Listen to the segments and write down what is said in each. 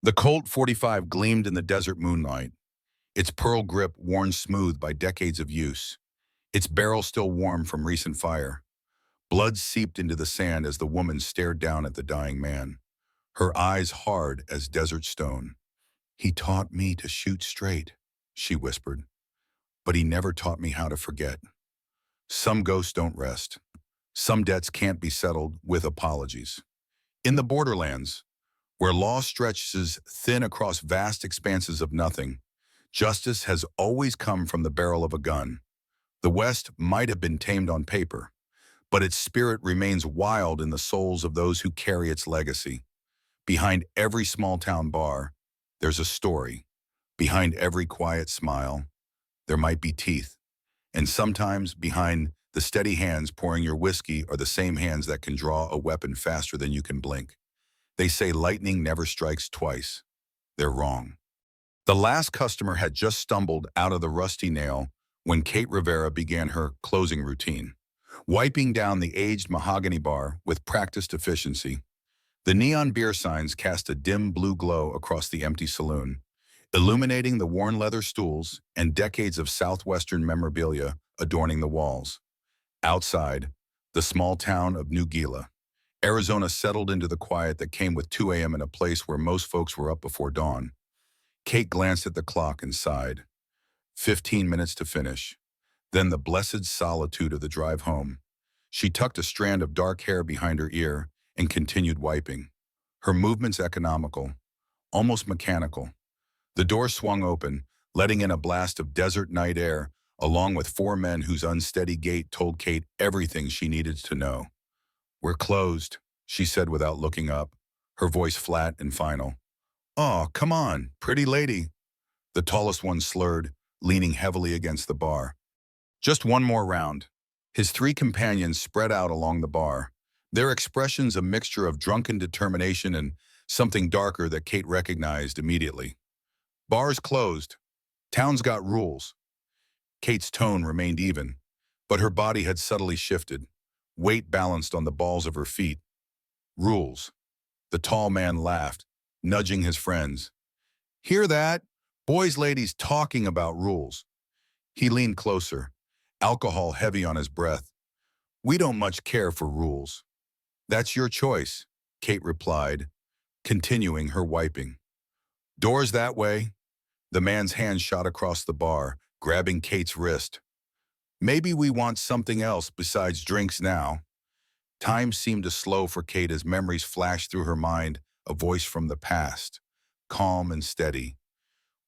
The Colt 45 gleamed in the desert moonlight, its pearl grip worn smooth by decades of use, its barrel still warm from recent fire. Blood seeped into the sand as the woman stared down at the dying man, her eyes hard as desert stone. "He taught me to shoot straight," she whispered, "but he never taught me how to forget. Some ghosts don't rest. Some debts can't be settled with apologies." In the borderlands, where law stretches thin across vast expanses of nothing, justice has always come from the barrel of a gun. The West might have been tamed on paper, but its spirit remains wild in the souls of those who carry its legacy. Behind every small-town bar, there's a story. Behind every quiet smile, there might be teeth. And sometimes behind the steady hands pouring your whiskey are the same hands that can draw a weapon faster than you can blink. They say lightning never strikes twice. They're wrong. The last customer had just stumbled out of the Rusty Nail when Kate Rivera began her closing routine, wiping down the aged mahogany bar with practiced efficiency. The neon beer signs cast a dim blue glow across the empty saloon, illuminating the worn leather stools and decades of Southwestern memorabilia adorning the walls. Outside, the small town of New Gila, Arizona settled into the quiet that came with 2 a.m. in a place where most folks were up before dawn. Kate glanced at the clock and sighed. 15 minutes to finish. Then the blessed solitude of the drive home. She tucked a strand of dark hair behind her ear and continued wiping. Her movements economical, almost mechanical. The door swung open, letting in a blast of desert night air, along with 4 men whose unsteady gait told Kate everything she needed to know. "We're closed," she said without looking up, her voice flat and final. "Oh, come on, pretty lady." The tallest one slurred, leaning heavily against the bar. "Just one more round." His 3 companions spread out along the bar, their expressions a mixture of drunken determination and something darker that Kate recognized immediately. "Bars closed. Town's got rules." Kate's tone remained even, but her body had subtly shifted, weight balanced on the balls of her feet. "Rules." The tall man laughed, nudging his friends. "Hear that? Boys, ladies talking about rules." He leaned closer, alcohol heavy on his breath. "We don't much care for rules." "That's your choice," Kate replied, continuing her wiping. "Doors that way." The man's hand shot across the bar, grabbing Kate's wrist. "Maybe we want something else besides drinks now." Time seemed to slow for Kate as memories flashed through her mind, a voice from the past, calm and steady.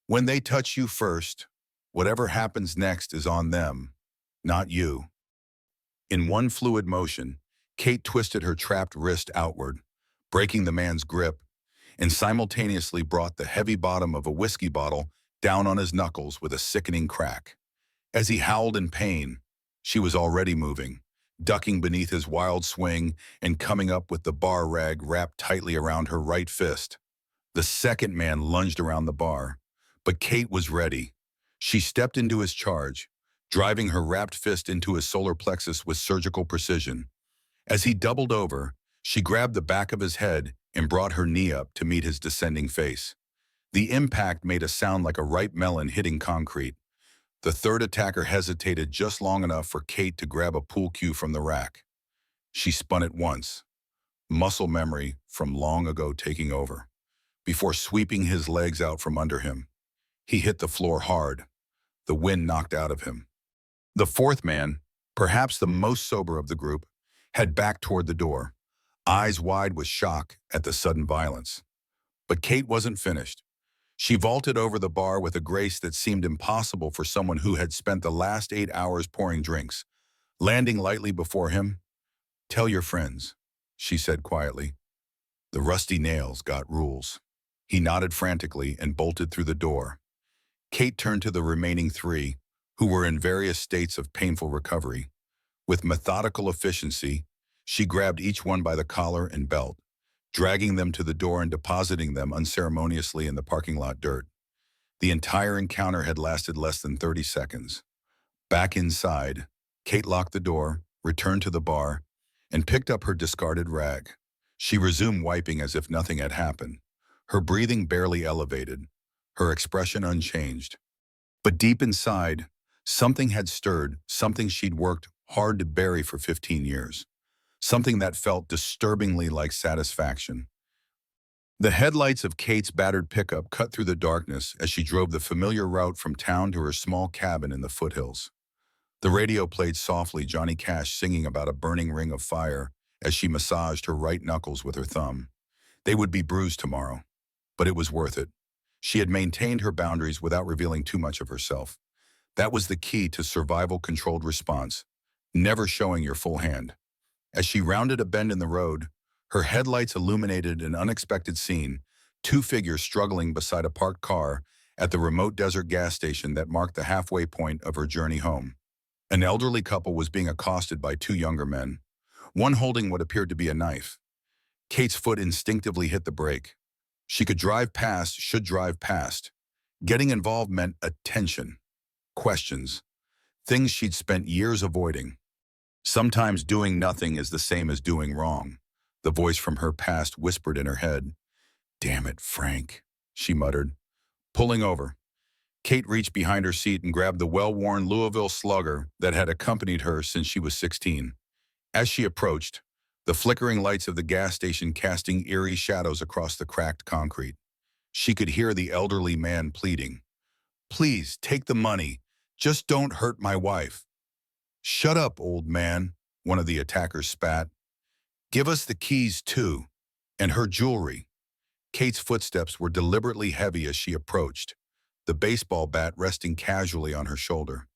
"When they touch you first, whatever happens next is on them, not you." In one fluid motion, Kate twisted her trapped wrist outward, breaking the man's grip, and simultaneously brought the heavy bottom of a whiskey bottle down on his knuckles with a sickening crack. As he howled in pain, she was already moving, ducking beneath his wild swing and coming up with the bar rag wrapped tightly around her right fist. The second man lunged around the bar, but Kate was ready. She stepped into his charge, driving her wrapped fist into his solar plexus with surgical precision. As he doubled over, she grabbed the back of his head and brought her knee up to meet his descending face. The impact made a sound like a ripe melon hitting concrete. The third attacker hesitated just long enough for Kate to grab a pool cue from the rack. She spun it once, muscle memory from long ago taking over, before sweeping his legs out from under him. He hit the floor hard, the wind knocked out of him. The fourth man, perhaps the most sober of the group, had backed toward the door, eyes wide with shock at the sudden violence. But Kate wasn't finished. She vaulted over the bar with a grace that seemed impossible for someone who had spent the last 8 hours pouring drinks. Landing lightly before him, "Tell your friends," she said quietly. "The Rusty Nail's got rules." He nodded frantically and bolted through the door. Kate turned to the remaining 3, who were in various states of painful recovery. With methodical efficiency, she grabbed each one by the collar and belt, dragging them to the door and depositing them unceremoniously in the parking lot dirt. The entire encounter had lasted less than 30 seconds. Back inside, Kate locked the door, returned to the bar, and picked up her discarded rag. She resumed wiping as if nothing had happened, her breathing barely elevated, her expression unchanged. But deep inside, something had stirred, something she'd worked hard to bury for 15 years, something that felt disturbingly like satisfaction. The headlights of Kate's battered pickup cut through the darkness as she drove the familiar route from town to her small cabin in the foothills. The radio played softly, Johnny Cash singing about a burning ring of fire as she massaged her right knuckles with her thumb. They would be bruised tomorrow, but it was worth it. She had maintained her boundaries without revealing too much of herself. That was the key to survival-controlled response, never showing your full hand. As she rounded a bend in the road, her headlights illuminated an unexpected scene, two figures struggling beside a parked car at the remote desert gas station that marked the halfway point of her journey home. An elderly couple was being accosted by two younger men, one holding what appeared to be a knife. Kate's foot instinctively hit the brake. She could drive past, should drive past. Getting involved meant attention, questions, things she'd spent years avoiding. Sometimes doing nothing is the same as doing wrong, the voice from her past whispered in her head. "Damn it, Frank," she muttered. Pulling over, Kate reached behind her seat and grabbed the well-worn Louisville Slugger that had accompanied her since she was 16. As she approached, the flickering lights of the gas station casting eerie shadows across the cracked concrete, she could hear the elderly man pleading, "Please, take the money. Just don't hurt my wife." "Shut up, old man," one of the attackers spat. "Give us the keys, too. And her jewelry." Kate's footsteps were deliberately heavy as she approached, the baseball bat resting casually on her shoulder.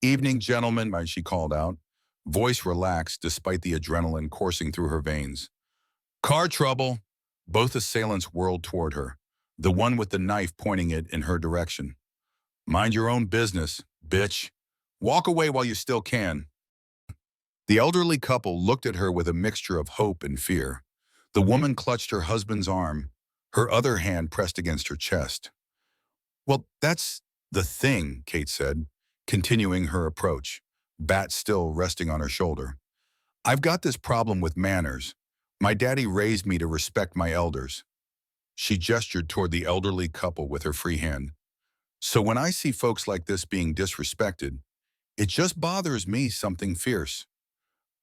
"Evening, gentlemen," she called out, voice relaxed despite the adrenaline coursing through her veins. "Car trouble." Both assailants whirled toward her, the one with the knife pointing it in her direction. "Mind your own business, bitch. Walk away while you still can." The elderly couple looked at her with a mixture of hope and fear. The woman clutched her husband's arm, her other hand pressed against her chest. "Well, that's the thing," Kate said, continuing her approach, bat still resting on her shoulder. "I've got this problem with manners. My daddy raised me to respect my elders." She gestured toward the elderly couple with her free hand. "So when I see folks like this being disrespected, it just bothers me something fierce."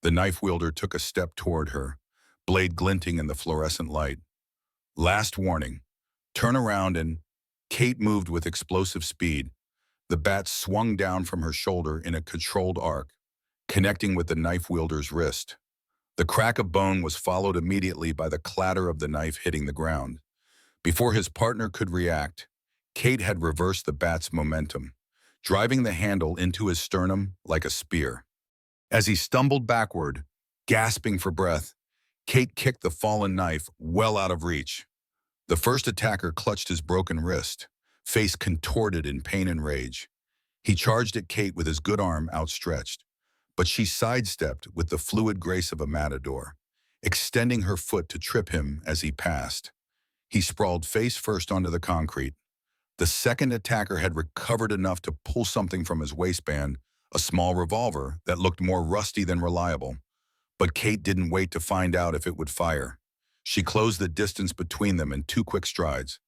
The knife wielder took a step toward her, blade glinting in the fluorescent light. "Last warning. Turn around and—" Kate moved with explosive speed. The bat swung down from her shoulder in a controlled arc, connecting with the knife wielder's wrist. The crack of bone was followed immediately by the clatter of the knife hitting the ground. Before his partner could react, Kate had reversed the bat's momentum, driving the handle into his sternum like a spear. As he stumbled backward, gasping for breath, Kate kicked the fallen knife well out of reach. The first attacker clutched his broken wrist, face contorted in pain and rage. He charged at Kate with his good arm outstretched, but she sidestepped with the fluid grace of a matador, extending her foot to trip him as he passed. He sprawled face first onto the concrete. The second attacker had recovered enough to pull something from his waistband, a small revolver that looked more rusty than reliable. But Kate didn't wait to find out if it would fire. She closed the distance between them in two quick strides,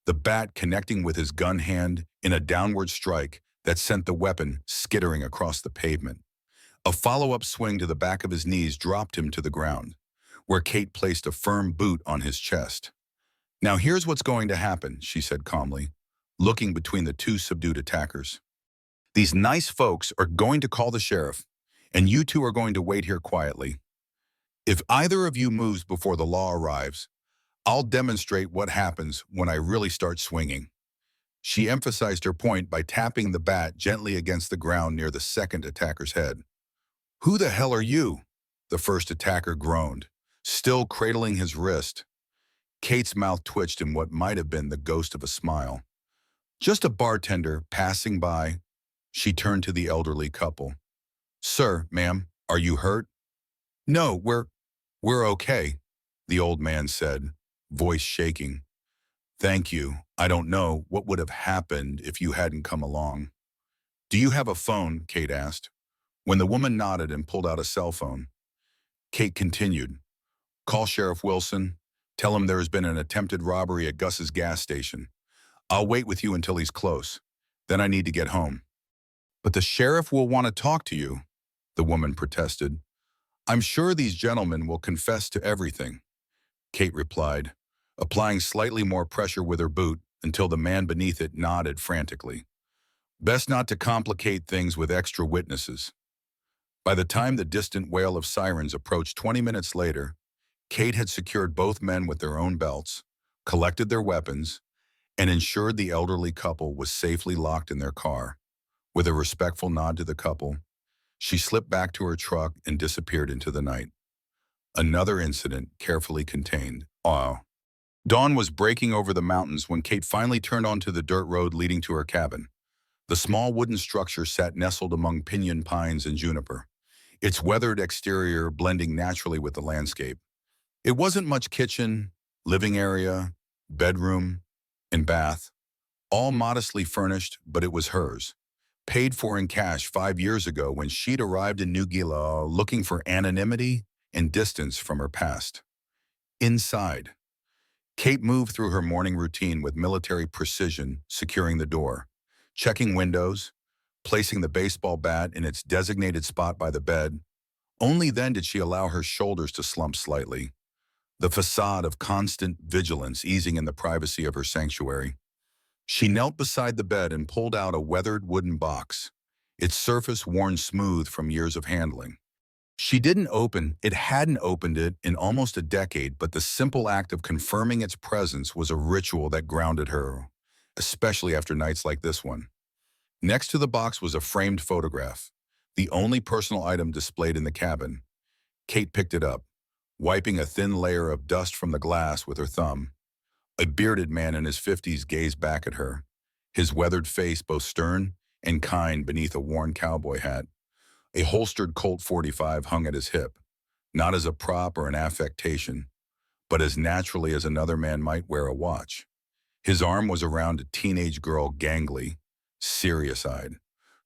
the bat connecting with his gun hand in a downward strike that sent the weapon skittering across the pavement. A follow-up swing to the back of his knees dropped him to the ground, where Kate placed a firm boot on his chest. "Now here's what's going to happen," she said calmly, looking between the two subdued attackers. "These nice folks are going to call the sheriff, and you two are going to wait here quietly. If either of you moves before the law arrives, I'll demonstrate what happens when I really start swinging." She emphasized her point by tapping the bat gently against the ground near the second attacker's head. "Who the hell are you?" the first attacker groaned, still cradling his wrist. Kate's mouth twitched in what might have been the ghost of a smile. "Just a bartender passing by." She turned to the elderly couple. "Sir, ma'am, are you hurt?" "No, we're okay," the old man said, voice shaking. "Thank you. I don't know what would have happened if you hadn't come along." "Do you have a phone?" Kate asked. When the woman nodded and pulled out a cell phone, Kate continued, "Call Sheriff Wilson. Tell him there has been an attempted robbery at Gus's gas station. I'll wait with you until he's close. Then I need to get home." "But the sheriff will want to talk to you," the woman protested. "I'm sure these gentlemen will confess to everything," Kate replied, applying slightly more pressure with her boot until the man beneath it nodded frantically. Best not to complicate things with extra witnesses. By the time the distant wail of sirens approached 20 minutes later, Kate had secured both men with their own belts, collected their weapons, and ensured the elderly couple was safely locked in their car. With a respectful nod to the couple, she slipped back to her truck and disappeared into the night. Another incident carefully contained. Dawn was breaking over the mountains when Kate finally turned onto the dirt road leading to her cabin. The small wooden structure sat nestled among pinyon pines and juniper, its weathered exterior blending naturally with the landscape. It wasn't much kitchen, living area, bedroom, and bath, all modestly furnished, but it was hers. Paid for in cash 5 years ago when she'd arrived in New Gila looking for anonymity and distance from her past. Inside, Kate moved through her morning routine with military precision, securing the door, checking windows, placing the baseball bat in its designated spot by the bed. Only then did she allow her shoulders to slump slightly, the facade of constant vigilance easing in the privacy of her sanctuary. She knelt beside the bed and pulled out a weathered wooden box, its surface worn smooth from years of handling. It hadn't opened it in almost a decade, but the simple act of confirming its presence was a ritual that grounded her, especially after nights like this one. Next to the box was a framed photograph, the only personal item displayed in the cabin. Kate picked it up, wiping a thin layer of dust from the glass with her thumb. A bearded man in his 50s gazed back at her, his weathered face both stern and kind beneath a worn cowboy hat. A holstered Colt 45 hung at his hip, not as a prop or an affectation, but as naturally as another man might wear a watch. His arm was around a teenage girl, gangly, serious-eyed,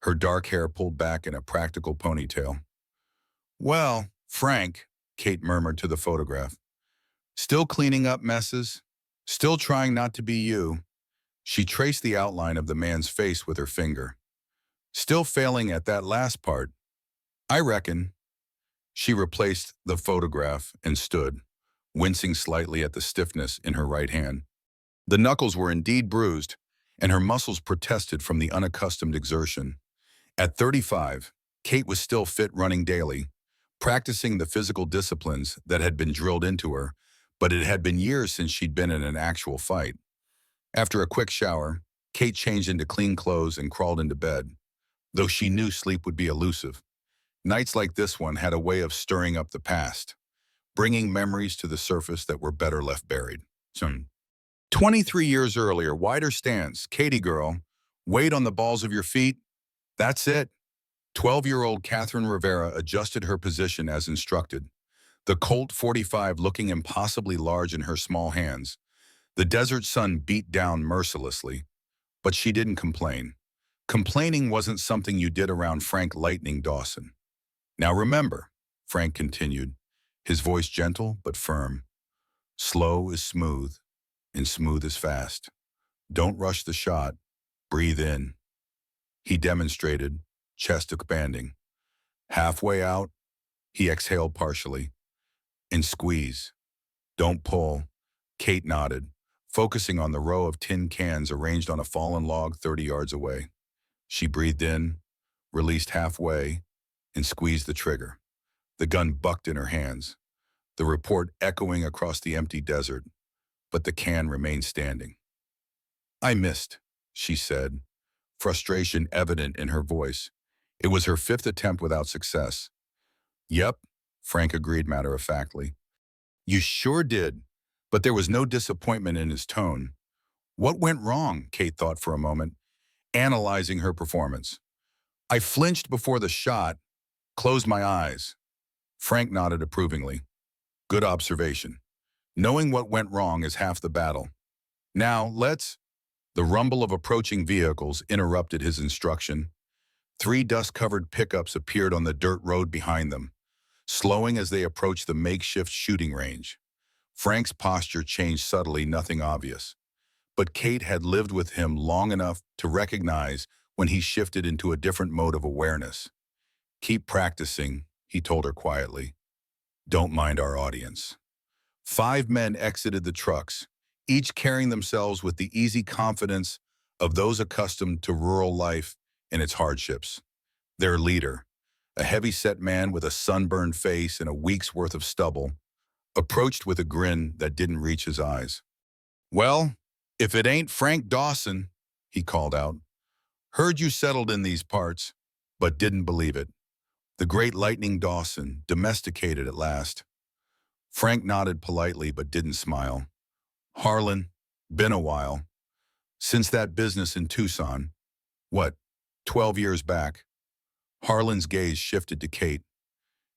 her dark hair pulled back in a practical ponytail. "Well, Frank," Kate murmured to the photograph, "still cleaning up messes? Still trying not to be you?" She traced the outline of the man's face with her finger. "Still failing at that last part? I reckon." She replaced the photograph and stood, wincing slightly at the stiffness in her right hand. The knuckles were indeed bruised, and her muscles protested from the unaccustomed exertion. At 35, Kate was still fit, running daily, practicing the physical disciplines that had been drilled into her, but it had been years since she'd been in an actual fight. After a quick shower, Kate changed into clean clothes and crawled into bed, though she knew sleep would be elusive. Nights like this one had a way of stirring up the past, bringing memories to the surface that were better left buried. 23 years earlier, wider stance, Katie girl, weight on the balls of your feet. That's it. 12-year-old Catherine Rivera adjusted her position as instructed, the Colt 45 looking impossibly large in her small hands. The desert sun beat down mercilessly, but she didn't complain. Complaining wasn't something you did around Frank Lightning Dawson. "Now remember," Frank continued, his voice gentle but firm, "slow is smooth, and smooth is fast. Don't rush the shot. Breathe in." He demonstrated, chest expanding. Halfway out, he exhaled partially. "And squeeze. Don't pull." Kate nodded, focusing on the row of tin cans arranged on a fallen log 30 yards away. She breathed in, released halfway, and squeezed the trigger. The gun bucked in her hands, the report echoing across the empty desert, but the can remained standing. "I missed," she said, frustration evident in her voice. It was her 5th attempt without success. "Yep," Frank agreed matter-of-factly. "You sure did," but there was no disappointment in his tone. "What went wrong?" Kate thought for a moment, analyzing her performance. "I flinched before the shot, closed my eyes." Frank nodded approvingly. "Good observation. Knowing what went wrong is half the battle. Now, let's—" The rumble of approaching vehicles interrupted his instruction. 3 dust-covered pickups appeared on the dirt road behind them, slowing as they approached the makeshift shooting range. Frank's posture changed subtly, nothing obvious. But Kate had lived with him long enough to recognize when he shifted into a different mode of awareness. Keep practicing, he told her quietly. Don't mind our audience. 5 men exited the trucks, each carrying themselves with the easy confidence of those accustomed to rural life and its hardships. Their leader, a heavy-set man with a sunburned face and a week's worth of stubble, approached with a grin that didn't reach his eyes. "Well, if it ain't Frank Dawson," he called out. "Heard you settled in these parts, but didn't believe it. The great Lightning Dawson, domesticated at last." Frank nodded politely but didn't smile. "Harlan, been a while. Since that business in Tucson. What, 12 years back?" Harlan's gaze shifted to Kate.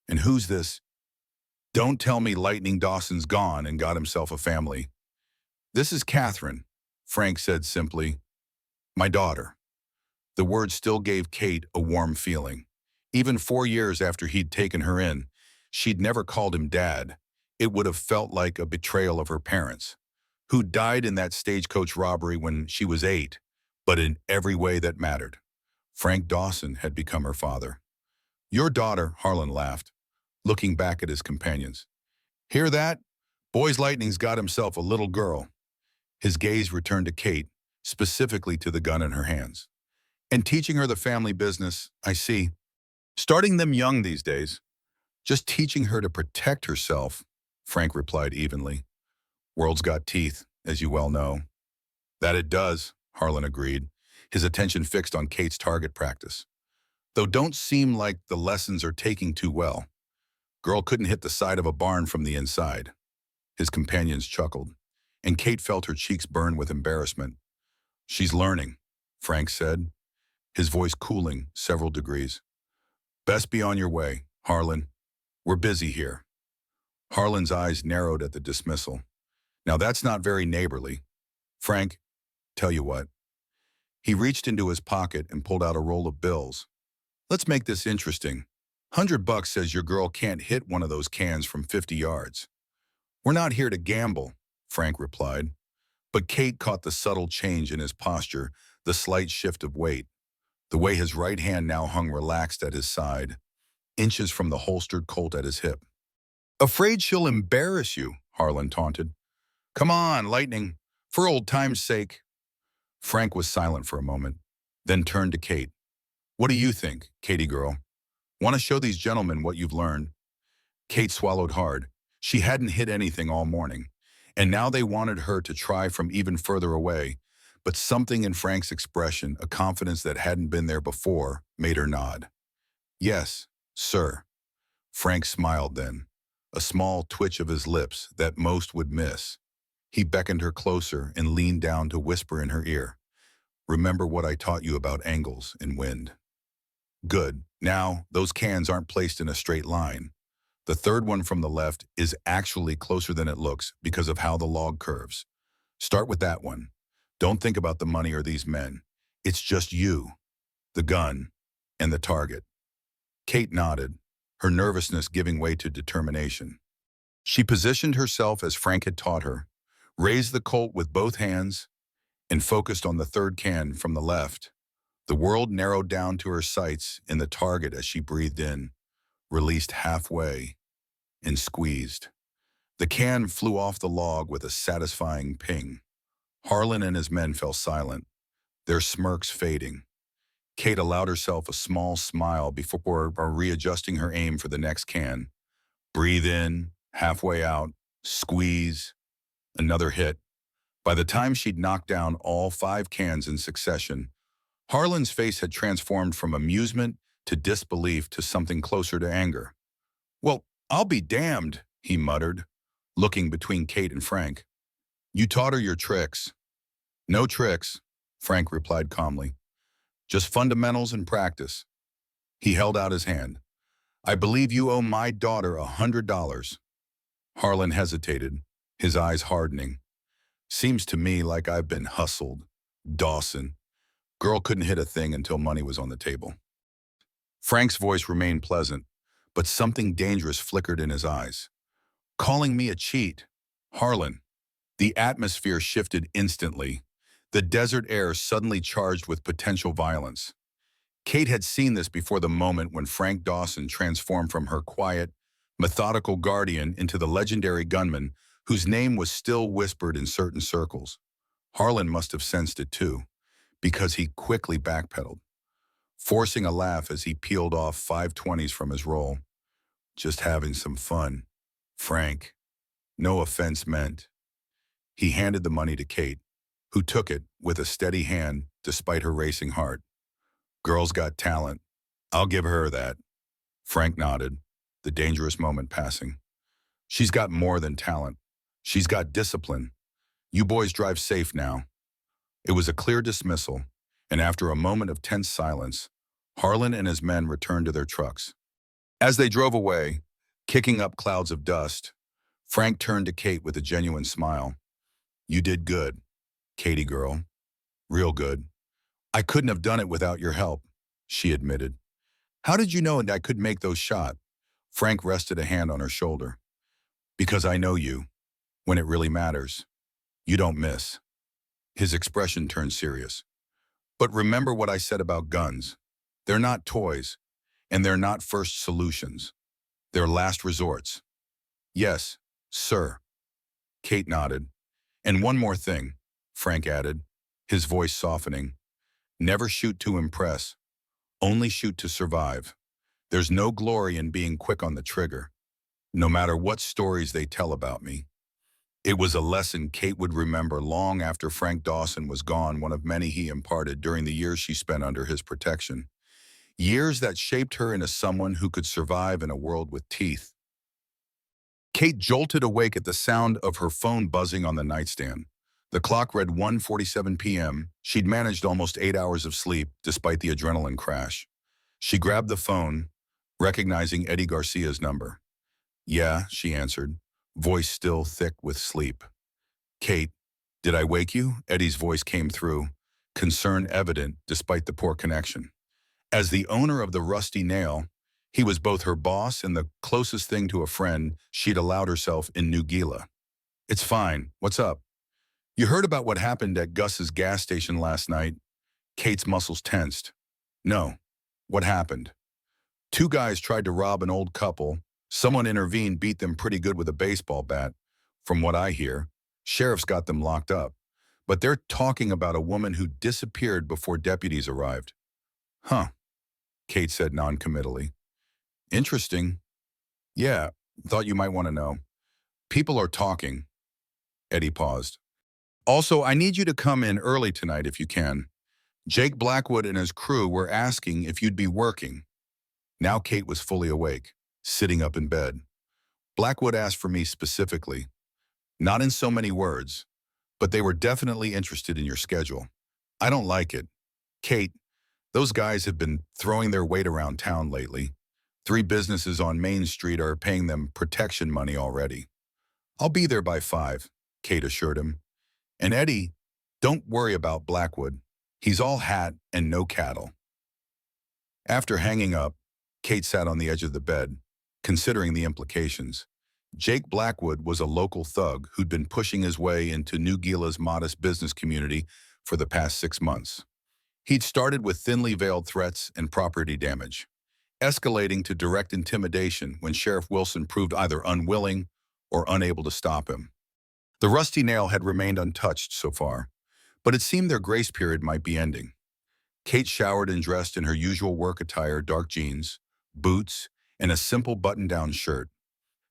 "And who's this? Don't tell me Lightning Dawson's gone and got himself a family." "This is Catherine," Frank said simply. "My daughter." The word still gave Kate a warm feeling. Even 4 years after he'd taken her in, she'd never called him Dad. It would have felt like a betrayal of her parents, who died in that stagecoach robbery when she was 8, but in every way that mattered. Frank Dawson had become her father. "Your daughter," Harlan laughed, looking back at his companions. "Hear that? Boy's Lightning's got himself a little girl." His gaze returned to Kate, specifically to the gun in her hands. "And teaching her the family business, I see. Starting them young these days." "Just teaching her to protect herself," Frank replied evenly. "World's got teeth, as you well know." "That it does," Harlan agreed, his attention fixed on Kate's target practice. "Though don't seem like the lessons are taking too well. Girl couldn't hit the side of a barn from the inside." His companions chuckled, and Kate felt her cheeks burn with embarrassment. "She's learning," Frank said, his voice cooling several degrees. "Best be on your way, Harlan. We're busy here." Harlan's eyes narrowed at the dismissal. "Now that's not very neighborly. Frank, tell you what." He reached into his pocket and pulled out a roll of bills. "Let's make this interesting. $100 says your girl can't hit one of those cans from 50 yards. "We're not here to gamble," Frank replied. But Kate caught the subtle change in his posture, the slight shift of weight, the way his right hand now hung relaxed at his side, inches from the holstered Colt at his hip. "Afraid she'll embarrass you," Harlan taunted. "Come on, Lightning, for old time's sake." Frank was silent for a moment, then turned to Kate. "What do you think, Katie girl? Want to show these gentlemen what you've learned?" Kate swallowed hard. She hadn't hit anything all morning, and now they wanted her to try from even further away, but something in Frank's expression, a confidence that hadn't been there before, made her nod. "Yes, sir." Frank smiled then, a small twitch of his lips that most would miss. He beckoned her closer and leaned down to whisper in her ear, "Remember what I taught you about angles and wind." "Good. Now, those cans aren't placed in a straight line. The third one from the left is actually closer than it looks because of how the log curves. Start with that one. Don't think about the money or these men. It's just you, the gun, and the target." Kate nodded, her nervousness giving way to determination. She positioned herself as Frank had taught her, raised the Colt with both hands, and focused on the third can from the left. The world narrowed down to her sights in the target as she breathed in, released halfway, and squeezed. The can flew off the log with a satisfying ping. Harlan and his men fell silent, their smirks fading. Kate allowed herself a small smile before readjusting her aim for the next can. Breathe in, halfway out, squeeze, another hit. By the time she'd knocked down all 5 cans in succession, Harlan's face had transformed from amusement to disbelief to something closer to anger. "Well, I'll be damned," he muttered, looking between Kate and Frank. "You taught her your tricks." "No tricks," Frank replied calmly. "Just fundamentals and practice." He held out his hand. "I believe you owe my daughter $100. Harlan hesitated, his eyes hardening. "Seems to me like I've been hustled. Dawson. Girl couldn't hit a thing until money was on the table." Frank's voice remained pleasant, but something dangerous flickered in his eyes. "Calling me a cheat. Harlan. The atmosphere shifted instantly. The desert air suddenly charged with potential violence. Kate had seen this before the moment when Frank Dawson transformed from her quiet, methodical guardian into the legendary gunman whose name was still whispered in certain circles. Harlan must have sensed it too, because he quickly backpedaled, forcing a laugh as he peeled off 520s from his roll. Just having some fun. Frank. No offense meant. He handed the money to Kate, who took it with a steady hand despite her racing heart. Girl's got talent. I'll give her that. Frank nodded, the dangerous moment passing. She's got more than talent. She's got discipline. You boys drive safe now. It was a clear dismissal, and after a moment of tense silence, Harlan and his men returned to their trucks. As they drove away, kicking up clouds of dust, Frank turned to Kate with a genuine smile. You did good, Katie girl. Real good. I couldn't have done it without your help, she admitted. How did you know I could make those shots? Frank rested a hand on her shoulder. Because I know you. When it really matters, you don't miss. His expression turned serious. But remember what I said about guns. They're not toys, and they're not first solutions. They're last resorts. Yes, sir. Kate nodded. And one more thing, Frank added, his voice softening. Never shoot to impress. Only shoot to survive. There's no glory in being quick on the trigger, no matter what stories they tell about me. It was a lesson Kate would remember long after Frank Dawson was gone, one of many he imparted during the years she spent under his protection. Years that shaped her into someone who could survive in a world with teeth. Kate jolted awake at the sound of her phone buzzing on the nightstand. The clock read 1:47 p.m. She'd managed almost 8 hours of sleep despite the adrenaline crash. She grabbed the phone, recognizing Eddie Garcia's number. Yeah, she answered, voice still thick with sleep. Kate, did I wake you? Eddie's voice came through, concern evident despite the poor connection. As the owner of the Rusty Nail, he was both her boss and the closest thing to a friend she'd allowed herself in New Gila. It's fine. What's up? You heard about what happened at Gus's gas station last night? Kate's muscles tensed. No. What happened? Two guys tried to rob an old couple. Someone intervened, beat them pretty good with a baseball bat. From what I hear, sheriff's got them locked up. But they're talking about a woman who disappeared before deputies arrived. Huh, Kate said non-committally. Interesting. Yeah, thought you might want to know. People are talking. Eddie paused. Also, I need you to come in early tonight if you can. Jake Blackwood and his crew were asking if you'd be working. Now Kate was fully awake, sitting up in bed. Blackwood asked for me specifically. Not in so many words, but they were definitely interested in your schedule. I don't like it. Kate, those guys have been throwing their weight around town lately. 3 businesses on Main Street are paying them protection money already. I'll be there by 5, Kate assured him. And Eddie, don't worry about Blackwood. He's all hat and no cattle. After hanging up, Kate sat on the edge of the bed, considering the implications. Jake Blackwood was a local thug who'd been pushing his way into New Gila's modest business community for the past 6 months. He'd started with thinly veiled threats and property damage, escalating to direct intimidation when Sheriff Wilson proved either unwilling or unable to stop him. The Rusty Nail had remained untouched so far, but it seemed their grace period might be ending. Kate showered and dressed in her usual work attire, dark jeans, boots, and a simple button-down shirt.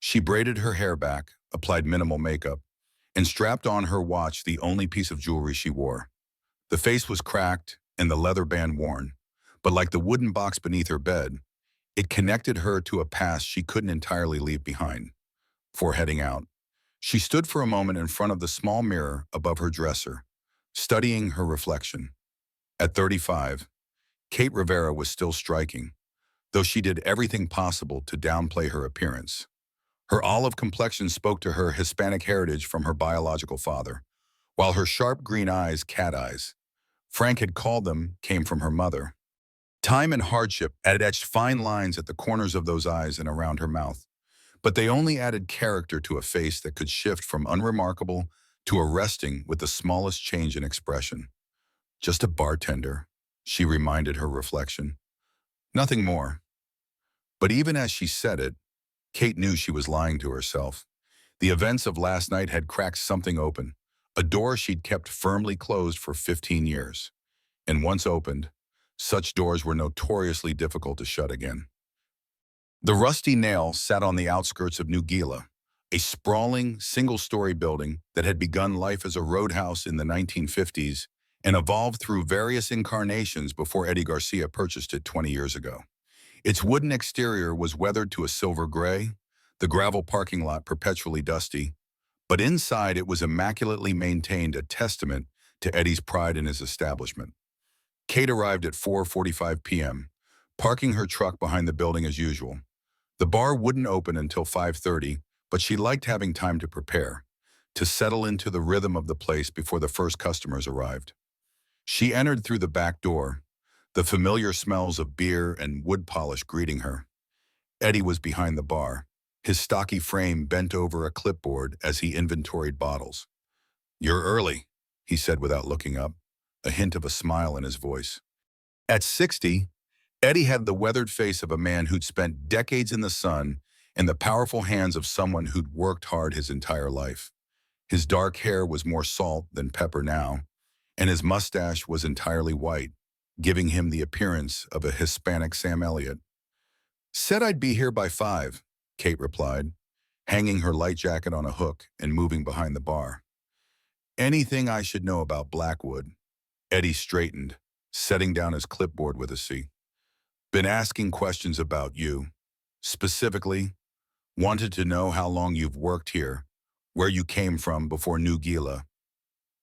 She braided her hair back, applied minimal makeup, and strapped on her watch, the only piece of jewelry she wore. The face was cracked and the leather band worn, but like the wooden box beneath her bed, it connected her to a past she couldn't entirely leave behind. Before heading out, she stood for a moment in front of the small mirror above her dresser, studying her reflection. At 35, Kate Rivera was still striking, though she did everything possible to downplay her appearance. Her olive complexion spoke to her Hispanic heritage from her biological father, while her sharp green eyes, cat eyes, Frank had called them, came from her mother. Time and hardship had etched fine lines at the corners of those eyes and around her mouth, but they only added character to a face that could shift from unremarkable to arresting with the smallest change in expression. Just a bartender, she reminded her reflection. Nothing more. But even as she said it, Kate knew she was lying to herself. The events of last night had cracked something open, a door she'd kept firmly closed for 15 years. And once opened, such doors were notoriously difficult to shut again. The Rusty Nail sat on the outskirts of New Gila, a sprawling, single-story building that had begun life as a roadhouse in the 1950s and evolved through various incarnations before Eddie Garcia purchased it 20 years ago. Its wooden exterior was weathered to a silver gray, the gravel parking lot perpetually dusty, but inside it was immaculately maintained, a testament to Eddie's pride in his establishment. Kate arrived at 4:45 p.m., parking her truck behind the building as usual. The bar wouldn't open until 5:30, but she liked having time to prepare, to settle into the rhythm of the place before the first customers arrived. She entered through the back door, the familiar smells of beer and wood polish greeting her. Eddie was behind the bar, his stocky frame bent over a clipboard as he inventoried bottles. "You're early," he said without looking up, a hint of a smile in his voice. At 60, Eddie had the weathered face of a man who'd spent decades in the sun and the powerful hands of someone who'd worked hard his entire life. His dark hair was more salt than pepper now, and his mustache was entirely white, giving him the appearance of a Hispanic Sam Elliott. "Said I'd be here by 5, Kate replied, hanging her light jacket on a hook and moving behind the bar. "Anything I should know about Blackwood?" Eddie straightened, setting down his clipboard with a C. "Been asking questions about you. Specifically, wanted to know how long you've worked here, where you came from before New Gila."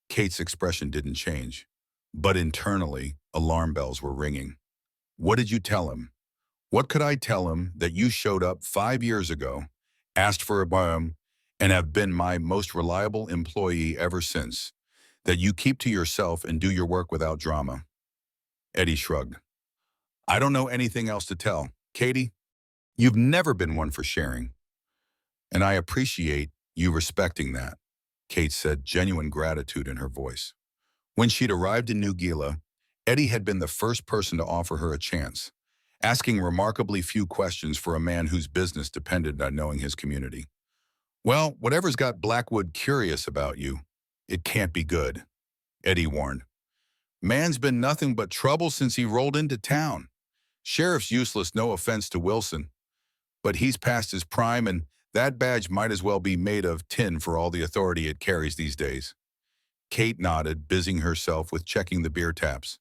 Kate's expression didn't change, but internally, alarm bells were ringing. "What did you tell him? What could I tell him that you showed up 5 years ago, asked for a bum, and have been my most reliable employee ever since, that you keep to yourself and do your work without drama?" Eddie shrugged. "I don't know anything else to tell. Katie, you've never been one for sharing, and I appreciate you respecting that," Kate said, genuine gratitude in her voice. When she'd arrived in New Gila, Eddie had been the first person to offer her a chance, asking remarkably few questions for a man whose business depended on knowing his community. "Well, whatever's got Blackwood curious about you, it can't be good," Eddie warned. "Man's been nothing but trouble since he rolled into town. Sheriff's useless, no offense to Wilson, but he's past his prime, and that badge might as well be made of tin for all the authority it carries these days." Kate nodded, busying herself with checking the beer taps.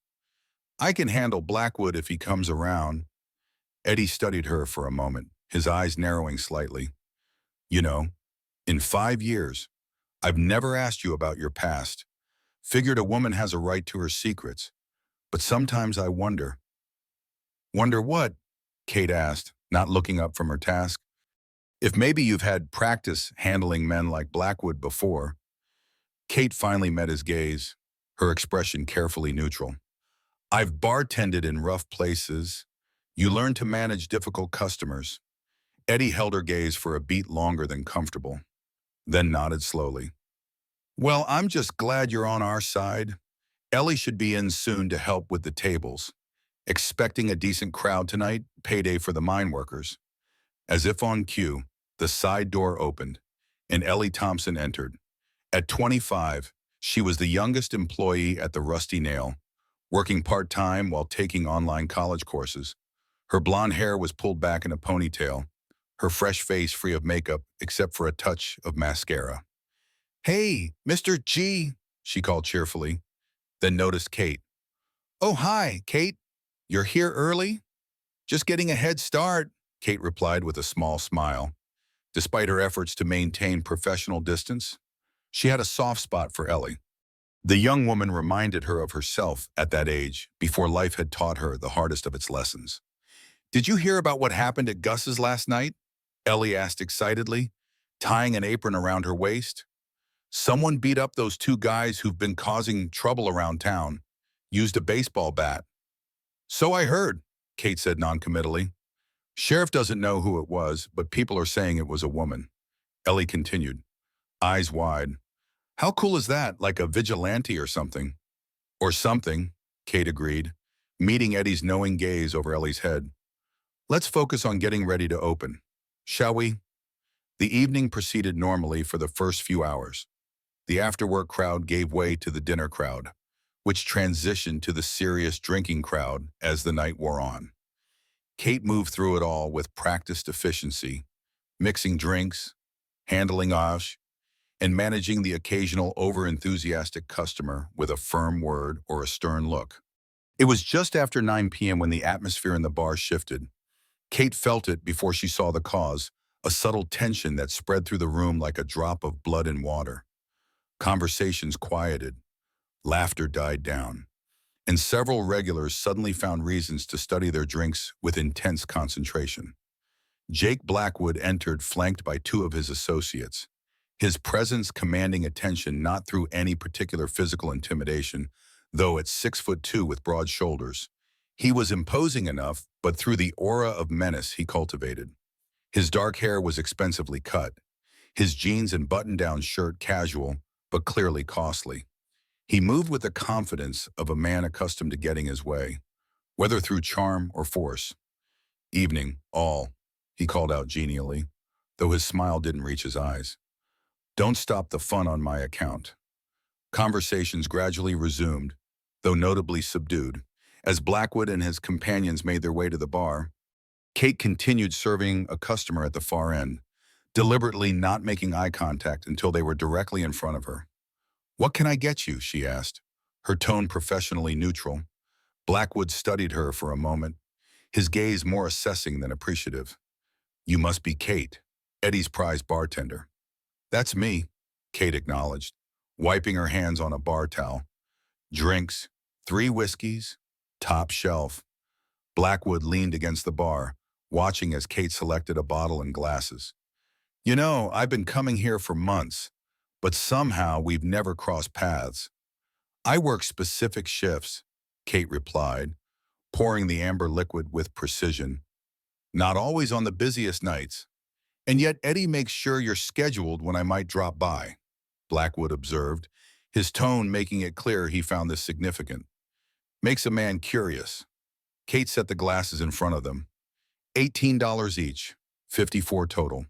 "I can handle Blackwood if he comes around." Eddie studied her for a moment, his eyes narrowing slightly. "You know, in 5 years, I've never asked you about your past. Figured a woman has a right to her secrets, but sometimes I wonder." "Wonder what?" Kate asked, not looking up from her task. "If maybe you've had practice handling men like Blackwood before." Kate finally met his gaze, her expression carefully neutral. "I've bartended in rough places. You learn to manage difficult customers." Eddie held her gaze for a beat longer than comfortable, then nodded slowly. "Well, I'm just glad you're on our side. Ellie should be in soon to help with the tables. Expecting a decent crowd tonight, payday for the mine workers." As if on cue, the side door opened, and Ellie Thompson entered. At 25, she was the youngest employee at the Rusty Nail, working part-time while taking online college courses. Her blonde hair was pulled back in a ponytail, her fresh face free of makeup except for a touch of mascara. "Hey, Mr. G," she called cheerfully, then noticed Kate. "Oh, hi, Kate. You're here early?" "Just getting a head start," Kate replied with a small smile. Despite her efforts to maintain professional distance, she had a soft spot for Ellie. The young woman reminded her of herself at that age, before life had taught her the hardest of its lessons. "Did you hear about what happened at Gus's last night?" Ellie asked excitedly, tying an apron around her waist. "Someone beat up those 2 guys who've been causing trouble around town. Used a baseball bat." "So I heard," Kate said noncommittally. Sheriff doesn't know who it was, but people are saying it was a woman. Ellie continued, eyes wide. How cool is that? Like a vigilante or something? Or something, Kate agreed, meeting Eddie's knowing gaze over Ellie's head. Let's focus on getting ready to open, shall we? The evening proceeded normally for the first few hours. The after-work crowd gave way to the dinner crowd, which transitioned to the serious drinking crowd as the night wore on. Kate moved through it all with practiced efficiency, mixing drinks, handling Osh, and managing the occasional over-enthusiastic customer with a firm word or a stern look. It was just after 9 p.m. when the atmosphere in the bar shifted. Kate felt it before she saw the cause, a subtle tension that spread through the room like a drop of blood in water. Conversations quieted, laughter died down, and several regulars suddenly found reasons to study their drinks with intense concentration. Jake Blackwood entered flanked by two of his associates, his presence commanding attention not through any particular physical intimidation, though at 6'2" with broad shoulders. He was imposing enough, but through the aura of menace he cultivated. His dark hair was expensively cut, his jeans and button-down shirt casual, but clearly costly. He moved with the confidence of a man accustomed to getting his way, whether through charm or force. Evening, all, he called out genially, though his smile didn't reach his eyes. Don't stop the fun on my account. Conversations gradually resumed, though notably subdued. As Blackwood and his companions made their way to the bar, Kate continued serving a customer at the far end, deliberately not making eye contact until they were directly in front of her. What can I get you? She asked, her tone professionally neutral. Blackwood studied her for a moment, his gaze more assessing than appreciative. You must be Kate, Eddie's prize bartender. That's me, Kate acknowledged, wiping her hands on a bar towel. Drinks, 3 whiskeys, top shelf. Blackwood leaned against the bar, watching as Kate selected a bottle and glasses. You know, I've been coming here for months, but somehow we've never crossed paths. I work specific shifts, Kate replied, pouring the amber liquid with precision. Not always on the busiest nights. And yet Eddie makes sure you're scheduled when I might drop by, Blackwood observed, his tone making it clear he found this significant. Makes a man curious. Kate set the glasses in front of them. $18 each, 54 total.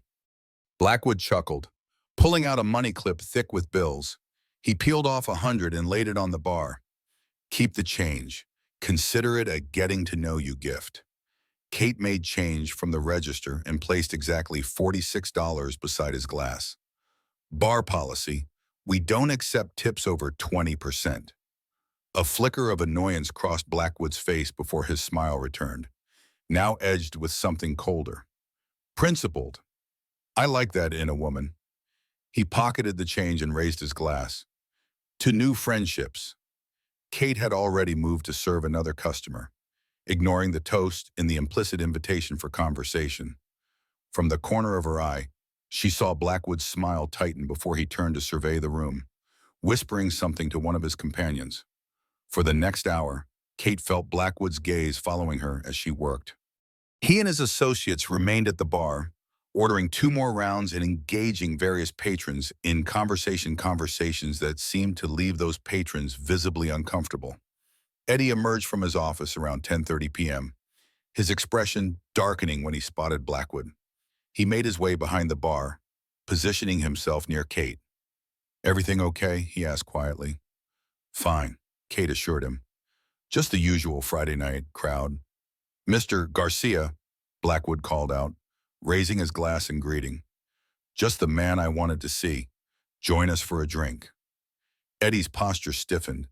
Blackwood chuckled, pulling out a money clip thick with bills. He peeled off 100 and laid it on the bar. Keep the change. Consider it a getting-to-know-you gift. Kate made change from the register and placed exactly $46 beside his glass. Bar policy, we don't accept tips over 20%. A flicker of annoyance crossed Blackwood's face before his smile returned, now edged with something colder. Principled. I like that in a woman. He pocketed the change and raised his glass. To new friendships. Kate had already moved to serve another customer, ignoring the toast and the implicit invitation for conversation. From the corner of her eye, she saw Blackwood's smile tighten before he turned to survey the room, whispering something to one of his companions. For the next hour, Kate felt Blackwood's gaze following her as she worked. He and his associates remained at the bar, ordering 2 more rounds and engaging various patrons in conversations that seemed to leave those patrons visibly uncomfortable. Eddie emerged from his office around 10:30 p.m., his expression darkening when he spotted Blackwood. He made his way behind the bar, positioning himself near Kate. Everything okay? He asked quietly. Fine, Kate assured him. Just the usual Friday night crowd. Mr. Garcia, Blackwood called out, raising his glass in greeting. Just the man I wanted to see. Join us for a drink. Eddie's posture stiffened,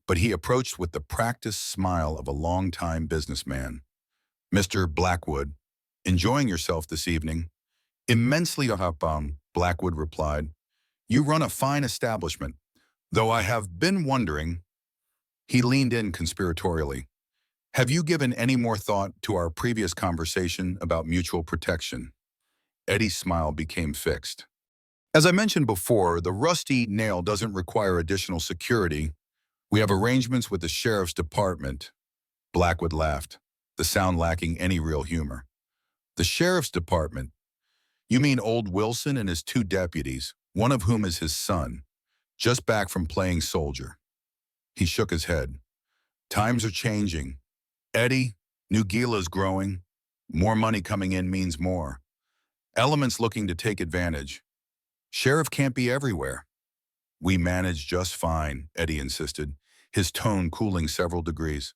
but he approached with the practiced smile of a long-time businessman. Mr. Blackwood, enjoying yourself this evening? Immensely happy, Blackwood replied. You run a fine establishment, though I have been wondering. He leaned in conspiratorially. Have you given any more thought to our previous conversation about mutual protection? Eddie's smile became fixed. As I mentioned before, the rusty nail doesn't require additional security. We have arrangements with the sheriff's department. Blackwood laughed, the sound lacking any real humor. The sheriff's department. You mean old Wilson and his two deputies, one of whom is his son, just back from playing soldier. He shook his head. Times are changing. Eddie, New Gila's growing. More money coming in means more. Elements looking to take advantage. Sheriff can't be everywhere. We manage just fine, Eddie insisted, his tone cooling several degrees.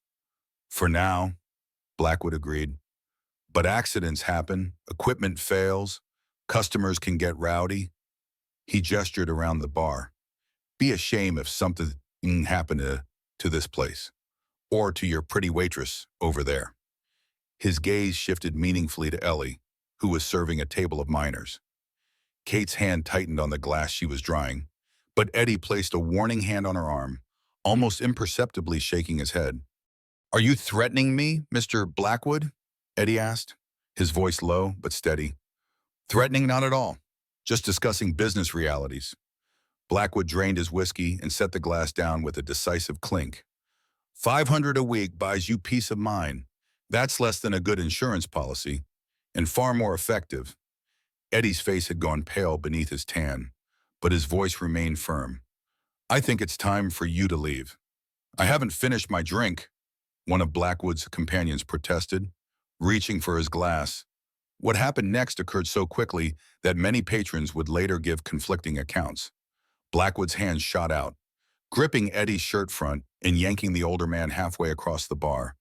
For now, Blackwood agreed. But accidents happen, equipment fails, customers can get rowdy. He gestured around the bar. Be a shame if something happened to this place, or to your pretty waitress over there. His gaze shifted meaningfully to Ellie, who was serving a table of minors. Kate's hand tightened on the glass she was drying, but Eddie placed a warning hand on her arm, almost imperceptibly shaking his head. Are you threatening me, Mr. Blackwood? Eddie asked, his voice low but steady. Threatening not at all, just discussing business realities. Blackwood drained his whiskey and set the glass down with a decisive clink. 500 a week buys you peace of mind. That's less than a good insurance policy, and far more effective. Eddie's face had gone pale beneath his tan, but his voice remained firm. I think it's time for you to leave. I haven't finished my drink, one of Blackwood's companions protested, reaching for his glass. What happened next occurred so quickly that many patrons would later give conflicting accounts. Blackwood's hand shot out, gripping Eddie's shirt front and yanking the older man halfway across the bar.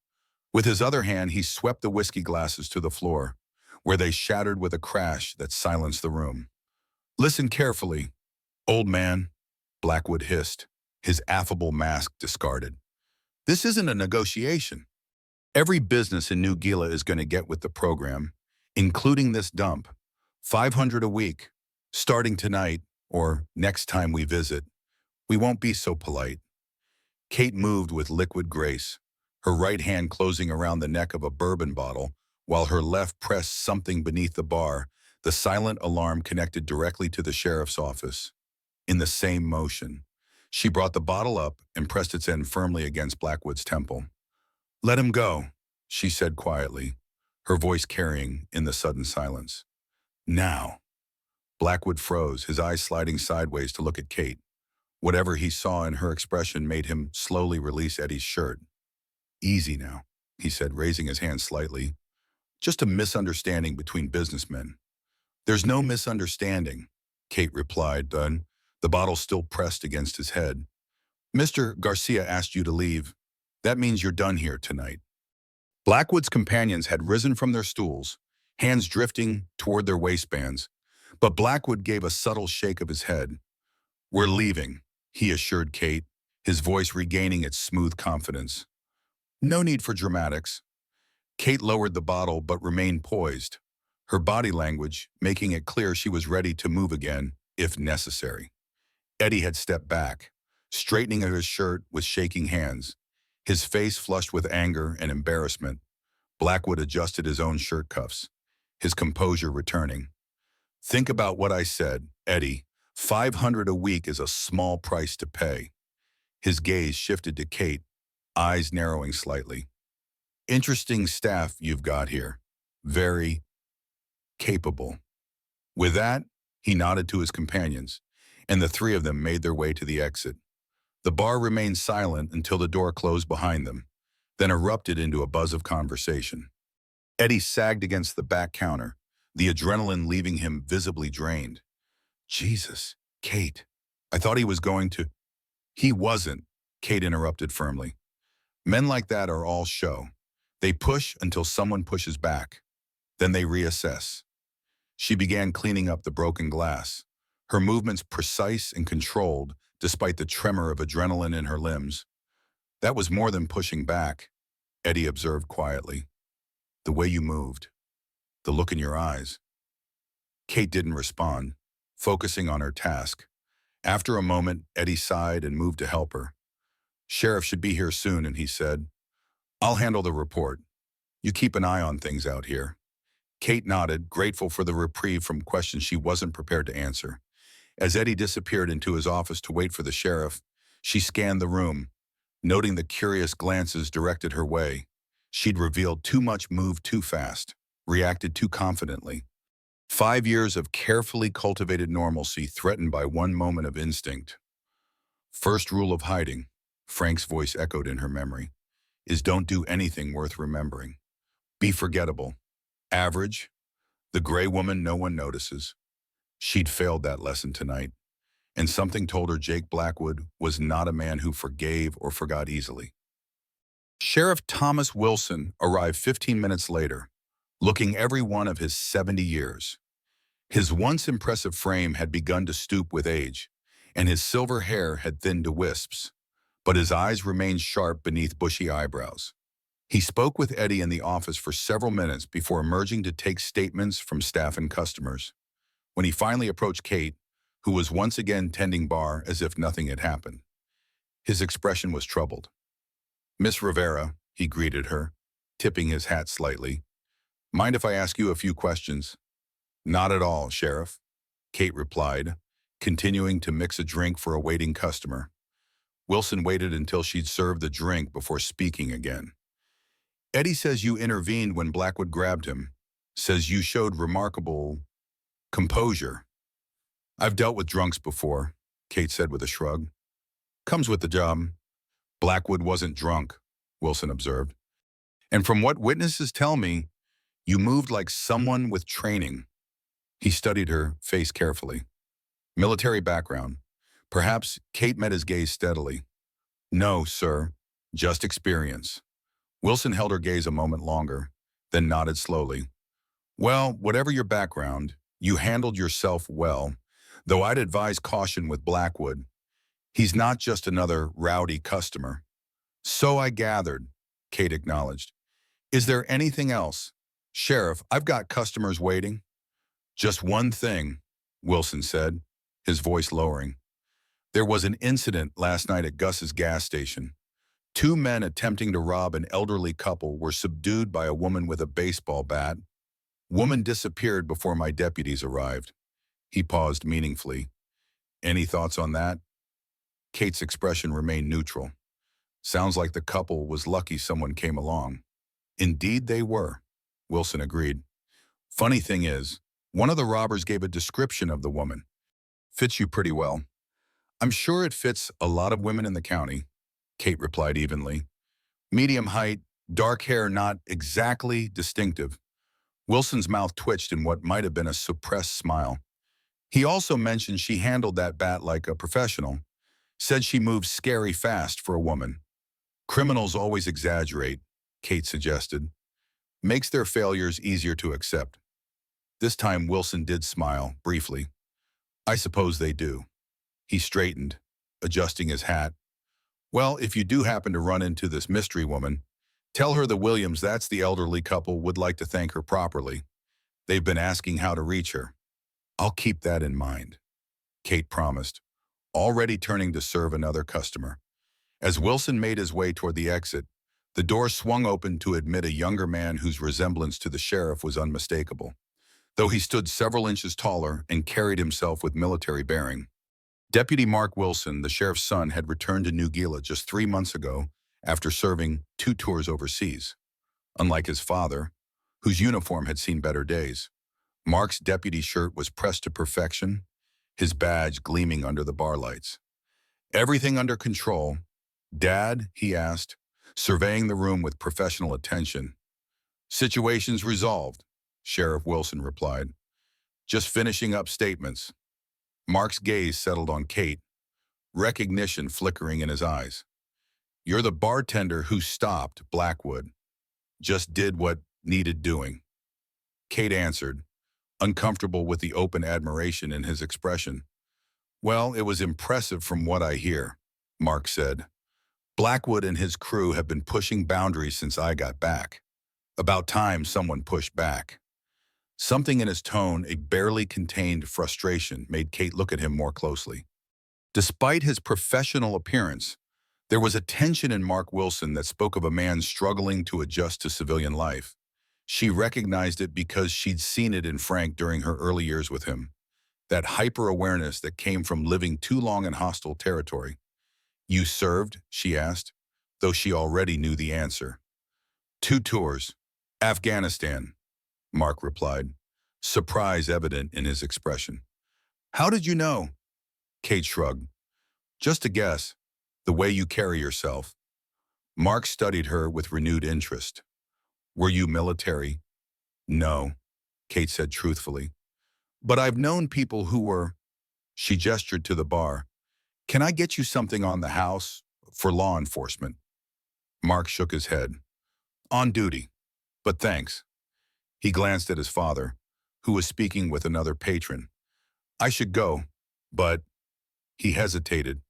With his other hand, he swept the whiskey glasses to the floor, where they shattered with a crash that silenced the room. Listen carefully, old man, Blackwood hissed, his affable mask discarded. This isn't a negotiation. Every business in New Gila is going to get with the program, including this dump. 500 a week, starting tonight or next time we visit. We won't be so polite. Kate moved with liquid grace, her right hand closing around the neck of a bourbon bottle, while her left pressed something beneath the bar, the silent alarm connected directly to the sheriff's office. In the same motion, she brought the bottle up and pressed its end firmly against Blackwood's temple. Let him go, she said quietly, her voice carrying in the sudden silence. Now. Blackwood froze, his eyes sliding sideways to look at Kate. Whatever he saw in her expression made him slowly release Eddie's shirt. Easy now, he said, raising his hand slightly. Just a misunderstanding between businessmen. There's no misunderstanding, Kate replied, the bottle still pressed against his head. Mr. Garcia asked you to leave. That means you're done here tonight. Blackwood's companions had risen from their stools, hands drifting toward their waistbands, but Blackwood gave a subtle shake of his head. We're leaving, he assured Kate, his voice regaining its smooth confidence. No need for dramatics. Kate lowered the bottle but remained poised, her body language making it clear she was ready to move again, if necessary. Eddie had stepped back, straightening at his shirt with shaking hands, his face flushed with anger and embarrassment. Blackwood adjusted his own shirt cuffs, his composure returning. Think about what I said, Eddie. 500 a week is a small price to pay. His gaze shifted to Kate, eyes narrowing slightly. Interesting staff you've got here. Very capable. With that, he nodded to his companions, and the three of them made their way to the exit. The bar remained silent until the door closed behind them, then erupted into a buzz of conversation. Eddie sagged against the back counter, the adrenaline leaving him visibly drained. Jesus, Kate, I thought he was going to... He wasn't, Kate interrupted firmly. Men like that are all show. They push until someone pushes back. Then they reassess. She began cleaning up the broken glass, her movements precise and controlled despite the tremor of adrenaline in her limbs. That was more than pushing back, Eddie observed quietly. The way you moved, the look in your eyes. Kate didn't respond, focusing on her task. After a moment, Eddie sighed and moved to help her. Sheriff should be here soon, and he said, I'll handle the report. You keep an eye on things out here. Kate nodded, grateful for the reprieve from questions she wasn't prepared to answer. As Eddie disappeared into his office to wait for the sheriff, she scanned the room, noting the curious glances directed her way. She'd revealed too much moved too fast. reacted too confidently. 5 years of carefully cultivated normalcy threatened by one moment of instinct. First rule of hiding, Frank's voice echoed in her memory, is don't do anything worth remembering. Be forgettable. Average, the gray woman no one notices. She'd failed that lesson tonight, and something told her Jake Blackwood was not a man who forgave or forgot easily. Sheriff Thomas Wilson arrived 15 minutes later, looking every one of his 70 years. His once impressive frame had begun to stoop with age, and his silver hair had thinned to wisps, but his eyes remained sharp beneath bushy eyebrows. He spoke with Eddie in the office for several minutes before emerging to take statements from staff and customers. When he finally approached Kate, who was once again tending bar as if nothing had happened, his expression was troubled. "Miss Rivera," he greeted her, tipping his hat slightly. "Mind if I ask you a few questions?" "Not at all, Sheriff," Kate replied, continuing to mix a drink for a waiting customer. Wilson waited until she'd served the drink before speaking again. "Eddie says you intervened when Blackwood grabbed him. Says you showed remarkable composure." "I've dealt with drunks before," Kate said with a shrug. "Comes with the job." "Blackwood wasn't drunk," Wilson observed. "And from what witnesses tell me, you moved like someone with training." He studied her face carefully. "Military background." Perhaps Kate met his gaze steadily. "No, sir, just experience." Wilson held her gaze a moment longer, then nodded slowly. "Well, whatever your background, you handled yourself well, though I'd advise caution with Blackwood. He's not just another rowdy customer." "So I gathered," Kate acknowledged. "Is there anything else?" "Sheriff, I've got customers waiting." "Just one thing," Wilson said, his voice lowering. "There was an incident last night at Gus's gas station. 2 men attempting to rob an elderly couple were subdued by a woman with a baseball bat. Woman disappeared before my deputies arrived." He paused meaningfully. "Any thoughts on that?" Kate's expression remained neutral. "Sounds like the couple was lucky someone came along." "Indeed they were," Wilson agreed. "Funny thing is, one of the robbers gave a description of the woman. Fits you pretty well." "I'm sure it fits a lot of women in the county," Kate replied evenly. "Medium height, dark hair not exactly distinctive." Wilson's mouth twitched in what might have been a suppressed smile. "He also mentioned she handled that bat like a professional. Said she moved scary fast for a woman." "Criminals always exaggerate," Kate suggested. "Makes their failures easier to accept." This time Wilson did smile, briefly. "I suppose they do." He straightened, adjusting his hat. "Well, if you do happen to run into this mystery woman, tell her the Williams, that's the elderly couple, would like to thank her properly. They've been asking how to reach her." "I'll keep that in mind," Kate promised, already turning to serve another customer. As Wilson made his way toward the exit, the door swung open to admit a younger man whose resemblance to the sheriff was unmistakable, though he stood several inches taller and carried himself with military bearing. Deputy Mark Wilson, the sheriff's son, had returned to New Gila just 3 months ago after serving 2 tours overseas. Unlike his father, whose uniform had seen better days, Mark's deputy shirt was pressed to perfection, his badge gleaming under the bar lights. "Everything under control, Dad?" he asked, surveying the room with professional attention. "Situation's resolved," Sheriff Wilson replied. "Just finishing up statements." Mark's gaze settled on Kate, recognition flickering in his eyes. "You're the bartender who stopped Blackwood. Just did what needed doing." Kate answered, uncomfortable with the open admiration in his expression. "Well, it was impressive from what I hear," Mark said. "Blackwood and his crew have been pushing boundaries since I got back. About time someone pushed back." Something in his tone, a barely contained frustration, made Kate look at him more closely. Despite his professional appearance, there was a tension in Mark Wilson that spoke of a man struggling to adjust to civilian life. She recognized it because she'd seen it in Frank during her early years with him, that hyper-awareness that came from living too long in hostile territory. "You served?" she asked, though she already knew the answer. "2 tours. Afghanistan." Mark replied, surprise evident in his expression. How did you know? Kate shrugged. Just a guess. The way you carry yourself. Mark studied her with renewed interest. Were you military? No, Kate said truthfully. But I've known people who were. She gestured to the bar. Can I get you something on the house? For law enforcement. Mark shook his head. On duty. But thanks. He glanced at his father, who was speaking with another patron. I should go, but... He hesitated,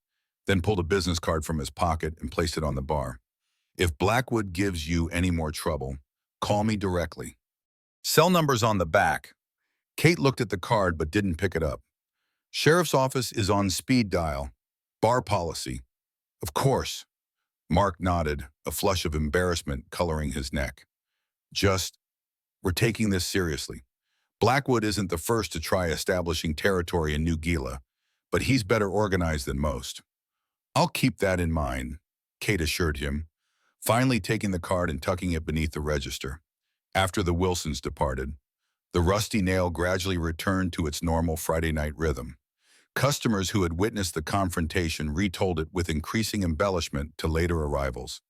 then pulled a business card from his pocket and placed it on the bar. If Blackwood gives you any more trouble, call me directly. Cell number's on the back. Kate looked at the card but didn't pick it up. Sheriff's office is on speed dial. Bar policy. Of course. Mark nodded, a flush of embarrassment coloring his neck. We're taking this seriously. Blackwood isn't the first to try establishing territory in New Gila, but he's better organized than most. I'll keep that in mind, Kate assured him, finally taking the card and tucking it beneath the register. After the Wilsons departed, the rusty nail gradually returned to its normal Friday night rhythm. Customers who had witnessed the confrontation retold it with increasing embellishment to later arrivals,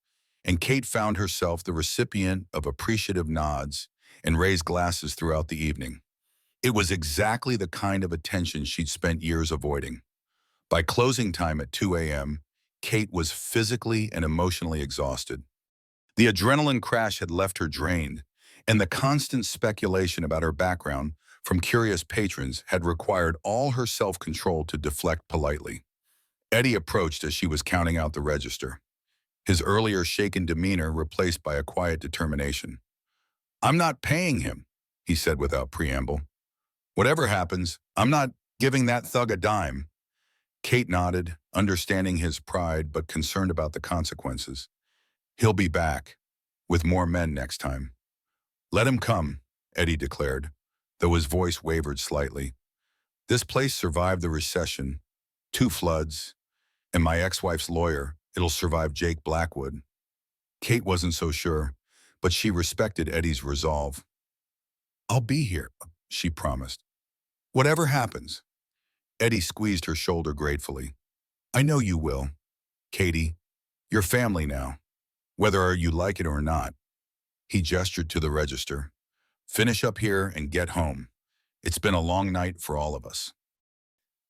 and Kate found herself the recipient of appreciative nods and raised glasses throughout the evening. It was exactly the kind of attention she'd spent years avoiding. By closing time at 2 a.m., Kate was physically and emotionally exhausted. The adrenaline crash had left her drained, and the constant speculation about her background from curious patrons had required all her self-control to deflect politely. Eddie approached as she was counting out the register, his earlier shaken demeanor replaced by a quiet determination. I'm not paying him, he said without preamble. Whatever happens, I'm not giving that thug a dime. Kate nodded, understanding his pride but concerned about the consequences. He'll be back, with more men next time. Let him come, Eddie declared, though his voice wavered slightly. This place survived the recession, 2 floods, and my ex-wife's lawyer, it'll survive Jake Blackwood. Kate wasn't so sure, but she respected Eddie's resolve. I'll be here, she promised. Whatever happens. Eddie squeezed her shoulder gratefully. I know you will. Katie, you're family now, whether you like it or not. He gestured to the register. Finish up here and get home. It's been a long night for all of us.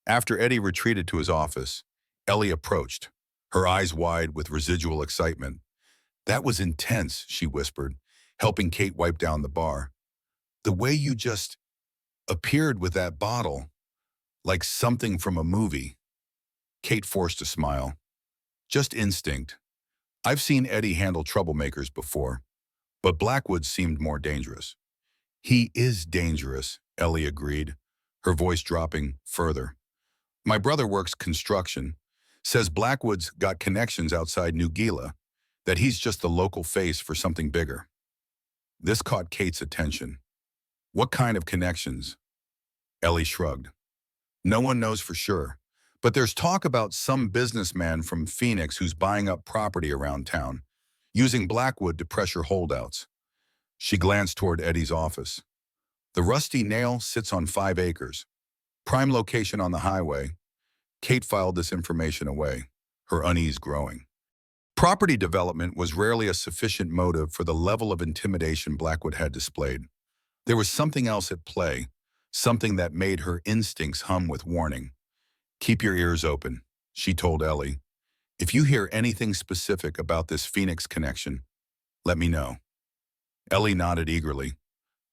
After Eddie retreated to his office, Ellie approached, her eyes wide with residual excitement. That was intense, she whispered, helping Kate wipe down the bar. The way you just appeared with that bottle, like something from a movie. Kate forced a smile. Just instinct. I've seen Eddie handle troublemakers before, but Blackwood seemed more dangerous. He is dangerous, Ellie agreed, her voice dropping further. My brother works construction, says Blackwood's got connections outside New Gila, that he's just the local face for something bigger. This caught Kate's attention. What kind of connections? Ellie shrugged. No one knows for sure, but there's talk about some businessman from Phoenix who's buying up property around town, using Blackwood to pressure holdouts. She glanced toward Eddie's office. The rusty nail sits on 5 acres, prime location on the highway. Kate filed this information away, her unease growing. Property development was rarely a sufficient motive for the level of intimidation Blackwood had displayed. There was something else at play, something that made her instincts hum with warning. Keep your ears open, she told Ellie. If you hear anything specific about this Phoenix connection, let me know. Ellie nodded eagerly,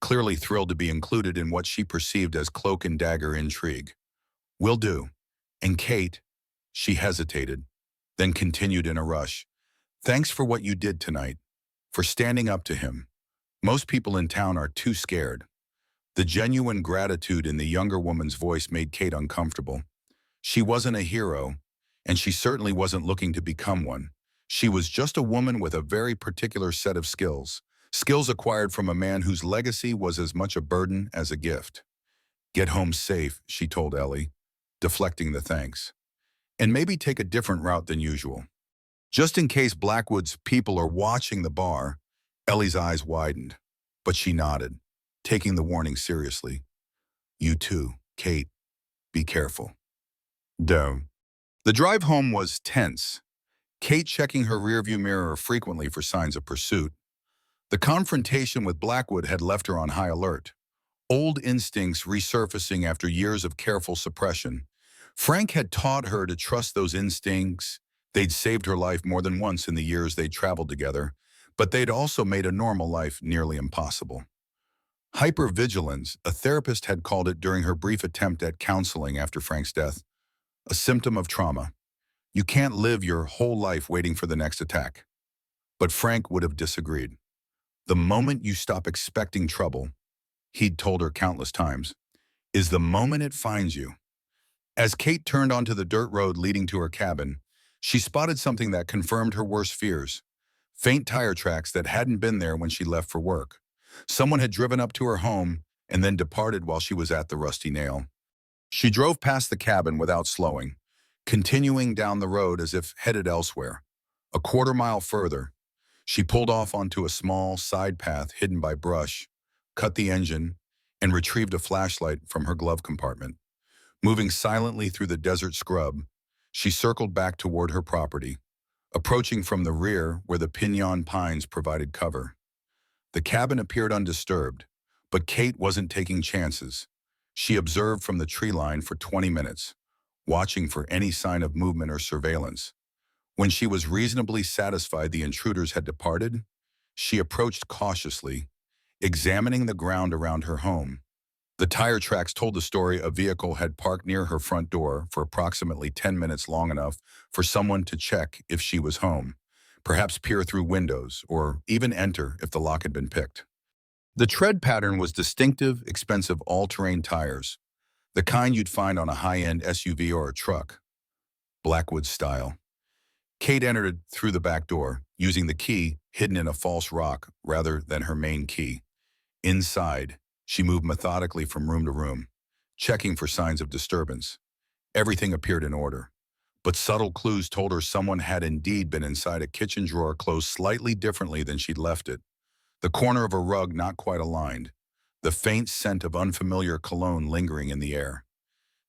clearly thrilled to be included in what she perceived as cloak and dagger intrigue. Will do. And Kate, she hesitated, then continued in a rush. Thanks for what you did tonight, for standing up to him. Most people in town are too scared. The genuine gratitude in the younger woman's voice made Kate uncomfortable. She wasn't a hero, and she certainly wasn't looking to become one. She was just a woman with a very particular set of skills acquired from a man whose legacy was as much a burden as a gift. Get home safe, she told Ellie, deflecting the thanks. And maybe take a different route than usual. Just in case Blackwood's people are watching the bar, Ellie's eyes widened, but she nodded. taking the warning seriously. You too, Kate. Be careful. Doe. The drive home was tense, Kate checking her rearview mirror frequently for signs of pursuit. The confrontation with Blackwood had left her on high alert, old instincts resurfacing after years of careful suppression. Frank had taught her to trust those instincts. They'd saved her life more than once in the years they'd traveled together, but they'd also made a normal life nearly impossible. Hypervigilance, a therapist had called it during her brief attempt at counseling after Frank's death, a symptom of trauma. You can't live your whole life waiting for the next attack. But Frank would have disagreed. The moment you stop expecting trouble, he'd told her countless times, is the moment it finds you. As Kate turned onto the dirt road leading to her cabin, she spotted something that confirmed her worst fears. Faint tire tracks that hadn't been there when she left for work. Someone had driven up to her home and then departed while she was at the Rusty Nail. She drove past the cabin without slowing, continuing down the road as if headed elsewhere. A quarter-mile further, she pulled off onto a small side path hidden by brush, cut the engine, and retrieved a flashlight from her glove compartment. Moving silently through the desert scrub, she circled back toward her property, approaching from the rear where the pinyon pines provided cover. The cabin appeared undisturbed, but Kate wasn't taking chances. She observed from the tree line for 20 minutes, watching for any sign of movement or surveillance. When she was reasonably satisfied the intruders had departed, she approached cautiously, examining the ground around her home. The tire tracks told the story a vehicle had parked near her front door for approximately 10 minutes, long enough for someone to check if she was home, perhaps peer through windows, or even enter if the lock had been picked. The tread pattern was distinctive, expensive all-terrain tires, the kind you'd find on a high-end SUV or a truck. Blackwood style. Kate entered through the back door, using the key hidden in a false rock rather than her main key. Inside, she moved methodically from room to room, checking for signs of disturbance. Everything appeared in order, but subtle clues told her someone had indeed been inside a kitchen drawer closed slightly differently than she'd left it. The corner of a rug not quite aligned, the faint scent of unfamiliar cologne lingering in the air.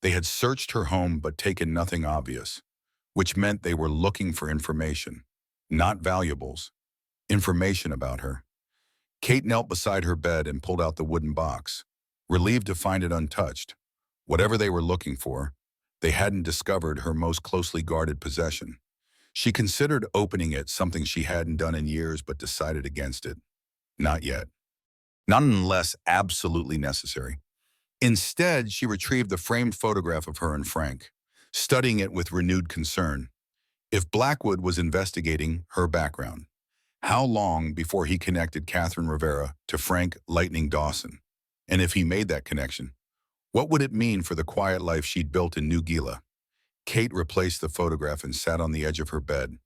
They had searched her home but taken nothing obvious, which meant they were looking for information, not valuables, information about her. Kate knelt beside her bed and pulled out the wooden box, relieved to find it untouched. Whatever they were looking for, they hadn't discovered her most closely guarded possession. She considered opening it, something she hadn't done in years, but decided against it. Not yet. Not unless absolutely necessary. Instead, she retrieved the framed photograph of her and Frank, studying it with renewed concern. If Blackwood was investigating her background, how long before he connected Catherine Rivera to Frank Lightning Dawson? And if he made that connection, what would it mean for the quiet life she'd built in New Gila? Kate replaced the photograph and sat on the edge of her bed,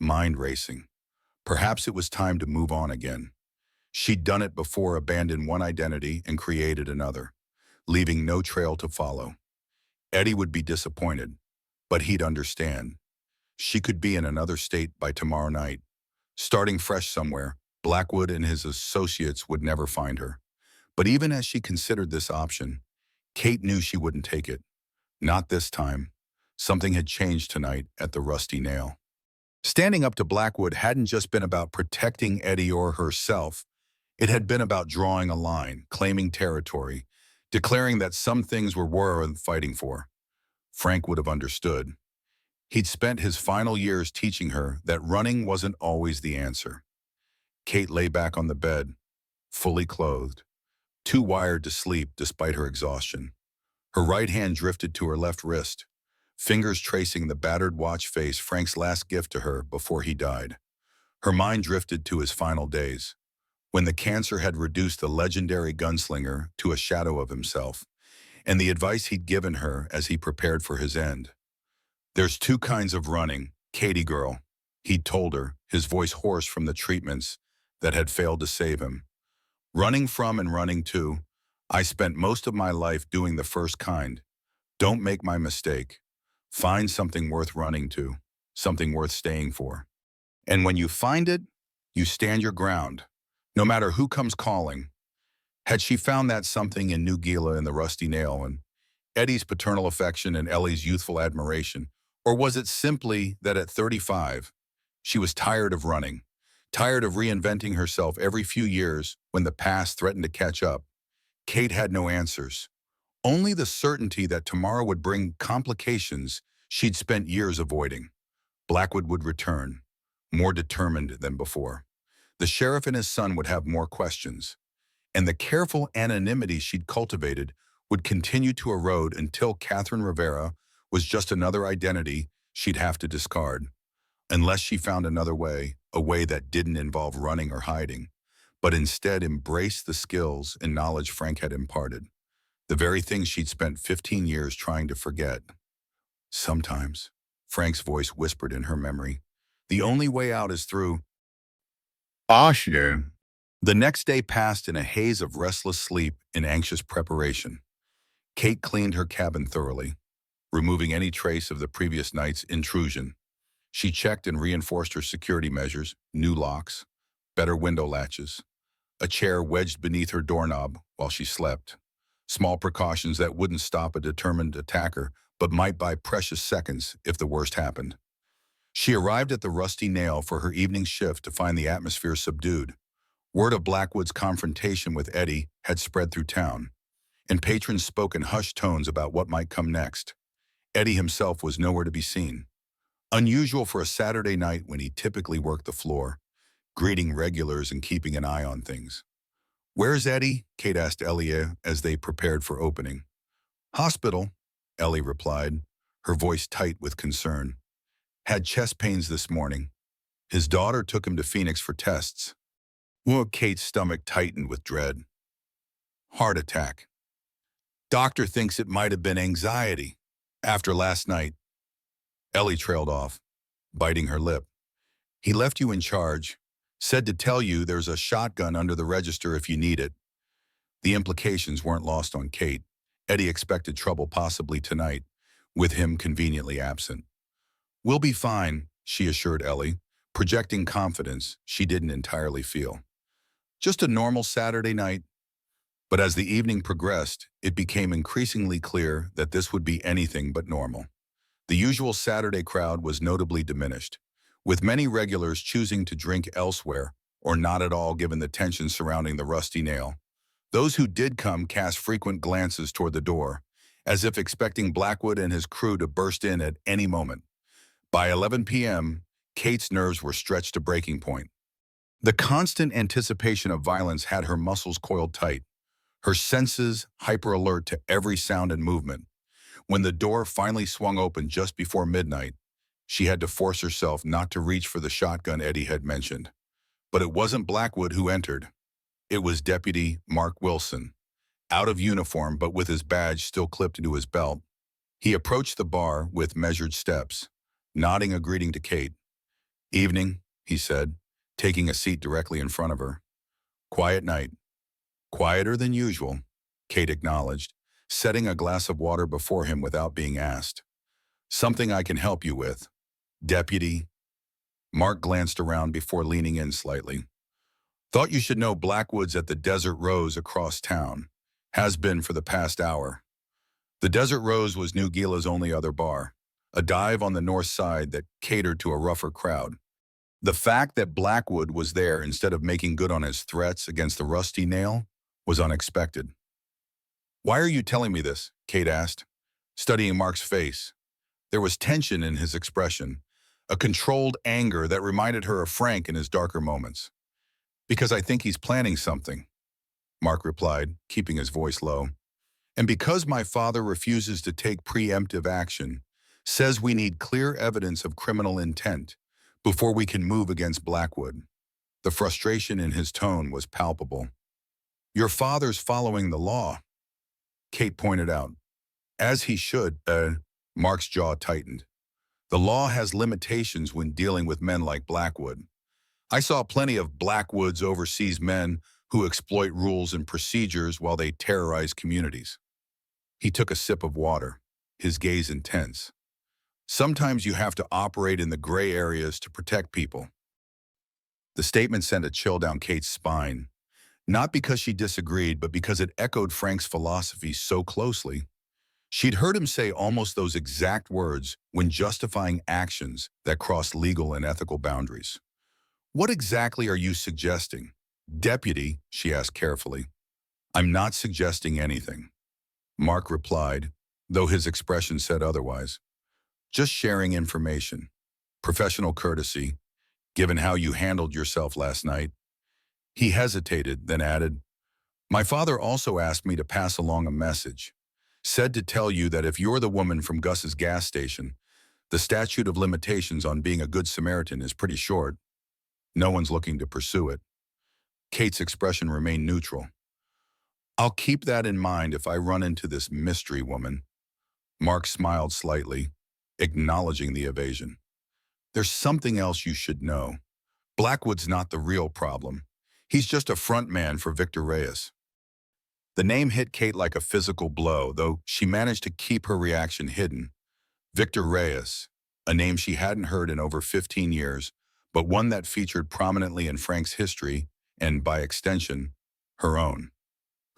mind racing. Perhaps it was time to move on again. She'd done it before, abandoned one identity and created another, leaving no trail to follow. Eddie would be disappointed, but he'd understand. She could be in another state by tomorrow night. Starting fresh somewhere, Blackwood and his associates would never find her. But even as she considered this option, Kate knew she wouldn't take it. Not this time. Something had changed tonight at the Rusty Nail. Standing up to Blackwood hadn't just been about protecting Eddie or herself. It had been about drawing a line, claiming territory, declaring that some things were worth fighting for. Frank would have understood. He'd spent his final years teaching her that running wasn't always the answer. Kate lay back on the bed, fully clothed, too wired to sleep despite her exhaustion. Her right hand drifted to her left wrist, fingers tracing the battered watch face, Frank's last gift to her before he died. Her mind drifted to his final days, when the cancer had reduced the legendary gunslinger to a shadow of himself, and the advice he'd given her as he prepared for his end. There's two kinds of running, Katie girl, he'd told her, his voice hoarse from the treatments that had failed to save him. Running from and running to. I spent most of my life doing the first kind. Don't make my mistake. Find something worth running to, something worth staying for. And when you find it, you stand your ground, no matter who comes calling. Had she found that something in New Gila and the rusty nail and Eddie's paternal affection and Ellie's youthful admiration? Or was it simply that at 35, she was tired of running, tired of reinventing herself every few years when the past threatened to catch up? Kate had no answers, only the certainty that tomorrow would bring complications she'd spent years avoiding. Blackwood would return, more determined than before. The sheriff and his son would have more questions, and the careful anonymity she'd cultivated would continue to erode until Catherine Rivera was just another identity she'd have to discard, unless she found another way, a way that didn't involve running or hiding, but instead embraced the skills and knowledge Frank had imparted, the very things she'd spent 15 years trying to forget. Sometimes, Frank's voice whispered in her memory, the only way out is through. Ashe. The next day passed in a haze of restless sleep and anxious preparation. Kate cleaned her cabin thoroughly, removing any trace of the previous night's intrusion. She checked and reinforced her security measures, new locks, better window latches, a chair wedged beneath her doorknob while she slept. Small precautions that wouldn't stop a determined attacker, but might buy precious seconds if the worst happened. She arrived at the Rusty Nail for her evening shift to find the atmosphere subdued. Word of Blackwood's confrontation with Eddie had spread through town, and patrons spoke in hushed tones about what might come next. Eddie himself was nowhere to be seen. Unusual for a Saturday night when he typically worked the floor, greeting regulars and keeping an eye on things. "Where's Eddie?" Kate asked Ellie as they prepared for opening. "Hospital," Ellie replied, her voice tight with concern. "Had chest pains this morning. His daughter took him to Phoenix for tests." Well, Kate's stomach tightened with dread. "Heart attack. Doctor thinks it might have been anxiety after last night." Ellie trailed off, biting her lip. "He left you in charge, said to tell you there's a shotgun under the register if you need it." The implications weren't lost on Kate. Eddie expected trouble possibly tonight, with him conveniently absent. "We'll be fine," she assured Ellie, projecting confidence she didn't entirely feel. Just a normal Saturday night. But as the evening progressed, it became increasingly clear that this would be anything but normal. The usual Saturday crowd was notably diminished, with many regulars choosing to drink elsewhere or not at all given the tension surrounding the Rusty Nail. Those who did come cast frequent glances toward the door, as if expecting Blackwood and his crew to burst in at any moment. By 11 p.m., Kate's nerves were stretched to breaking point. The constant anticipation of violence had her muscles coiled tight, her senses hyper-alert to every sound and movement. When the door finally swung open just before midnight, she had to force herself not to reach for the shotgun Eddie had mentioned. But it wasn't Blackwood who entered. It was Deputy Mark Wilson, out of uniform but with his badge still clipped into his belt. He approached the bar with measured steps, nodding a greeting to Kate. "Evening," he said, taking a seat directly in front of her. "Quiet night." "Quieter than usual," Kate acknowledged, setting a glass of water before him without being asked. "Something I can help you with, Deputy?" Mark glanced around before leaning in slightly. "Thought you should know Blackwood's at the Desert Rose across town. Has been for the past hour." The Desert Rose was New Gila's only other bar, a dive on the north side that catered to a rougher crowd. The fact that Blackwood was there instead of making good on his threats against the Rusty Nail was unexpected. "Why are you telling me this?" Kate asked, studying Mark's face. There was tension in his expression, a controlled anger that reminded her of Frank in his darker moments. "Because I think he's planning something," Mark replied, keeping his voice low. "And because my father refuses to take preemptive action, says we need clear evidence of criminal intent before we can move against Blackwood." The frustration in his tone was palpable. "Your father's following the law," Kate pointed out. "As he should." Mark's jaw tightened. "The law has limitations when dealing with men like Blackwood. I saw plenty of Blackwood's overseas men who exploit rules and procedures while they terrorize communities." He took a sip of water, his gaze intense. "Sometimes you have to operate in the gray areas to protect people." The statement sent a chill down Kate's spine. Not because she disagreed, but because it echoed Frank's philosophy so closely. She'd heard him say almost those exact words when justifying actions that crossed legal and ethical boundaries. "What exactly are you suggesting?" "Deputy," she asked carefully. "I'm not suggesting anything," Mark replied, though his expression said otherwise. "Just sharing information. Professional courtesy, given how you handled yourself last night." He hesitated, then added, "My father also asked me to pass along a message. Said to tell you that if you're the woman from Gus's gas station, the statute of limitations on being a good Samaritan is pretty short. No one's looking to pursue it." Kate's expression remained neutral. "I'll keep that in mind if I run into this mystery woman." Mark smiled slightly, acknowledging the evasion. "There's something else you should know. Blackwood's not the real problem. He's just a front man for Victor Reyes." The name hit Kate like a physical blow, though she managed to keep her reaction hidden. Victor Reyes, a name she hadn't heard in over 15 years, but one that featured prominently in Frank's history and, by extension, her own.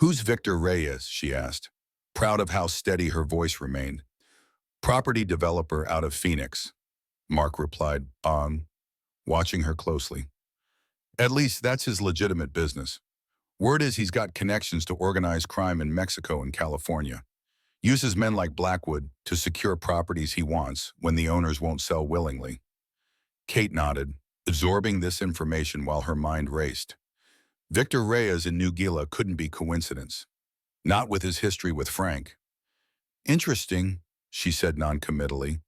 "Who's Victor Reyes?" she asked, proud of how steady her voice remained. "Property developer out of Phoenix," Mark replied, watching her closely. "At least that's his legitimate business. Word is he's got connections to organized crime in Mexico and California. Uses men like Blackwood to secure properties he wants when the owners won't sell willingly." Kate nodded, absorbing this information while her mind raced. Victor Reyes in New Gila couldn't be coincidence. Not with his history with Frank. "Interesting," she said noncommittally.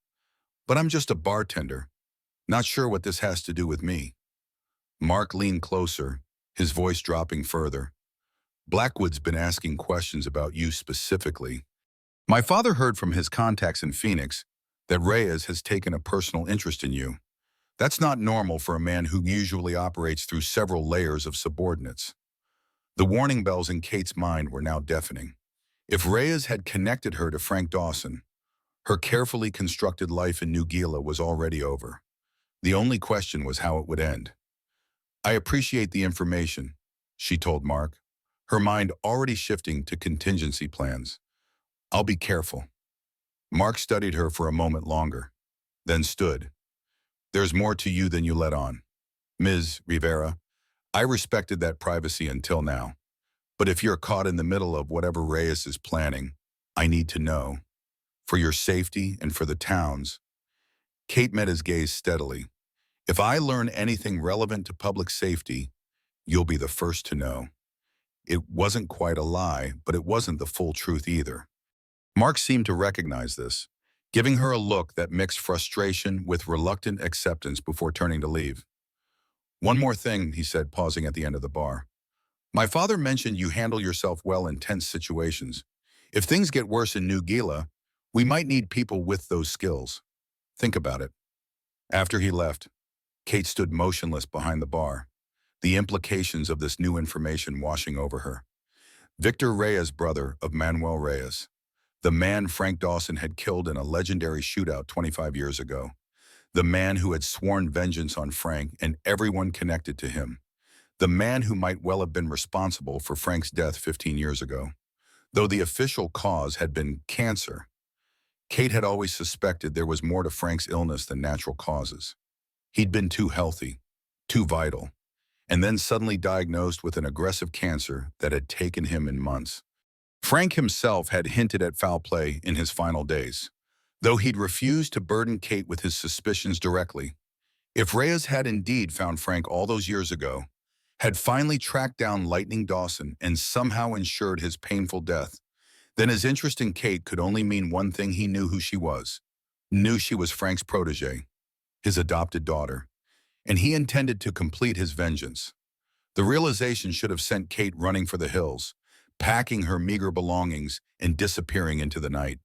"But I'm just a bartender. Not sure what this has to do with me." Mark leaned closer, his voice dropping further. "Blackwood's been asking questions about you specifically. My father heard from his contacts in Phoenix that Reyes has taken a personal interest in you. That's not normal for a man who usually operates through several layers of subordinates." The warning bells in Kate's mind were now deafening. If Reyes had connected her to Frank Dawson, her carefully constructed life in New Gila was already over. The only question was how it would end. "I appreciate the information," she told Mark, her mind already shifting to contingency plans. "I'll be careful." Mark studied her for a moment longer, then stood. "There's more to you than you let on. Ms. Rivera, I respected that privacy until now. But if you're caught in the middle of whatever Reyes is planning, I need to know. For your safety and for the town's." Kate met his gaze steadily. "If I learn anything relevant to public safety, you'll be the first to know." It wasn't quite a lie, but it wasn't the full truth either. Mark seemed to recognize this, giving her a look that mixed frustration with reluctant acceptance before turning to leave. "One more thing," he said, pausing at the end of the bar. "My father mentioned you handle yourself well in tense situations. If things get worse in New Gila, we might need people with those skills. Think about it." After he left, Kate stood motionless behind the bar, the implications of this new information washing over her. Victor Reyes, brother of Manuel Reyes, the man Frank Dawson had killed in a legendary shootout 25 years ago. The man who had sworn vengeance on Frank and everyone connected to him. The man who might well have been responsible for Frank's death 15 years ago. Though the official cause had been cancer, Kate had always suspected there was more to Frank's illness than natural causes. He'd been too healthy, too vital, and then suddenly diagnosed with an aggressive cancer that had taken him in months. Frank himself had hinted at foul play in his final days, though he'd refused to burden Kate with his suspicions directly. If Reyes had indeed found Frank all those years ago, had finally tracked down Lightning Dawson and somehow ensured his painful death, then his interest in Kate could only mean one thing: he knew who she was. Knew she was Frank's protege, his adopted daughter, and he intended to complete his vengeance. The realization should have sent Kate running for the hills, packing her meager belongings and disappearing into the night.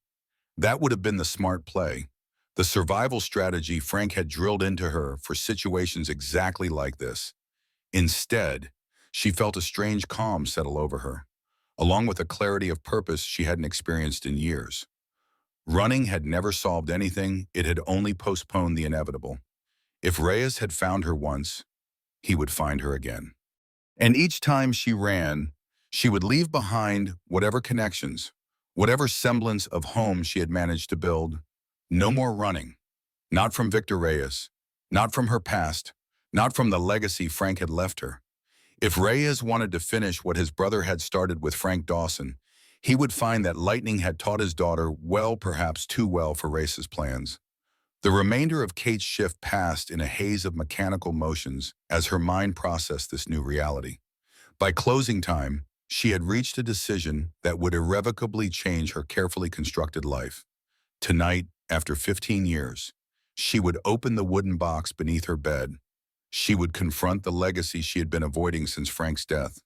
That would have been the smart play, the survival strategy Frank had drilled into her for situations exactly like this. Instead, she felt a strange calm settle over her, along with a clarity of purpose she hadn't experienced in years. Running had never solved anything, it had only postponed the inevitable. If Reyes had found her once, he would find her again. And each time she ran, she would leave behind whatever connections, whatever semblance of home she had managed to build. No more running. Not from Victor Reyes, not from her past, not from the legacy Frank had left her. If Reyes wanted to finish what his brother had started with Frank Dawson, he would find that lightning had taught his daughter well, perhaps too well for Reyes's plans. The remainder of Kate's shift passed in a haze of mechanical motions as her mind processed this new reality. By closing time, she had reached a decision that would irrevocably change her carefully constructed life. Tonight, after 15 years, she would open the wooden box beneath her bed. She would confront the legacy she had been avoiding since Frank's death.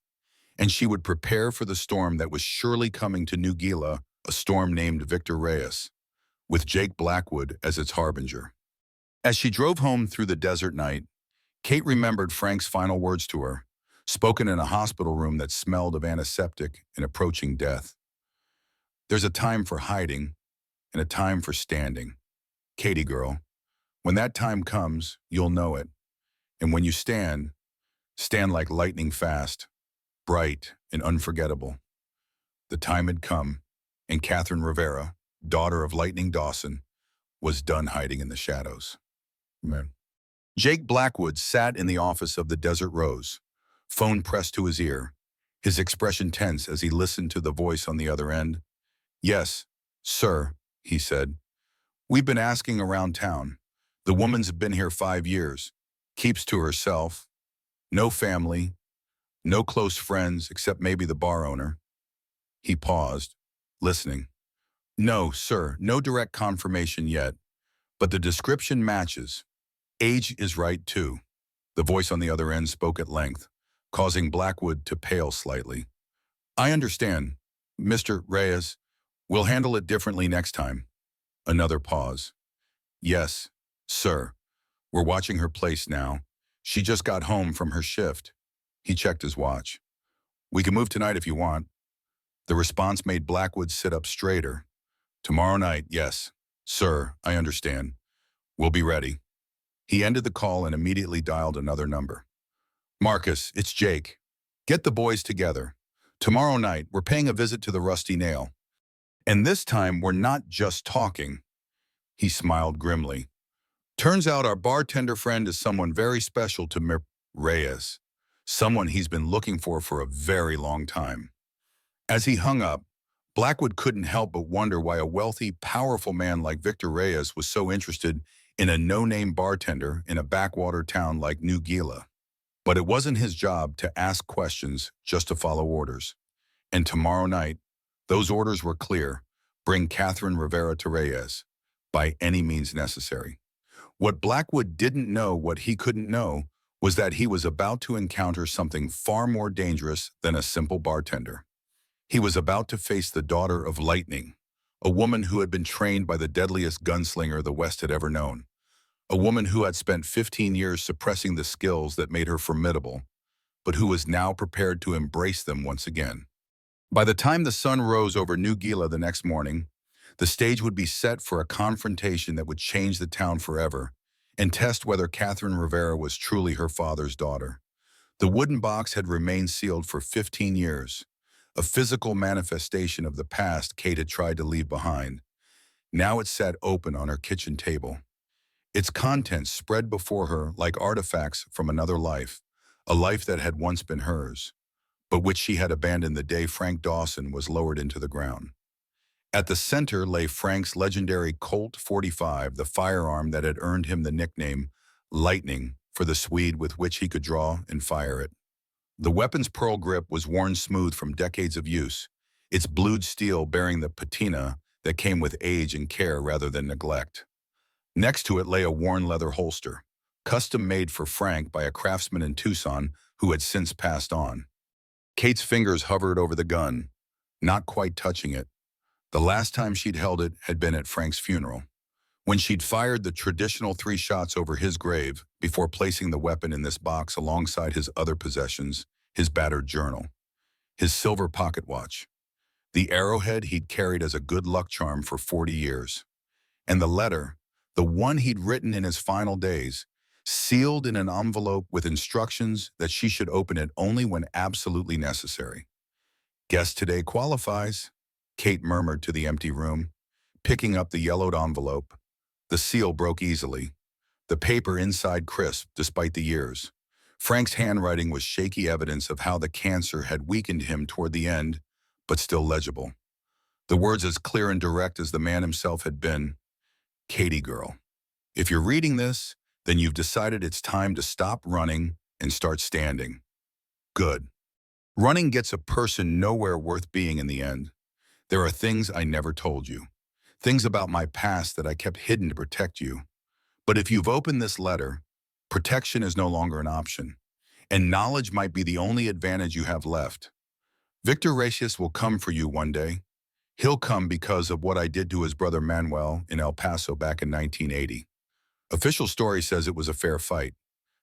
And she would prepare for the storm that was surely coming to New Gila, a storm named Victor Reyes, with Jake Blackwood as its harbinger. As she drove home through the desert night, Kate remembered Frank's final words to her, spoken in a hospital room that smelled of antiseptic and approaching death. There's a time for hiding and a time for standing. Katie girl, when that time comes, you'll know it. And when you stand, stand like lightning fast, bright and unforgettable. The time had come, and Catherine Rivera, daughter of Lightning Dawson, was done hiding in the shadows. Amen. Jake Blackwood sat in the office of the Desert Rose, phone pressed to his ear, his expression tense as he listened to the voice on the other end. Yes, sir, he said. We've been asking around town. The woman's been here 5 years, keeps to herself, no family, no close friends except maybe the bar owner. He paused, listening. No, sir, no direct confirmation yet, but the description matches. Age is right, too. The voice on the other end spoke at length, causing Blackwood to pale slightly. I understand, Mr. Reyes. We'll handle it differently next time. Another pause. Yes, sir. We're watching her place now. She just got home from her shift. He checked his watch. We can move tonight if you want. The response made Blackwood sit up straighter. Tomorrow night, yes. Sir, I understand. We'll be ready. He ended the call and immediately dialed another number. Marcus, it's Jake. Get the boys together. Tomorrow night, we're paying a visit to the Rusty Nail. And this time, we're not just talking. He smiled grimly. Turns out our bartender friend is someone very special to Reyes. Someone he's been looking for a very long time. As he hung up, Blackwood couldn't help but wonder why a wealthy, powerful man like Victor Reyes was so interested in a no-name bartender in a backwater town like New Gila. But it wasn't his job to ask questions, just to follow orders. And tomorrow night, those orders were clear. Bring Catherine Rivera to Reyes, by any means necessary. What Blackwood didn't know, what he couldn't know, was that he was about to encounter something far more dangerous than a simple bartender. He was about to face the daughter of Lightning, a woman who had been trained by the deadliest gunslinger the West had ever known, a woman who had spent 15 years suppressing the skills that made her formidable, but who was now prepared to embrace them once again. By the time the sun rose over New Gila the next morning, the stage would be set for a confrontation that would change the town forever and test whether Catherine Rivera was truly her father's daughter. The wooden box had remained sealed for 15 years, a physical manifestation of the past Kate had tried to leave behind. Now it sat open on her kitchen table. Its contents spread before her like artifacts from another life, a life that had once been hers, but which she had abandoned the day Frank Dawson was lowered into the ground. At the center lay Frank's legendary Colt .45, the firearm that had earned him the nickname Lightning for the Swede with which he could draw and fire it. The weapon's pearl grip was worn smooth from decades of use, its blued steel bearing the patina that came with age and care rather than neglect. Next to it lay a worn leather holster, custom made for Frank by a craftsman in Tucson who had since passed on. Kate's fingers hovered over the gun, not quite touching it. The last time she'd held it had been at Frank's funeral, when she'd fired the traditional 3 shots over his grave before placing the weapon in this box alongside his other possessions, his battered journal, his silver pocket watch, the arrowhead he'd carried as a good luck charm for 40 years, and the letter, the one he'd written in his final days, sealed in an envelope with instructions that she should open it only when absolutely necessary. Guest today qualifies, Kate murmured to the empty room, picking up the yellowed envelope. The seal broke easily, the paper inside crisp despite the years. Frank's handwriting was shaky evidence of how the cancer had weakened him toward the end, but still legible. The words as clear and direct as the man himself had been. Katie girl, if you're reading this, then you've decided it's time to stop running and start standing. Good. Running gets a person nowhere worth being in the end. There are things I never told you. Things about my past that I kept hidden to protect you. But if you've opened this letter, protection is no longer an option, and knowledge might be the only advantage you have left. Victor Reyes will come for you one day. He'll come because of what I did to his brother Manuel in El Paso back in 1980. Official story says it was a fair fight,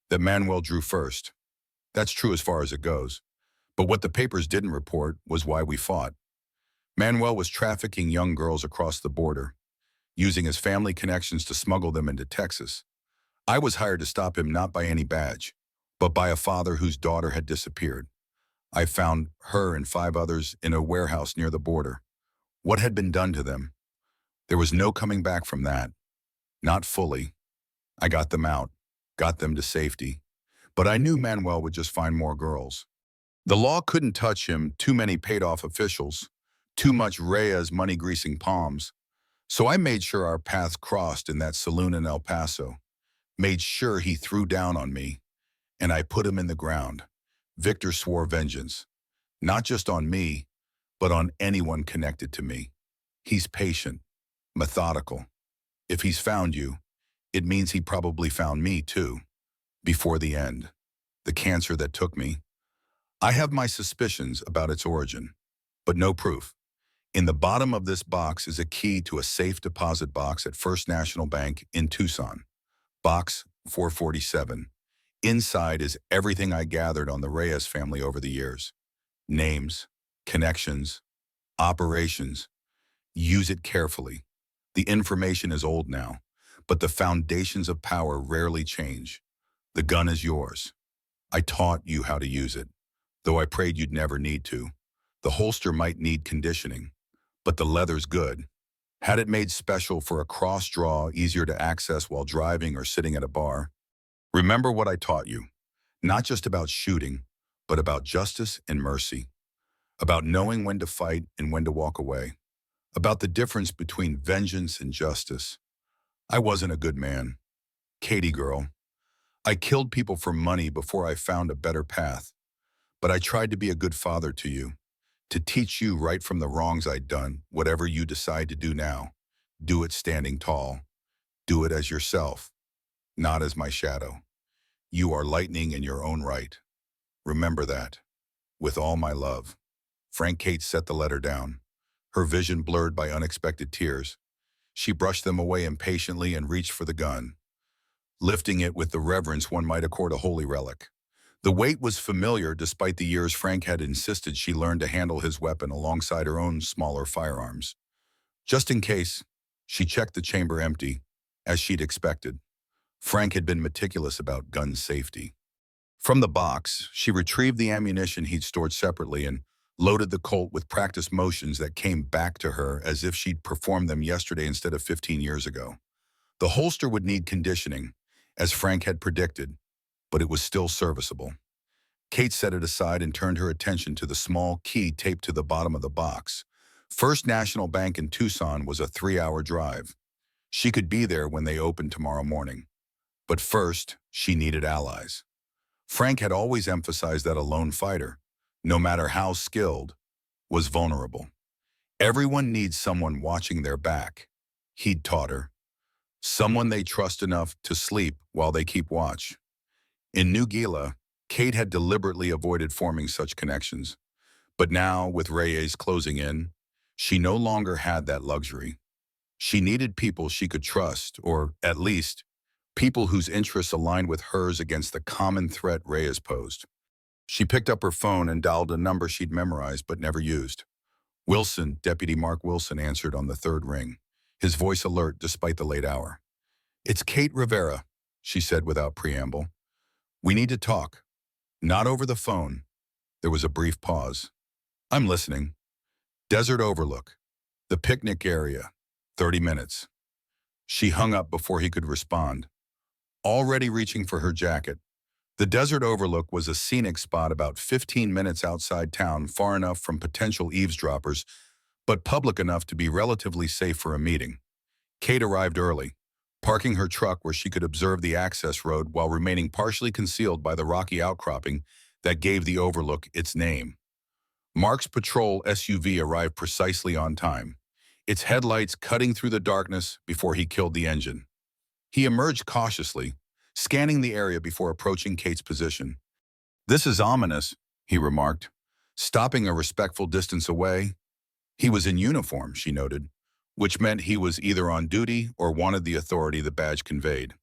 that Manuel drew first. That's true as far as it goes. But what the papers didn't report was why we fought. Manuel was trafficking young girls across the border, using his family connections to smuggle them into Texas. I was hired to stop him not by any badge, but by a father whose daughter had disappeared. I found her and 5 others in a warehouse near the border. What had been done to them? There was no coming back from that. Not fully. I got them out, got them to safety. But I knew Manuel would just find more girls. The law couldn't touch him, too many paid-off officials, too much Reyes money-greasing palms. So I made sure our paths crossed in that saloon in El Paso, made sure he threw down on me, and I put him in the ground. Victor swore vengeance, not just on me, but on anyone connected to me. He's patient, methodical. If he's found you, it means he probably found me too, before the end, the cancer that took me. I have my suspicions about its origin, but no proof. In the bottom of this box is a key to a safe deposit box at First National Bank in Tucson. Box 447. Inside is everything I gathered on the Reyes family over the years. Names, connections, operations. Use it carefully. The information is old now, but the foundations of power rarely change. The gun is yours. I taught you how to use it, though I prayed you'd never need to. The holster might need conditioning, but the leather's good. Had it made special for a cross draw, easier to access while driving or sitting at a bar. Remember what I taught you, not just about shooting, but about justice and mercy, about knowing when to fight and when to walk away, about the difference between vengeance and justice. I wasn't a good man. Katie girl, I killed people for money before I found a better path, but I tried to be a good father to you, to teach you right from the wrongs I'd done. Whatever you decide to do now, do it standing tall. Do it as yourself, not as my shadow. You are lightning in your own right. Remember that. With all my love. Frank. Kate set the letter down, her vision blurred by unexpected tears. She brushed them away impatiently and reached for the gun, lifting it with the reverence one might accord a holy relic. The weight was familiar despite the years Frank had insisted she learn to handle his weapon alongside her own smaller firearms. Just in case, she checked the chamber empty, as she'd expected. Frank had been meticulous about gun safety. From the box, she retrieved the ammunition he'd stored separately and loaded the Colt with practice motions that came back to her as if she'd performed them yesterday instead of 15 years ago. The holster would need conditioning, as Frank had predicted, but it was still serviceable. Kate set it aside and turned her attention to the small key taped to the bottom of the box. First National Bank in Tucson was a 3-hour drive. She could be there when they opened tomorrow morning. But first, she needed allies. Frank had always emphasized that a lone fighter, no matter how skilled, was vulnerable. Everyone needs someone watching their back, he'd taught her. Someone they trust enough to sleep while they keep watch. In New Gila, Kate had deliberately avoided forming such connections. But now, with Reyes closing in, she no longer had that luxury. She needed people she could trust, or at least, people whose interests aligned with hers against the common threat Reyes posed. She picked up her phone and dialed a number she'd memorized but never used. Wilson, Deputy Mark Wilson, answered on the third ring, his voice alert despite the late hour. "It's Kate Rivera," she said without preamble. We need to talk. Not over the phone. There was a brief pause. I'm listening. Desert overlook. The picnic area. 30 minutes. She hung up before he could respond. Already reaching for her jacket. The desert overlook was a scenic spot about 15 minutes outside town, far enough from potential eavesdroppers, but public enough to be relatively safe for a meeting. Kate arrived early, parking her truck where she could observe the access road while remaining partially concealed by the rocky outcropping that gave the overlook its name. Mark's patrol SUV arrived precisely on time, its headlights cutting through the darkness before he killed the engine. He emerged cautiously, scanning the area before approaching Kate's position. This is ominous, he remarked, stopping a respectful distance away. He was in uniform, she noted, which meant he was either on duty or wanted the authority the badge conveyed.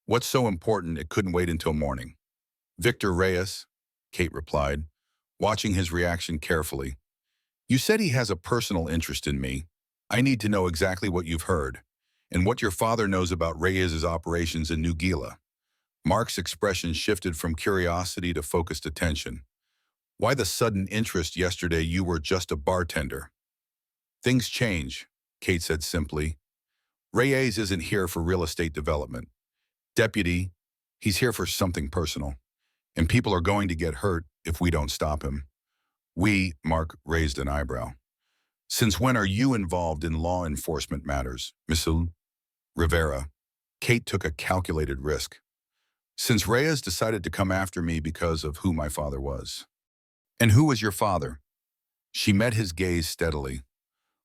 What's so important it couldn't wait until morning? Victor Reyes, Kate replied, watching his reaction carefully. You said he has a personal interest in me. I need to know exactly what you've heard, and what your father knows about Reyes's operations in New Gila. Mark's expression shifted from curiosity to focused attention. Why the sudden interest yesterday? You were just a bartender. Things change, Kate said simply. Reyes isn't here for real estate development. Deputy, he's here for something personal. And people are going to get hurt if we don't stop him. Mark raised an eyebrow. Since when are you involved in law enforcement matters, Mr. Rivera? Kate took a calculated risk. Since Reyes decided to come after me because of who my father was. And who was your father? She met his gaze steadily.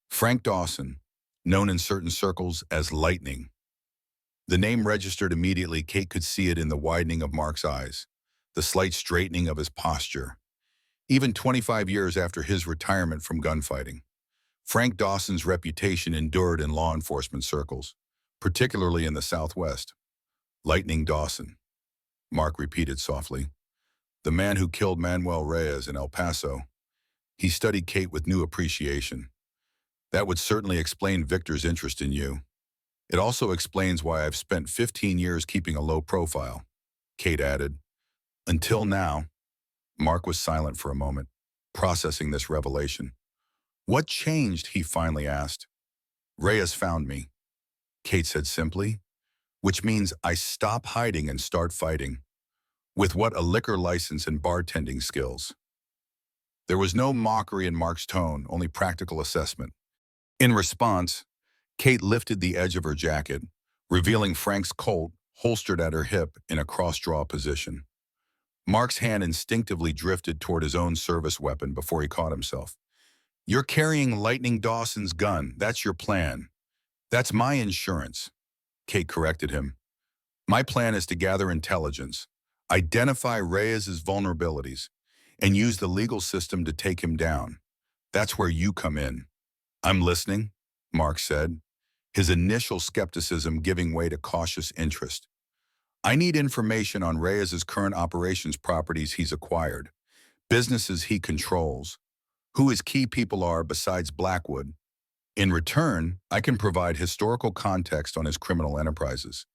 Frank Dawson, known in certain circles as Lightning. The name registered immediately. Kate could see it in the widening of Mark's eyes, the slight straightening of his posture. Even 25 years after his retirement from gunfighting, Frank Dawson's reputation endured in law enforcement circles, particularly in the Southwest. Lightning Dawson, Mark repeated softly. The man who killed Manuel Reyes in El Paso. He studied Kate with new appreciation. That would certainly explain Victor's interest in you. It also explains why I've spent 15 years keeping a low profile, Kate added. Until now. Mark was silent for a moment, processing this revelation. What changed, he finally asked. Reyes found me, Kate said simply, which means I stop hiding and start fighting. With what? A liquor license and bartending skills. There was no mockery in Mark's tone, only practical assessment. In response, Kate lifted the edge of her jacket, revealing Frank's Colt holstered at her hip in a cross-draw position. Mark's hand instinctively drifted toward his own service weapon before he caught himself. You're carrying Lightning Dawson's gun. That's your plan. That's my insurance, Kate corrected him. My plan is to gather intelligence, identify Reyes's vulnerabilities, and use the legal system to take him down. That's where you come in. I'm listening, Mark said, his initial skepticism giving way to cautious interest. I need information on Reyes's current operations, properties he's acquired, businesses he controls, who his key people are besides Blackwood. In return, I can provide historical context on his criminal enterprises,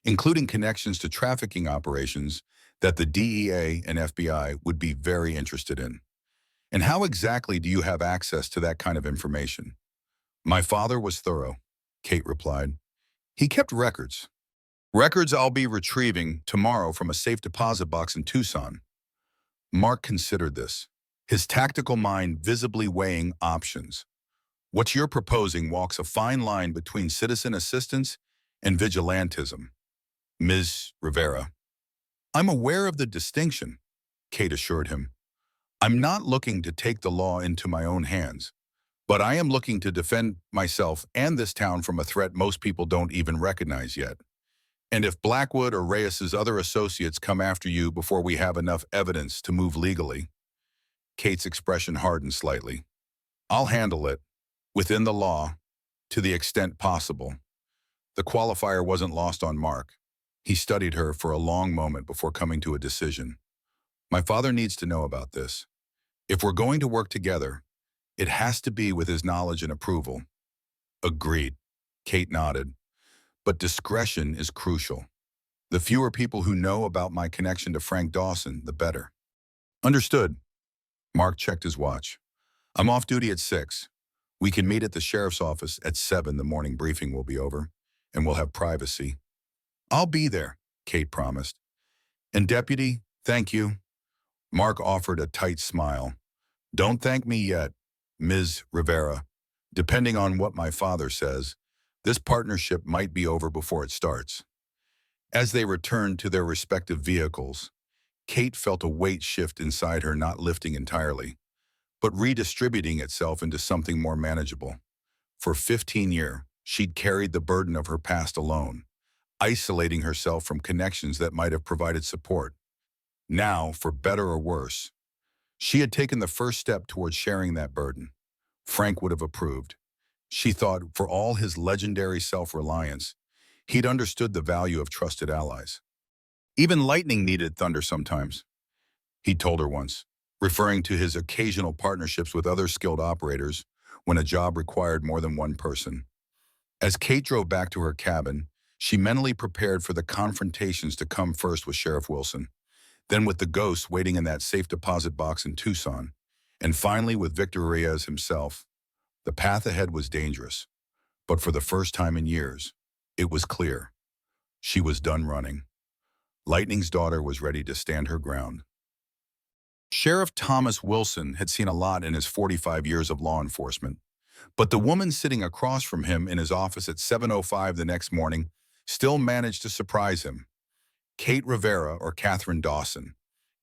including connections to trafficking operations that the DEA and FBI would be very interested in. And how exactly do you have access to that kind of information? My father was thorough, Kate replied. He kept records. Records I'll be retrieving tomorrow from a safe deposit box in Tucson. Mark considered this, his tactical mind visibly weighing options. What you're proposing walks a fine line between citizen assistance and vigilantism, Ms. Rivera. I'm aware of the distinction, Kate assured him. I'm not looking to take the law into my own hands, but I am looking to defend myself and this town from a threat most people don't even recognize yet. And if Blackwood or Reyes's other associates come after you before we have enough evidence to move legally, Kate's expression hardened slightly. I'll handle it, within the law, to the extent possible. The qualifier wasn't lost on Mark. He studied her for a long moment before coming to a decision. My father needs to know about this. If we're going to work together, it has to be with his knowledge and approval. Agreed, Kate nodded. But discretion is crucial. The fewer people who know about my connection to Frank Dawson, the better. Understood. Mark checked his watch. I'm off duty at 6. We can meet at the sheriff's office at 7. The morning briefing will be over, and we'll have privacy. I'll be there, Kate promised. And Deputy, thank you. Mark offered a tight smile. Don't thank me yet, Ms. Rivera. Depending on what my father says, this partnership might be over before it starts. As they returned to their respective vehicles, Kate felt a weight shift inside her, not lifting entirely, but redistributing itself into something more manageable. For 15 years, she'd carried the burden of her past alone, isolating herself from connections that might have provided support. Now, for better or worse, she had taken the first step towards sharing that burden. Frank would have approved. She thought, for all his legendary self-reliance, he'd understood the value of trusted allies. Even lightning needed thunder sometimes, he told her once, referring to his occasional partnerships with other skilled operators when a job required more than one person. As Kate drove back to her cabin, she mentally prepared for the confrontations to come, first with Sheriff Wilson, then with the ghost waiting in that safe deposit box in Tucson, and finally with Victor Reyes himself. The path ahead was dangerous, but for the first time in years, it was clear. She was done running. Lightning's daughter was ready to stand her ground. Sheriff Thomas Wilson had seen a lot in his 45 years of law enforcement, but the woman sitting across from him in his office at 7:05 the next morning still managed to surprise him. Kate Rivera, or Catherine Dawson,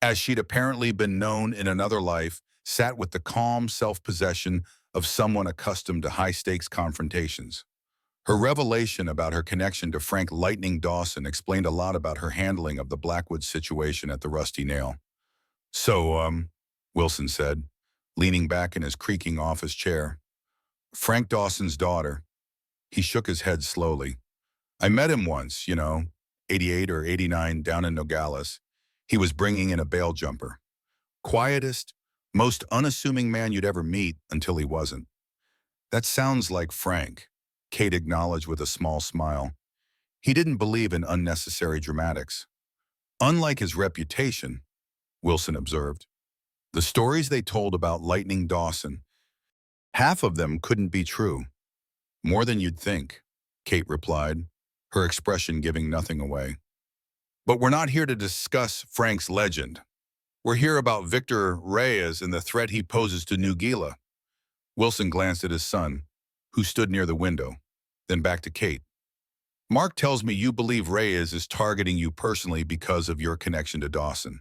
as she'd apparently been known in another life, sat with the calm self-possession of someone accustomed to high-stakes confrontations. Her revelation about her connection to Frank "Lightning" Dawson explained a lot about her handling of the Blackwood situation at the Rusty Nail. So, Wilson said, leaning back in his creaking office chair. Frank Dawson's daughter. He shook his head slowly. I met him once, 88 or 89 down in Nogales. He was bringing in a bail jumper. Quietest, most unassuming man you'd ever meet until he wasn't. That sounds like Frank, Kate acknowledged with a small smile. He didn't believe in unnecessary dramatics. Unlike his reputation, Wilson observed. The stories they told about Lightning Dawson, half of them couldn't be true. More than you'd think, Kate replied, her expression giving nothing away. But we're not here to discuss Frank's legend. We're here about Victor Reyes and the threat he poses to New Gila. Wilson glanced at his son, who stood near the window, then back to Kate. Mark tells me you believe Reyes is targeting you personally because of your connection to Dawson,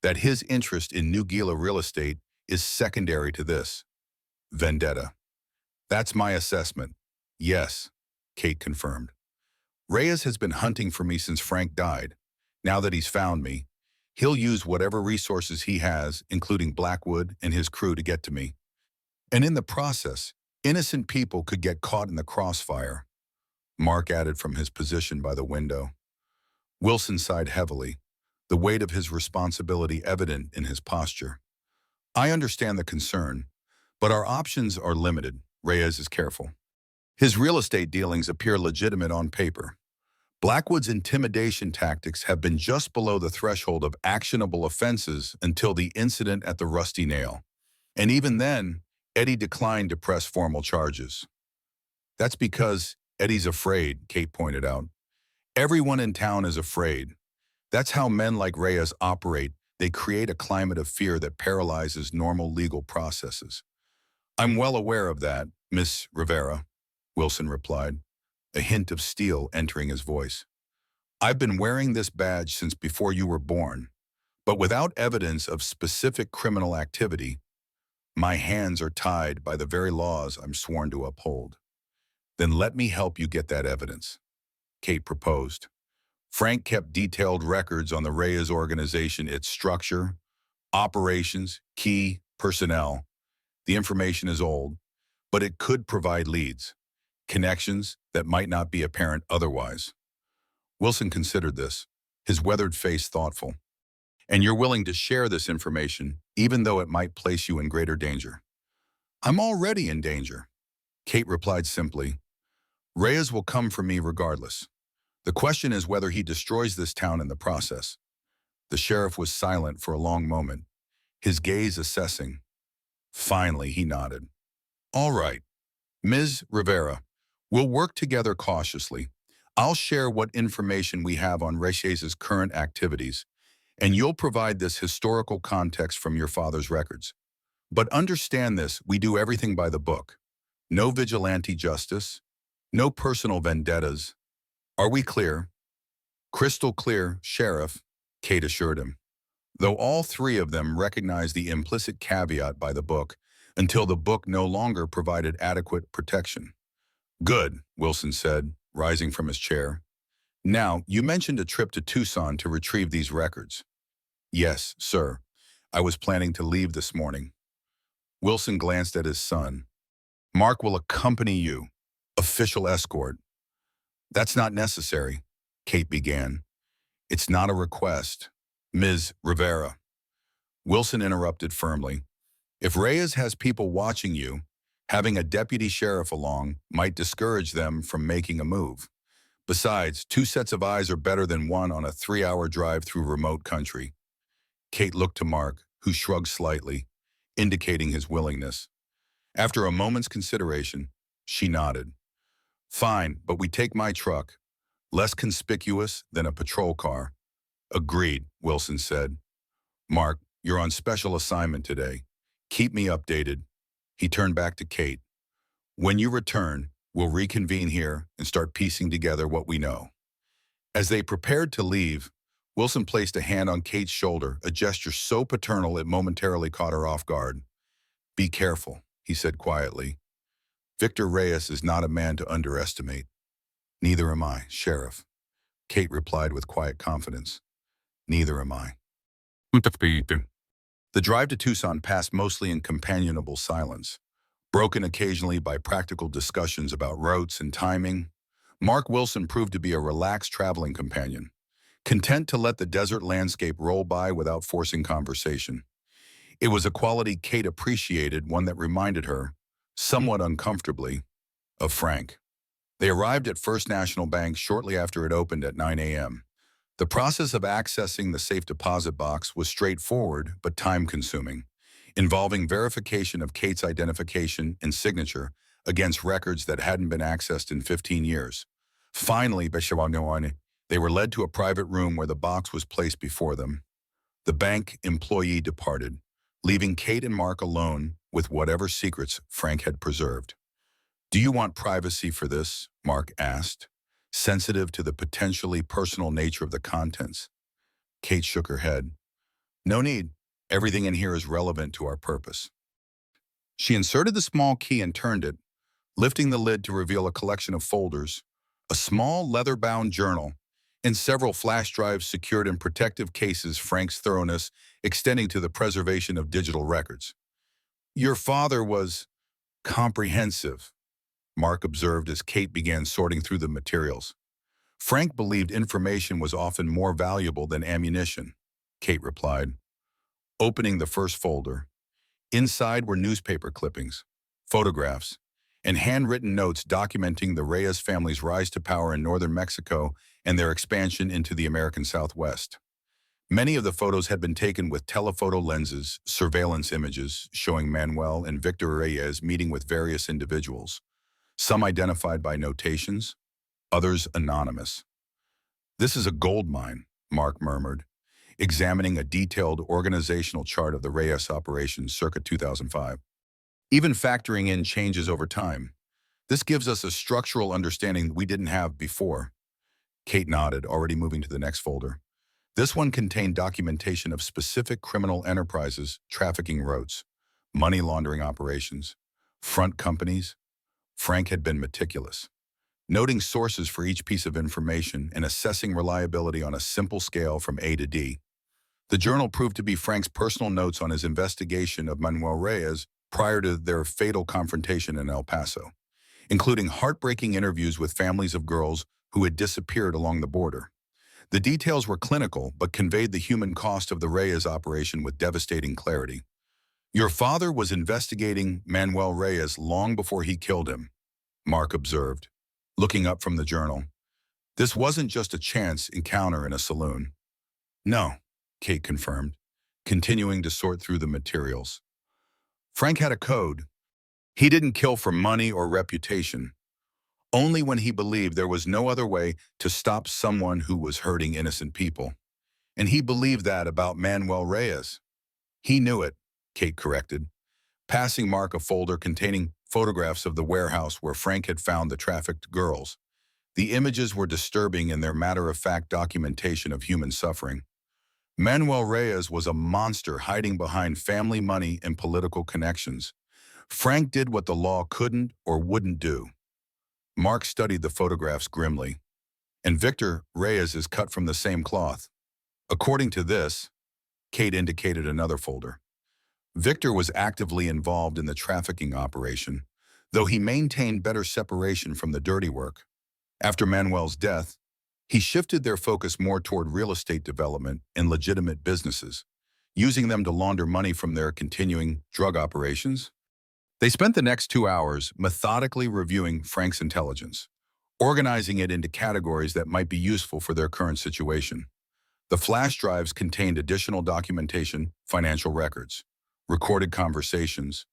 that his interest in New Gila real estate is secondary to this vendetta. That's my assessment. Yes, Kate confirmed. Reyes has been hunting for me since Frank died. Now that he's found me, he'll use whatever resources he has, including Blackwood and his crew, to get to me. And in the process, innocent people could get caught in the crossfire, Mark added from his position by the window. Wilson sighed heavily, the weight of his responsibility evident in his posture. I understand the concern, but our options are limited. Reyes is careful. His real estate dealings appear legitimate on paper. Blackwood's intimidation tactics have been just below the threshold of actionable offenses until the incident at the Rusty Nail. And even then, Eddie declined to press formal charges. That's because Eddie's afraid, Kate pointed out. Everyone in town is afraid. That's how men like Reyes operate. They create a climate of fear that paralyzes normal legal processes. I'm well aware of that, Miss Rivera, Wilson replied, a hint of steel entering his voice. I've been wearing this badge since before you were born, but without evidence of specific criminal activity, my hands are tied by the very laws I'm sworn to uphold. Then let me help you get that evidence, Kate proposed. Frank kept detailed records on the Reyes organization, its structure, operations, key personnel. The information is old, but it could provide leads, connections that might not be apparent otherwise. Wilson considered this, his weathered face thoughtful. And you're willing to share this information, even though it might place you in greater danger. I'm already in danger, Kate replied simply. Reyes will come for me regardless. The question is whether he destroys this town in the process. The sheriff was silent for a long moment, his gaze assessing. Finally, he nodded. All right, Ms. Rivera, we'll work together cautiously. I'll share what information we have on Reyes's current activities, and you'll provide this historical context from your father's records. But understand this, we do everything by the book. No vigilante justice, no personal vendettas. Are we clear? Crystal clear, Sheriff, Kate assured him, though all three of them recognized the implicit caveat by the book until the book no longer provided adequate protection. Good, Wilson said, rising from his chair. Now, you mentioned a trip to Tucson to retrieve these records. Yes, sir. I was planning to leave this morning. Wilson glanced at his son. Mark will accompany you. Official escort. That's not necessary, Kate began. It's not a request, Ms. Rivera. Wilson interrupted firmly. If Reyes has people watching you, having a deputy sheriff along might discourage them from making a move. Besides, 2 sets of eyes are better than 1 on a 3-hour drive through remote country. Kate looked to Mark, who shrugged slightly, indicating his willingness. After a moment's consideration, she nodded. Fine, but we take my truck. Less conspicuous than a patrol car. Agreed, Wilson said. Mark, you're on special assignment today. Keep me updated. He turned back to Kate. When you return, we'll reconvene here and start piecing together what we know. As they prepared to leave, Wilson placed a hand on Kate's shoulder, a gesture so paternal it momentarily caught her off guard. Be careful, he said quietly. Victor Reyes is not a man to underestimate. Neither am I, Sheriff, Kate replied with quiet confidence. Neither am I. The drive to Tucson passed mostly in companionable silence, broken occasionally by practical discussions about routes and timing. Mark Wilson proved to be a relaxed traveling companion, content to let the desert landscape roll by without forcing conversation. It was a quality Kate appreciated, one that reminded her, somewhat uncomfortably, of Frank. They arrived at First National Bank shortly after it opened at 9 a.m. The process of accessing the safe deposit box was straightforward but time-consuming, involving verification of Kate's identification and signature against records that hadn't been accessed in 15 years. Finally, they were led to a private room where the box was placed before them. The bank employee departed, leaving Kate and Mark alone with whatever secrets Frank had preserved. Do you want privacy for this? Mark asked, sensitive to the potentially personal nature of the contents. Kate shook her head. No need. Everything in here is relevant to our purpose. She inserted the small key and turned it, lifting the lid to reveal a collection of folders, a small leather-bound journal, and several flash drives secured in protective cases, Frank's thoroughness extending to the preservation of digital records. Your father was comprehensive, Mark observed as Kate began sorting through the materials. Frank believed information was often more valuable than ammunition, Kate replied. Opening the first folder, inside were newspaper clippings, photographs, and handwritten notes documenting the Reyes family's rise to power in northern Mexico and their expansion into the American Southwest. Many of the photos had been taken with telephoto lenses, surveillance images showing Manuel and Victor Reyes meeting with various individuals, some identified by notations, others anonymous. This is a gold mine, Mark murmured, examining a detailed organizational chart of the Reyes operations circa 2005. Even factoring in changes over time, this gives us a structural understanding we didn't have before. Kate nodded, already moving to the next folder. This one contained documentation of specific criminal enterprises, trafficking routes, money laundering operations, front companies. Frank had been meticulous, noting sources for each piece of information and assessing reliability on a simple scale from A to D. The journal proved to be Frank's personal notes on his investigation of Manuel Reyes prior to their fatal confrontation in El Paso, including heartbreaking interviews with families of girls who had disappeared along the border. The details were clinical, but conveyed the human cost of the Reyes operation with devastating clarity. Your father was investigating Manuel Reyes long before he killed him, Mark observed, looking up from the journal. This wasn't just a chance encounter in a saloon. No, Kate confirmed, continuing to sort through the materials. Frank had a code. He didn't kill for money or reputation, only when he believed there was no other way to stop someone who was hurting innocent people. And he believed that about Manuel Reyes. He knew it, Kate corrected, passing Mark a folder containing photographs of the warehouse where Frank had found the trafficked girls. The images were disturbing in their matter-of-fact documentation of human suffering. Manuel Reyes was a monster hiding behind family money and political connections. Frank did what the law couldn't or wouldn't do. Mark studied the photographs grimly. And Victor Reyes is cut from the same cloth. According to this, Kate indicated another folder. Victor was actively involved in the trafficking operation, though he maintained better separation from the dirty work. After Manuel's death, he shifted their focus more toward real estate development and legitimate businesses, using them to launder money from their continuing drug operations. They spent the next 2 hours methodically reviewing Frank's intelligence, organizing it into categories that might be useful for their current situation. The flash drives contained additional documentation, financial records, recorded conversations,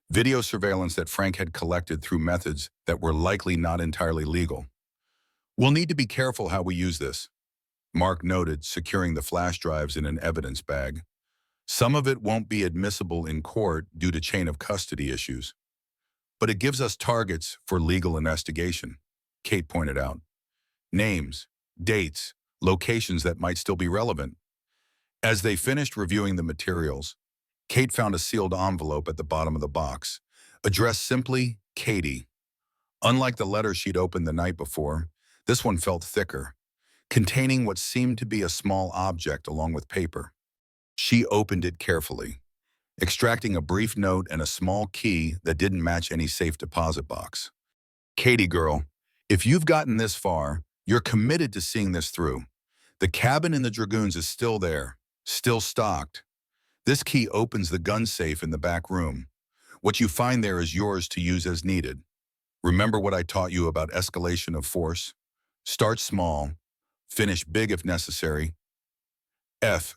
video surveillance that Frank had collected through methods that were likely not entirely legal. We'll need to be careful how we use this, Mark noted, securing the flash drives in an evidence bag. Some of it won't be admissible in court due to chain of custody issues. But it gives us targets for legal investigation, Kate pointed out. Names, dates, locations that might still be relevant. As they finished reviewing the materials, Kate found a sealed envelope at the bottom of the box, addressed simply Katie. Unlike the letter she'd opened the night before, this one felt thicker, containing what seemed to be a small object along with paper. She opened it carefully, extracting a brief note and a small key that didn't match any safe deposit box. Katie girl, if you've gotten this far, you're committed to seeing this through. The cabin in the Dragoons is still there, still stocked. This key opens the gun safe in the back room. What you find there is yours to use as needed. Remember what I taught you about escalation of force? Start small, finish big if necessary.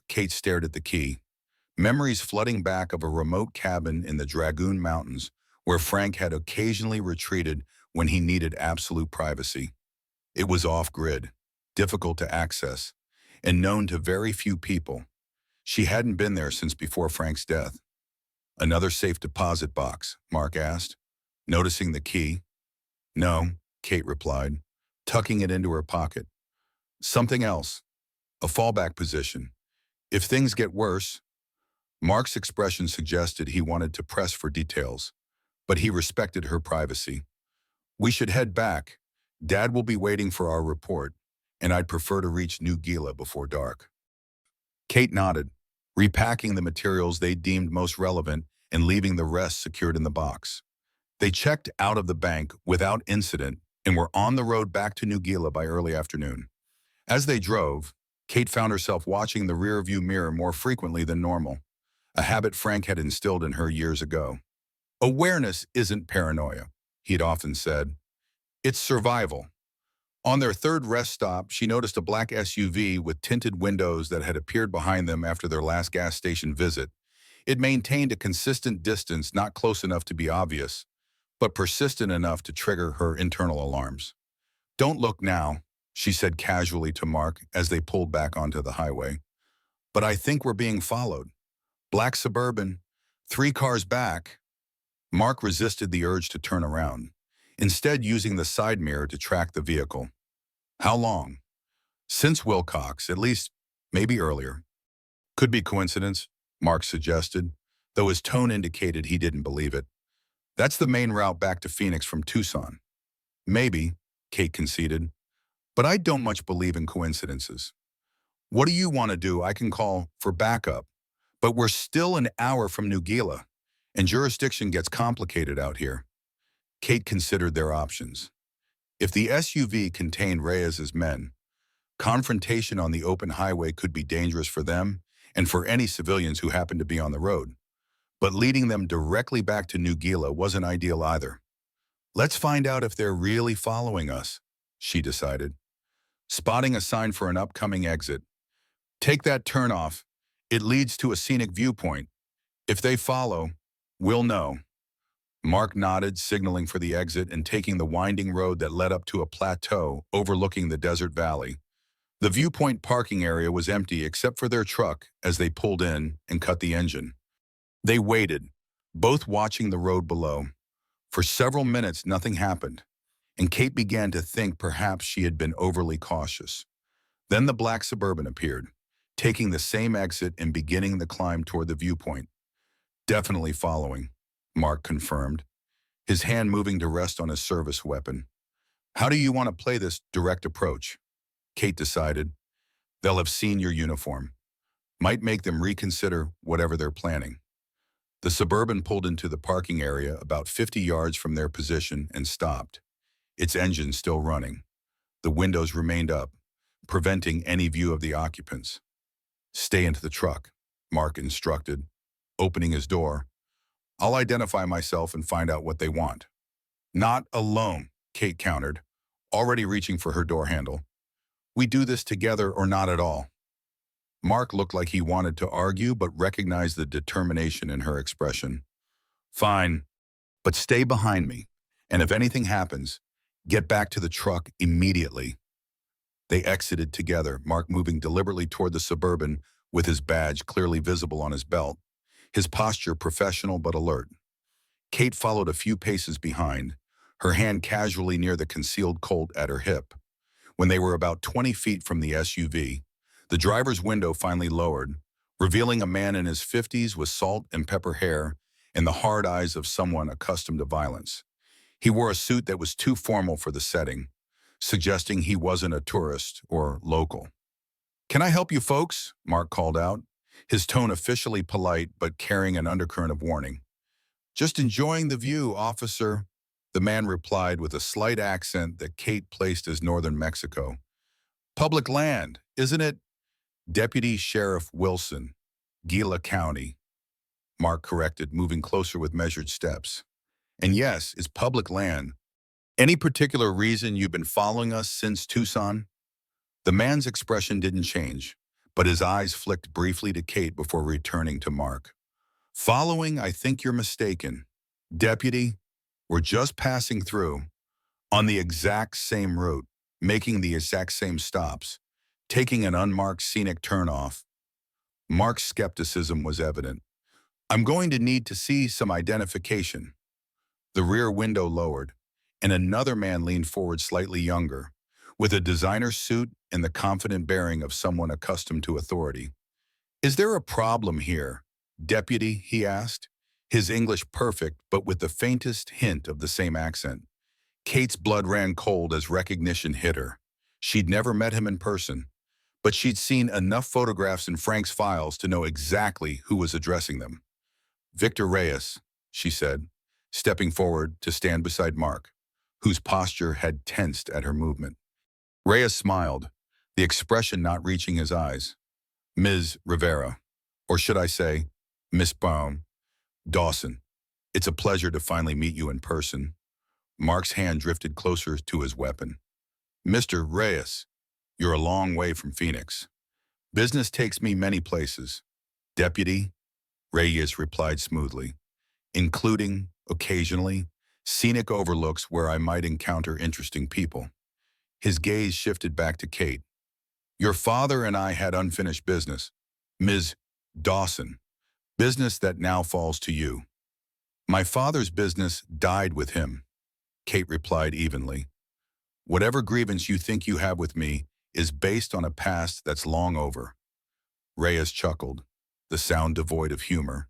Kate stared at the key. Memories flooding back of a remote cabin in the Dragoon Mountains where Frank had occasionally retreated when he needed absolute privacy. It was off-grid, difficult to access, and known to very few people. She hadn't been there since before Frank's death. Another safe deposit box, Mark asked, noticing the key. No, Kate replied, tucking it into her pocket. Something else, a fallback position. If things get worse, Mark's expression suggested he wanted to press for details, but he respected her privacy. We should head back. Dad will be waiting for our report, and I'd prefer to reach New Gila before dark. Kate nodded, repacking the materials they deemed most relevant and leaving the rest secured in the box. They checked out of the bank without incident and were on the road back to New Gila by early afternoon. As they drove, Kate found herself watching the rearview mirror more frequently than normal, a habit Frank had instilled in her years ago. Awareness isn't paranoia, he'd often said. It's survival. On their third rest stop, she noticed a black SUV with tinted windows that had appeared behind them after their last gas station visit. It maintained a consistent distance not close enough to be obvious, but persistent enough to trigger her internal alarms. Don't look now, she said casually to Mark as they pulled back onto the highway. But I think we're being followed. Black Suburban, 3 cars back. Mark resisted the urge to turn around, instead using the side mirror to track the vehicle. How long? Since Wilcox, at least, maybe earlier. Could be coincidence, Mark suggested, though his tone indicated he didn't believe it. That's the main route back to Phoenix from Tucson. Maybe, Kate conceded, but I don't much believe in coincidences. What do you want to do? I can call for backup, but we're still an hour from New Gila, and jurisdiction gets complicated out here. Kate considered their options. If the SUV contained Reyes's men, confrontation on the open highway could be dangerous for them and for any civilians who happened to be on the road. But leading them directly back to New Gila wasn't ideal either. Let's find out if they're really following us, she decided. spotting a sign for an upcoming exit. Take that turnoff. It leads to a scenic viewpoint. If they follow, we'll know. Mark nodded, signaling for the exit and taking the winding road that led up to a plateau overlooking the desert valley. The viewpoint parking area was empty except for their truck as they pulled in and cut the engine. They waited, both watching the road below. For several minutes, nothing happened, and Kate began to think perhaps she had been overly cautious. Then the black Suburban appeared, taking the same exit and beginning the climb toward the viewpoint. Definitely following, Mark confirmed, his hand moving to rest on his service weapon. How do you want to play this direct approach? Kate decided. They'll have seen your uniform. Might make them reconsider whatever they're planning. The Suburban pulled into the parking area about 50 yards from their position and stopped, its engine still running. The windows remained up, preventing any view of the occupants. Stay into the truck, Mark instructed, opening his door. I'll identify myself and find out what they want. Not alone, Kate countered, already reaching for her door handle. We do this together or not at all. Mark looked like he wanted to argue but recognized the determination in her expression. Fine, but stay behind me, and if anything happens, get back to the truck immediately. They exited together, Mark moving deliberately toward the Suburban with his badge clearly visible on his belt, his posture professional but alert. Kate followed a few paces behind, her hand casually near the concealed Colt at her hip. When they were about 20 feet from the SUV, the driver's window finally lowered, revealing a man in his 50s with salt and pepper hair and the hard eyes of someone accustomed to violence. He wore a suit that was too formal for the setting, suggesting he wasn't a tourist or local. Can I help you folks? Mark called out, his tone officially polite but carrying an undercurrent of warning. Just enjoying the view, officer, the man replied with a slight accent that Kate placed as northern Mexico. Public land, isn't it? Deputy Sheriff Wilson, Gila County, Mark corrected, moving closer with measured steps. And yes, it's public land. Any particular reason you've been following us since Tucson? The man's expression didn't change, but his eyes flicked briefly to Kate before returning to Mark. Following, I think you're mistaken. Deputy, we're just passing through, on the exact same route, making the exact same stops, taking an unmarked scenic turnoff. Mark's skepticism was evident. I'm going to need to see some identification. The rear window lowered, and another man leaned forward slightly younger, with a designer suit and the confident bearing of someone accustomed to authority. Is there a problem here, Deputy? He asked, his English perfect but with the faintest hint of the same accent. Kate's blood ran cold as recognition hit her. She'd never met him in person, but she'd seen enough photographs in Frank's files to know exactly who was addressing them. Victor Reyes, she said, stepping forward to stand beside Mark, whose posture had tensed at her movement. Reyes smiled, the expression not reaching his eyes. Ms. Rivera, or should I say, Miss Dawson, it's a pleasure to finally meet you in person. Mark's hand drifted closer to his weapon. Mr. Reyes, you're a long way from Phoenix. Business takes me many places. Deputy, Reyes replied smoothly, including, occasionally, scenic overlooks where I might encounter interesting people. His gaze shifted back to Kate. Your father and I had unfinished business, Ms. Dawson, business that now falls to you. My father's business died with him, Kate replied evenly. Whatever grievance you think you have with me is based on a past that's long over. Reyes chuckled, the sound devoid of humor.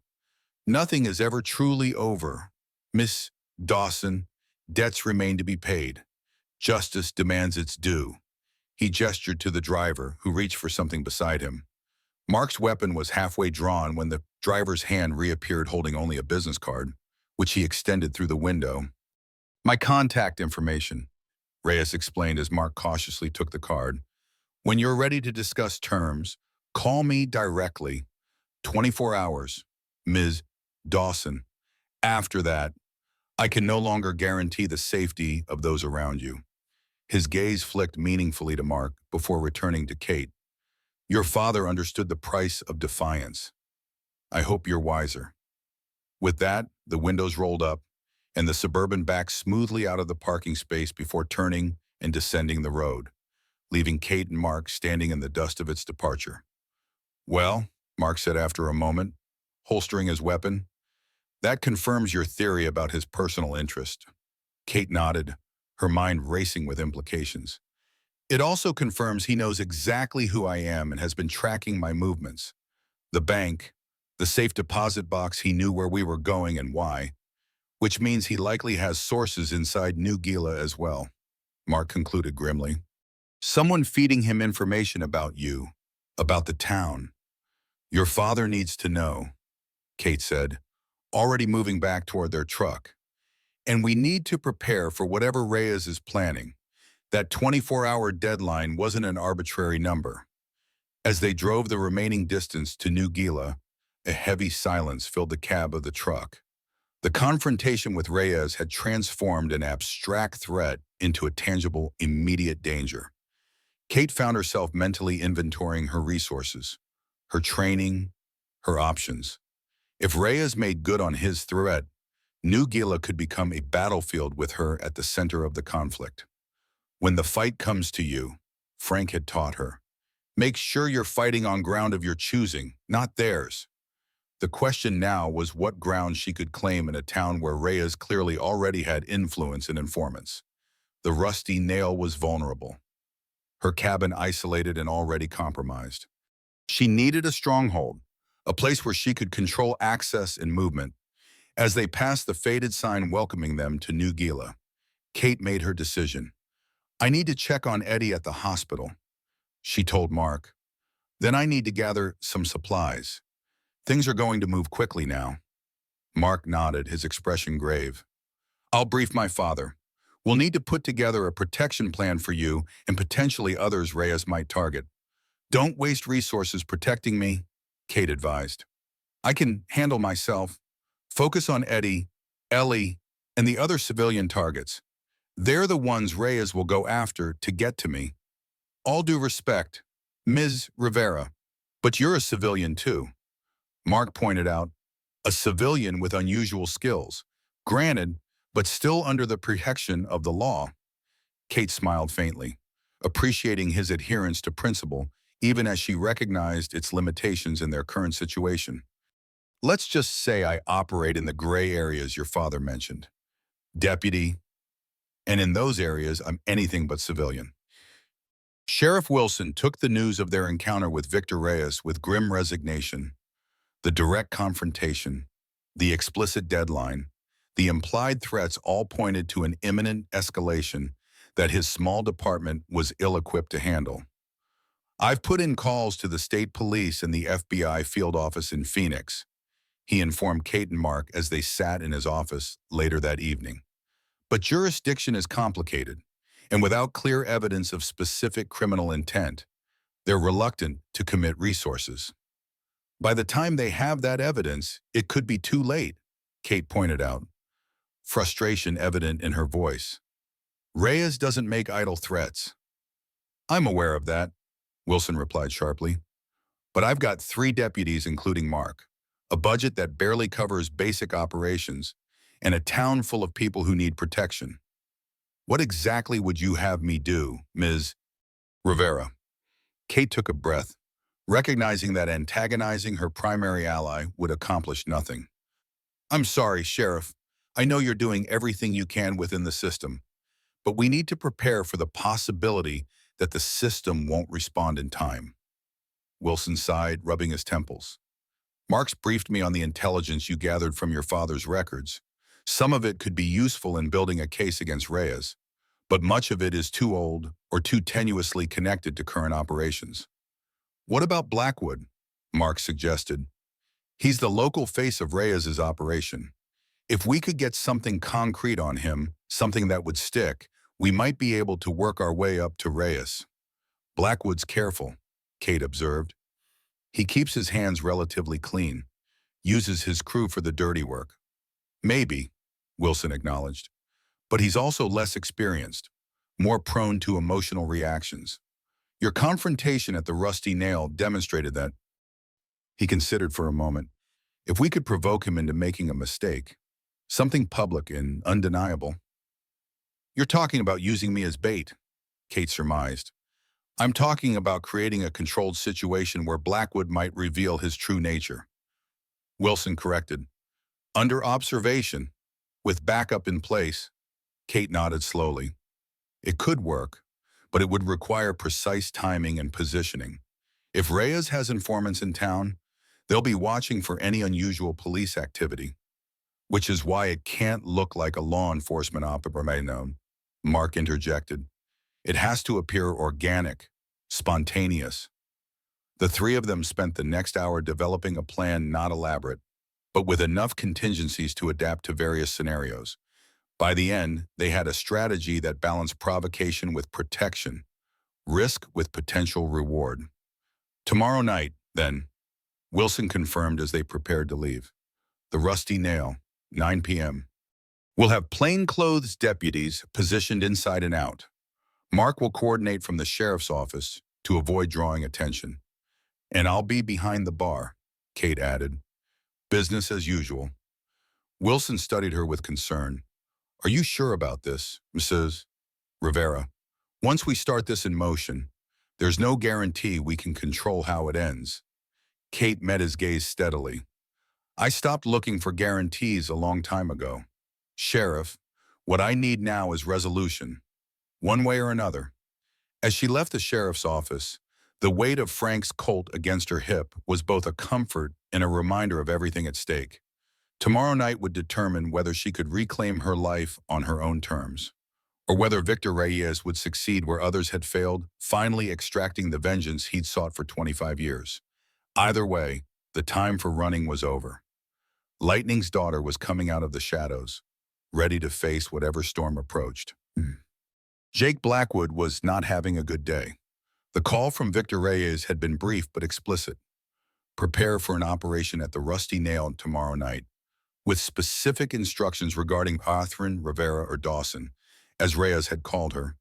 Nothing is ever truly over. Miss Dawson, debts remain to be paid. Justice demands its due. He gestured to the driver, who reached for something beside him. Mark's weapon was halfway drawn when the driver's hand reappeared holding only a business card, which he extended through the window. My contact information, Reyes explained as Mark cautiously took the card. When you're ready to discuss terms, call me directly. 24 hours, Ms. Dawson. After that, I can no longer guarantee the safety of those around you. His gaze flicked meaningfully to Mark before returning to Kate. Your father understood the price of defiance. I hope you're wiser. With that, the windows rolled up, and the Suburban backed smoothly out of the parking space before turning and descending the road, leaving Kate and Mark standing in the dust of its departure. Well, Mark said after a moment, holstering his weapon, that confirms your theory about his personal interest. Kate nodded, her mind racing with implications. It also confirms he knows exactly who I am and has been tracking my movements. The bank, the safe deposit box, he knew where we were going and why, which means he likely has sources inside New Gila as well, Mark concluded grimly. Someone feeding him information about you, about the town. Your father needs to know, Kate said, already moving back toward their truck. And we need to prepare for whatever Reyes is planning. That 24-hour deadline wasn't an arbitrary number. As they drove the remaining distance to New Gila, a heavy silence filled the cab of the truck. The confrontation with Reyes had transformed an abstract threat into a tangible, immediate danger. Kate found herself mentally inventorying her resources, her training, her options. If Reyes made good on his threat, New Gila could become a battlefield with her at the center of the conflict. When the fight comes to you, Frank had taught her, make sure you're fighting on ground of your choosing, not theirs. The question now was what ground she could claim in a town where Reyes clearly already had influence and informants. The rusty nail was vulnerable, her cabin isolated and already compromised. She needed a stronghold, a place where she could control access and movement. As they passed the faded sign welcoming them to New Gila, Kate made her decision. I need to check on Eddie at the hospital, she told Mark. Then I need to gather some supplies. Things are going to move quickly now. Mark nodded, his expression grave. I'll brief my father. We'll need to put together a protection plan for you and potentially others Reyes might target. Don't waste resources protecting me, Kate advised. I can handle myself. Focus on Eddie, Ellie, and the other civilian targets. They're the ones Reyes will go after to get to me. All due respect, Ms. Rivera, but you're a civilian too. Mark pointed out, a civilian with unusual skills. Granted, but still under the protection of the law. Kate smiled faintly, appreciating his adherence to principle, even as she recognized its limitations in their current situation. Let's just say I operate in the gray areas your father mentioned. Deputy, and in those areas, I'm anything but civilian. Sheriff Wilson took the news of their encounter with Victor Reyes with grim resignation. The direct confrontation, the explicit deadline, the implied threats all pointed to an imminent escalation that his small department was ill-equipped to handle. I've put in calls to the state police and the FBI field office in Phoenix, he informed Kate and Mark as they sat in his office later that evening. But jurisdiction is complicated, and without clear evidence of specific criminal intent, they're reluctant to commit resources. By the time they have that evidence, it could be too late, Kate pointed out, frustration evident in her voice. Reyes doesn't make idle threats. I'm aware of that, Wilson replied sharply. But I've got 3 deputies, including Mark, a budget that barely covers basic operations, and a town full of people who need protection. What exactly would you have me do, Ms. Rivera? Kate took a breath, recognizing that antagonizing her primary ally would accomplish nothing. I'm sorry, Sheriff. I know you're doing everything you can within the system, but we need to prepare for the possibility that the system won't respond in time. Wilson sighed, rubbing his temples. Mark's briefed me on the intelligence you gathered from your father's records. Some of it could be useful in building a case against Reyes, but much of it is too old or too tenuously connected to current operations. What about Blackwood? Mark suggested. He's the local face of Reyes's operation. If we could get something concrete on him, something that would stick, we might be able to work our way up to Reyes. Blackwood's careful, Kate observed. He keeps his hands relatively clean, uses his crew for the dirty work. Maybe, Wilson acknowledged, but he's also less experienced. more prone to emotional reactions. Your confrontation at the Rusty Nail demonstrated that. He considered for a moment. If we could provoke him into making a mistake, something public and undeniable. You're talking about using me as bait, Kate surmised. I'm talking about creating a controlled situation where Blackwood might reveal his true nature. Wilson corrected. Under observation, with backup in place, Kate nodded slowly. It could work, but it would require precise timing and positioning. If Reyes has informants in town, they'll be watching for any unusual police activity, which is why it can't look like a law enforcement operation, Mark interjected. It has to appear organic, spontaneous. The three of them spent the next hour developing a plan not elaborate, but with enough contingencies to adapt to various scenarios. By the end, they had a strategy that balanced provocation with protection, risk with potential reward. Tomorrow night, then, Wilson confirmed as they prepared to leave. The Rusty Nail, 9 p.m. We'll have plainclothes deputies positioned inside and out. Mark will coordinate from the sheriff's office to avoid drawing attention. And I'll be behind the bar, Kate added. Business as usual. Wilson studied her with concern. Are you sure about this, Mrs. Rivera? Once we start this in motion, there's no guarantee we can control how it ends. Kate met his gaze steadily. I stopped looking for guarantees a long time ago. Sheriff, what I need now is resolution, one way or another. As she left the sheriff's office, the weight of Frank's Colt against her hip was both a comfort and a reminder of everything at stake. Tomorrow night would determine whether she could reclaim her life on her own terms, or whether Victor Reyes would succeed where others had failed, finally extracting the vengeance he'd sought for 25 years. Either way, the time for running was over. Lightning's daughter was coming out of the shadows, ready to face whatever storm approached. Jake Blackwood was not having a good day. The call from Victor Reyes had been brief but explicit. Prepare for an operation at the Rusty Nail tomorrow night, with specific instructions regarding Catherine, Rivera, or Dawson, as Reyes had called her.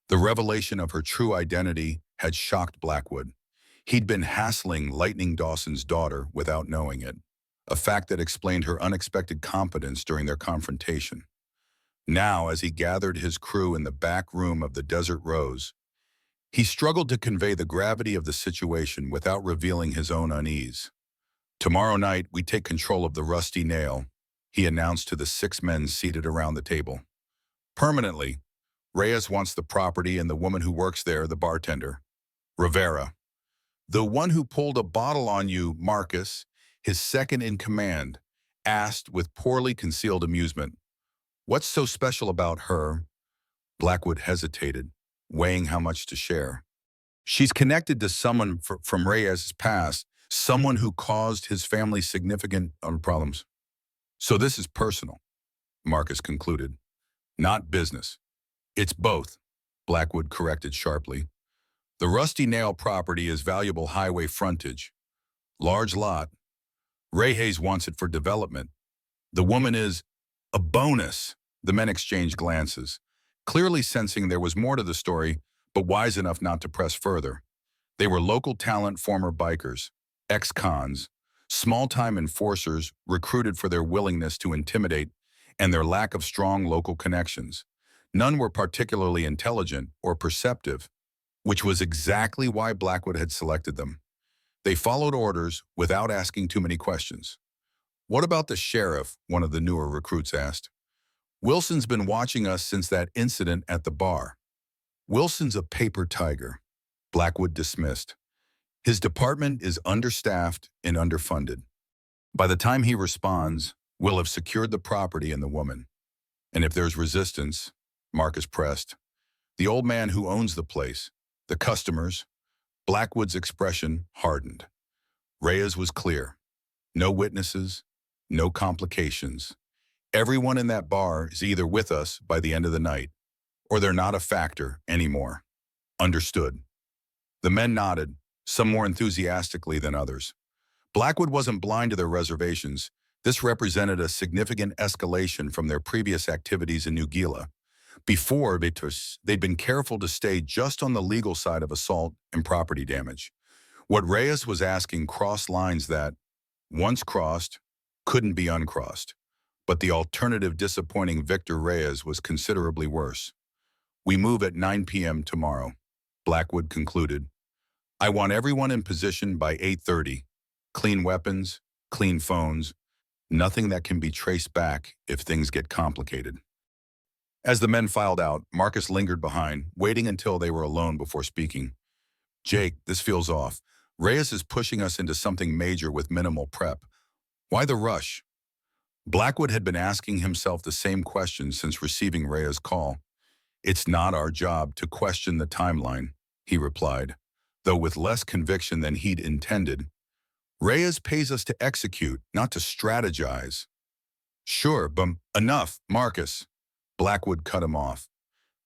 The revelation of her true identity had shocked Blackwood. He'd been hassling Lightning Dawson's daughter without knowing it, a fact that explained her unexpected competence during their confrontation. Now, as he gathered his crew in the back room of the Desert Rose, he struggled to convey the gravity of the situation without revealing his own unease. Tomorrow night, we take control of the Rusty Nail, he announced to the 6 men seated around the table. Permanently, Reyes wants the property and the woman who works there, the bartender. Rivera, the one who pulled a bottle on you, Marcus, his second in command, asked with poorly concealed amusement. What's so special about her? Blackwood hesitated, weighing how much to share. She's connected to someone from Reyes' past, someone who caused his family significant problems. So this is personal, Marcus concluded. Not business. It's both, Blackwood corrected sharply. The Rusty Nail property is valuable highway frontage. Large lot. Reyes wants it for development. The woman is a bonus. The men exchanged glances, clearly sensing there was more to the story, but wise enough not to press further. They were local talent, former bikers, ex-cons, small-time enforcers recruited for their willingness to intimidate and their lack of strong local connections. None were particularly intelligent or perceptive, which was exactly why Blackwood had selected them. They followed orders without asking too many questions. What about the sheriff? One of the newer recruits asked. Wilson's been watching us since that incident at the bar. Wilson's a paper tiger, Blackwood dismissed. His department is understaffed and underfunded. By the time he responds, we'll have secured the property and the woman. And if there's resistance, Marcus pressed, the old man who owns the place, the customers, Blackwood's expression hardened. Reyes was clear. No witnesses, no complications. Everyone in that bar is either with us by the end of the night, or they're not a factor anymore. Understood. The men nodded, some more enthusiastically than others. Blackwood wasn't blind to their reservations. This represented a significant escalation from their previous activities in New Gila, Before, they'd been careful to stay just on the legal side of assault and property damage. What Reyes was asking crossed lines that, once crossed, couldn't be uncrossed. But the alternative disappointing Victor Reyes was considerably worse. "We move at 9 p.m. tomorrow," Blackwood concluded. "I want everyone in position by 8:30. Clean weapons, clean phones, nothing that can be traced back if things get complicated." As the men filed out, Marcus lingered behind, waiting until they were alone before speaking. "Jake, this feels off. Reyes is pushing us into something major with minimal prep. Why the rush?" Blackwood had been asking himself the same question since receiving Reyes' call. "It's not our job to question the timeline," he replied, though with less conviction than he'd intended. "Reyes pays us to execute, not to strategize." "Sure, but enough, Marcus." Blackwood cut him off.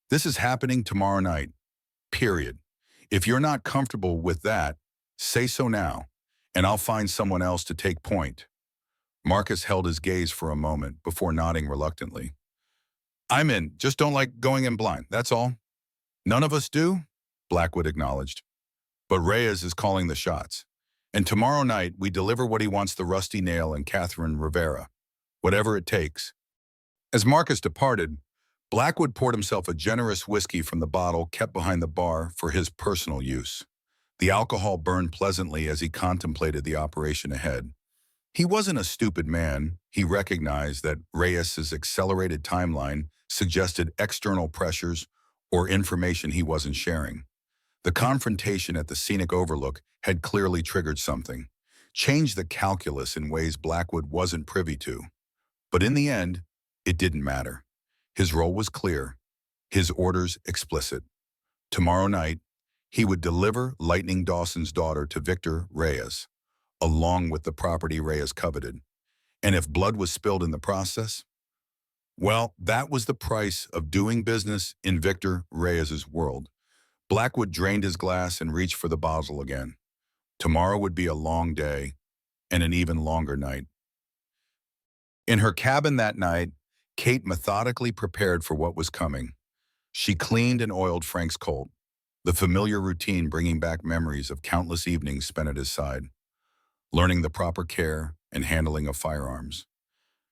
"This is happening tomorrow night. Period. If you're not comfortable with that, say so now, and I'll find someone else to take point." Marcus held his gaze for a moment before nodding reluctantly. "I'm in, just don't like going in blind, that's all." "None of us do," Blackwood acknowledged. "But Reyes is calling the shots. And tomorrow night, we deliver what he wants the Rusty Nail and Catherine Rivera. Whatever it takes." As Marcus departed, Blackwood poured himself a generous whiskey from the bottle kept behind the bar for his personal use. The alcohol burned pleasantly as he contemplated the operation ahead. He wasn't a stupid man. He recognized that Reyes's accelerated timeline suggested external pressures or information he wasn't sharing. The confrontation at the scenic overlook had clearly triggered something, changed the calculus in ways Blackwood wasn't privy to. But in the end, it didn't matter. His role was clear, his orders explicit. Tomorrow night, he would deliver Lightning Dawson's daughter to Victor Reyes, along with the property Reyes coveted. And if blood was spilled in the process, well, that was the price of doing business in Victor Reyes's world. Blackwood drained his glass and reached for the bottle again. Tomorrow would be a long day and an even longer night. In her cabin that night, Kate methodically prepared for what was coming. She cleaned and oiled Frank's Colt, the familiar routine bringing back memories of countless evenings spent at his side, learning the proper care and handling of firearms.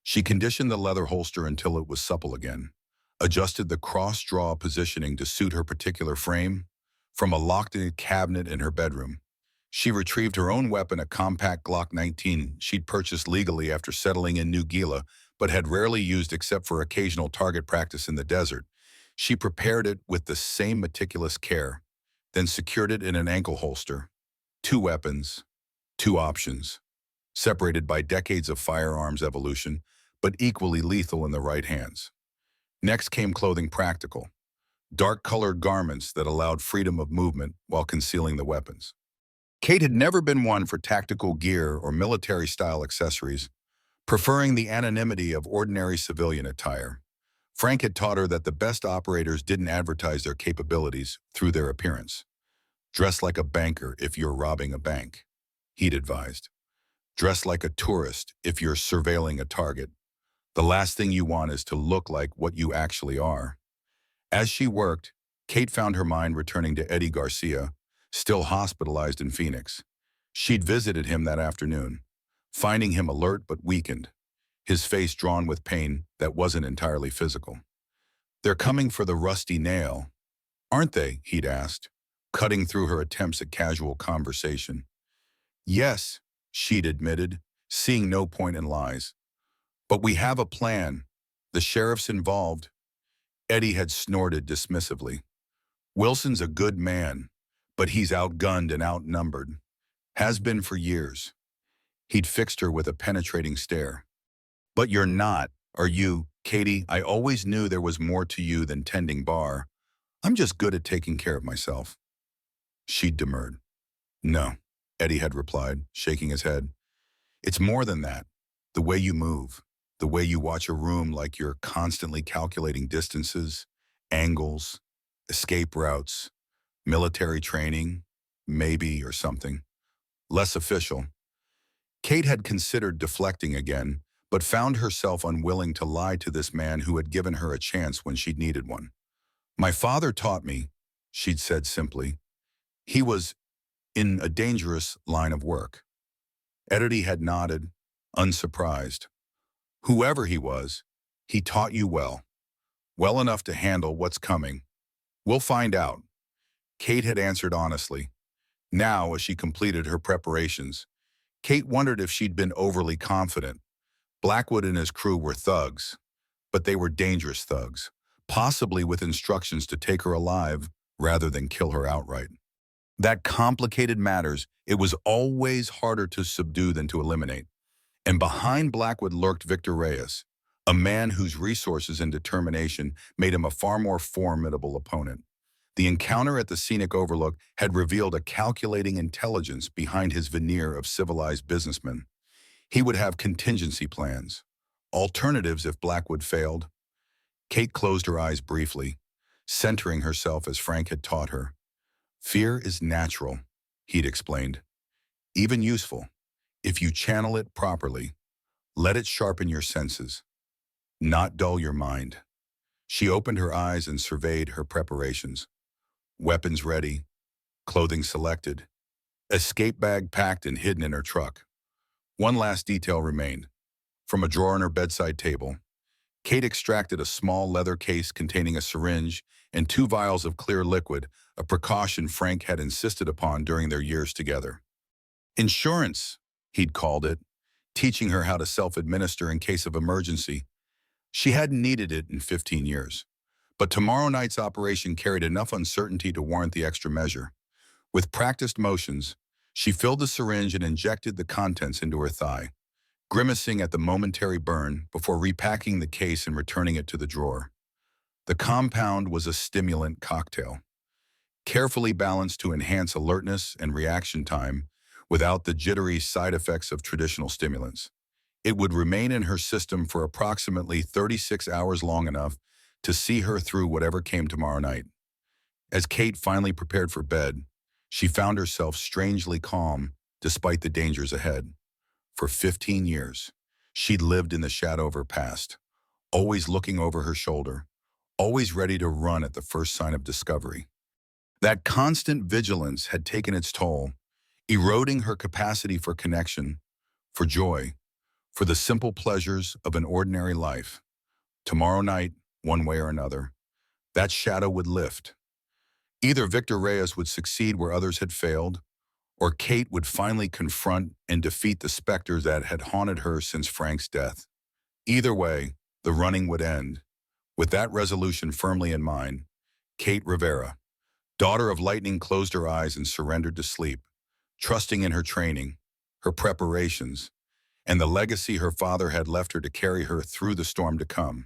She conditioned the leather holster until it was supple again, adjusted the cross-draw positioning to suit her particular frame. From a locked-in cabinet in her bedroom, she retrieved her own weapon, a compact Glock 19 she'd purchased legally after settling in New Gila, but had rarely used except for occasional target practice in the desert. She prepared it with the same meticulous care, then secured it in an ankle holster. 2 weapons, 2 options, separated by decades of firearms evolution, but equally lethal in the right hands. Next came clothing practical, dark-colored garments that allowed freedom of movement while concealing the weapons. Kate had never been one for tactical gear or military-style accessories, preferring the anonymity of ordinary civilian attire. Frank had taught her that the best operators didn't advertise their capabilities through their appearance. "Dress like a banker if you're robbing a bank," he'd advised. "Dress like a tourist if you're surveilling a target. The last thing you want is to look like what you actually are." As she worked, Kate found her mind returning to Eddie Garcia, still hospitalized in Phoenix. She'd visited him that afternoon, finding him alert but weakened, his face drawn with pain that wasn't entirely physical. "They're coming for the Rusty Nail, aren't they?" he'd asked, cutting through her attempts at casual conversation. "Yes," she'd admitted, seeing no point in lies. "But we have a plan. The sheriff's involved." Eddie had snorted dismissively. "Wilson's a good man, but he's outgunned and outnumbered. Has been for years." He'd fixed her with a penetrating stare. "But you're not, are you, Katie? I always knew there was more to you than tending bar. I'm just good at taking care of myself." She'd demurred. "No," Eddie had replied, shaking his head. "It's more than that. The way you move, the way you watch a room like you're constantly calculating distances, angles, escape routes, military training, maybe, or something. Less official." Kate had considered deflecting again, but found herself unwilling to lie to this man who had given her a chance when she'd needed one. My father taught me, she'd said simply. He was in a dangerous line of work. Eddie had nodded, unsurprised. Whoever he taught you well. Well enough to handle what's coming. We'll find out. Kate had answered honestly. Now, as she completed her preparations, Kate wondered if she'd been overly confident. Blackwood and his crew were thugs, but they were dangerous thugs, possibly with instructions to take her alive rather than kill her outright. That complicated matters. It was always harder to subdue than to eliminate. And behind Blackwood lurked Victor Reyes, a man whose resources and determination made him a far more formidable opponent. The encounter at the scenic overlook had revealed a calculating intelligence behind his veneer of civilized businessman. He would have contingency plans, alternatives if Blackwood failed. Kate closed her eyes briefly, centering herself as Frank had taught her. Fear is natural, he'd explained, even useful. If you channel it properly, let it sharpen your senses, not dull your mind. She opened her eyes and surveyed her preparations. Weapons ready, clothing selected, escape bag packed and hidden in her truck. One last detail remained. From a drawer in her bedside table, Kate extracted a small leather case containing a syringe and 2 vials of clear liquid, a precaution Frank had insisted upon during their years together. Insurance, he'd called it, teaching her how to self-administer in case of emergency. She hadn't needed it in 15 years. But tomorrow night's operation carried enough uncertainty to warrant the extra measure. With practiced motions, she filled the syringe and injected the contents into her thigh, grimacing at the momentary burn before repacking the case and returning it to the drawer. The compound was a stimulant cocktail, carefully balanced to enhance alertness and reaction time without the jittery side effects of traditional stimulants. It would remain in her system for approximately 36 hours, long enough to see her through whatever came tomorrow night. As Kate finally prepared for bed, she found herself strangely calm despite the dangers ahead. For 15 years, she'd lived in the shadow of her past, always looking over her shoulder, always ready to run at the first sign of discovery. That constant vigilance had taken its toll, eroding her capacity for connection, for joy, for the simple pleasures of an ordinary life. Tomorrow night, one way or another, that shadow would lift. Either Victor Reyes would succeed where others had failed, or Kate would finally confront and defeat the specter that had haunted her since Frank's death. Either way, the running would end. With that resolution firmly in mind, Kate Rivera, daughter of lightning, closed her eyes and surrendered to sleep, trusting in her training, her preparations, and the legacy her father had left her to carry her through the storm to come.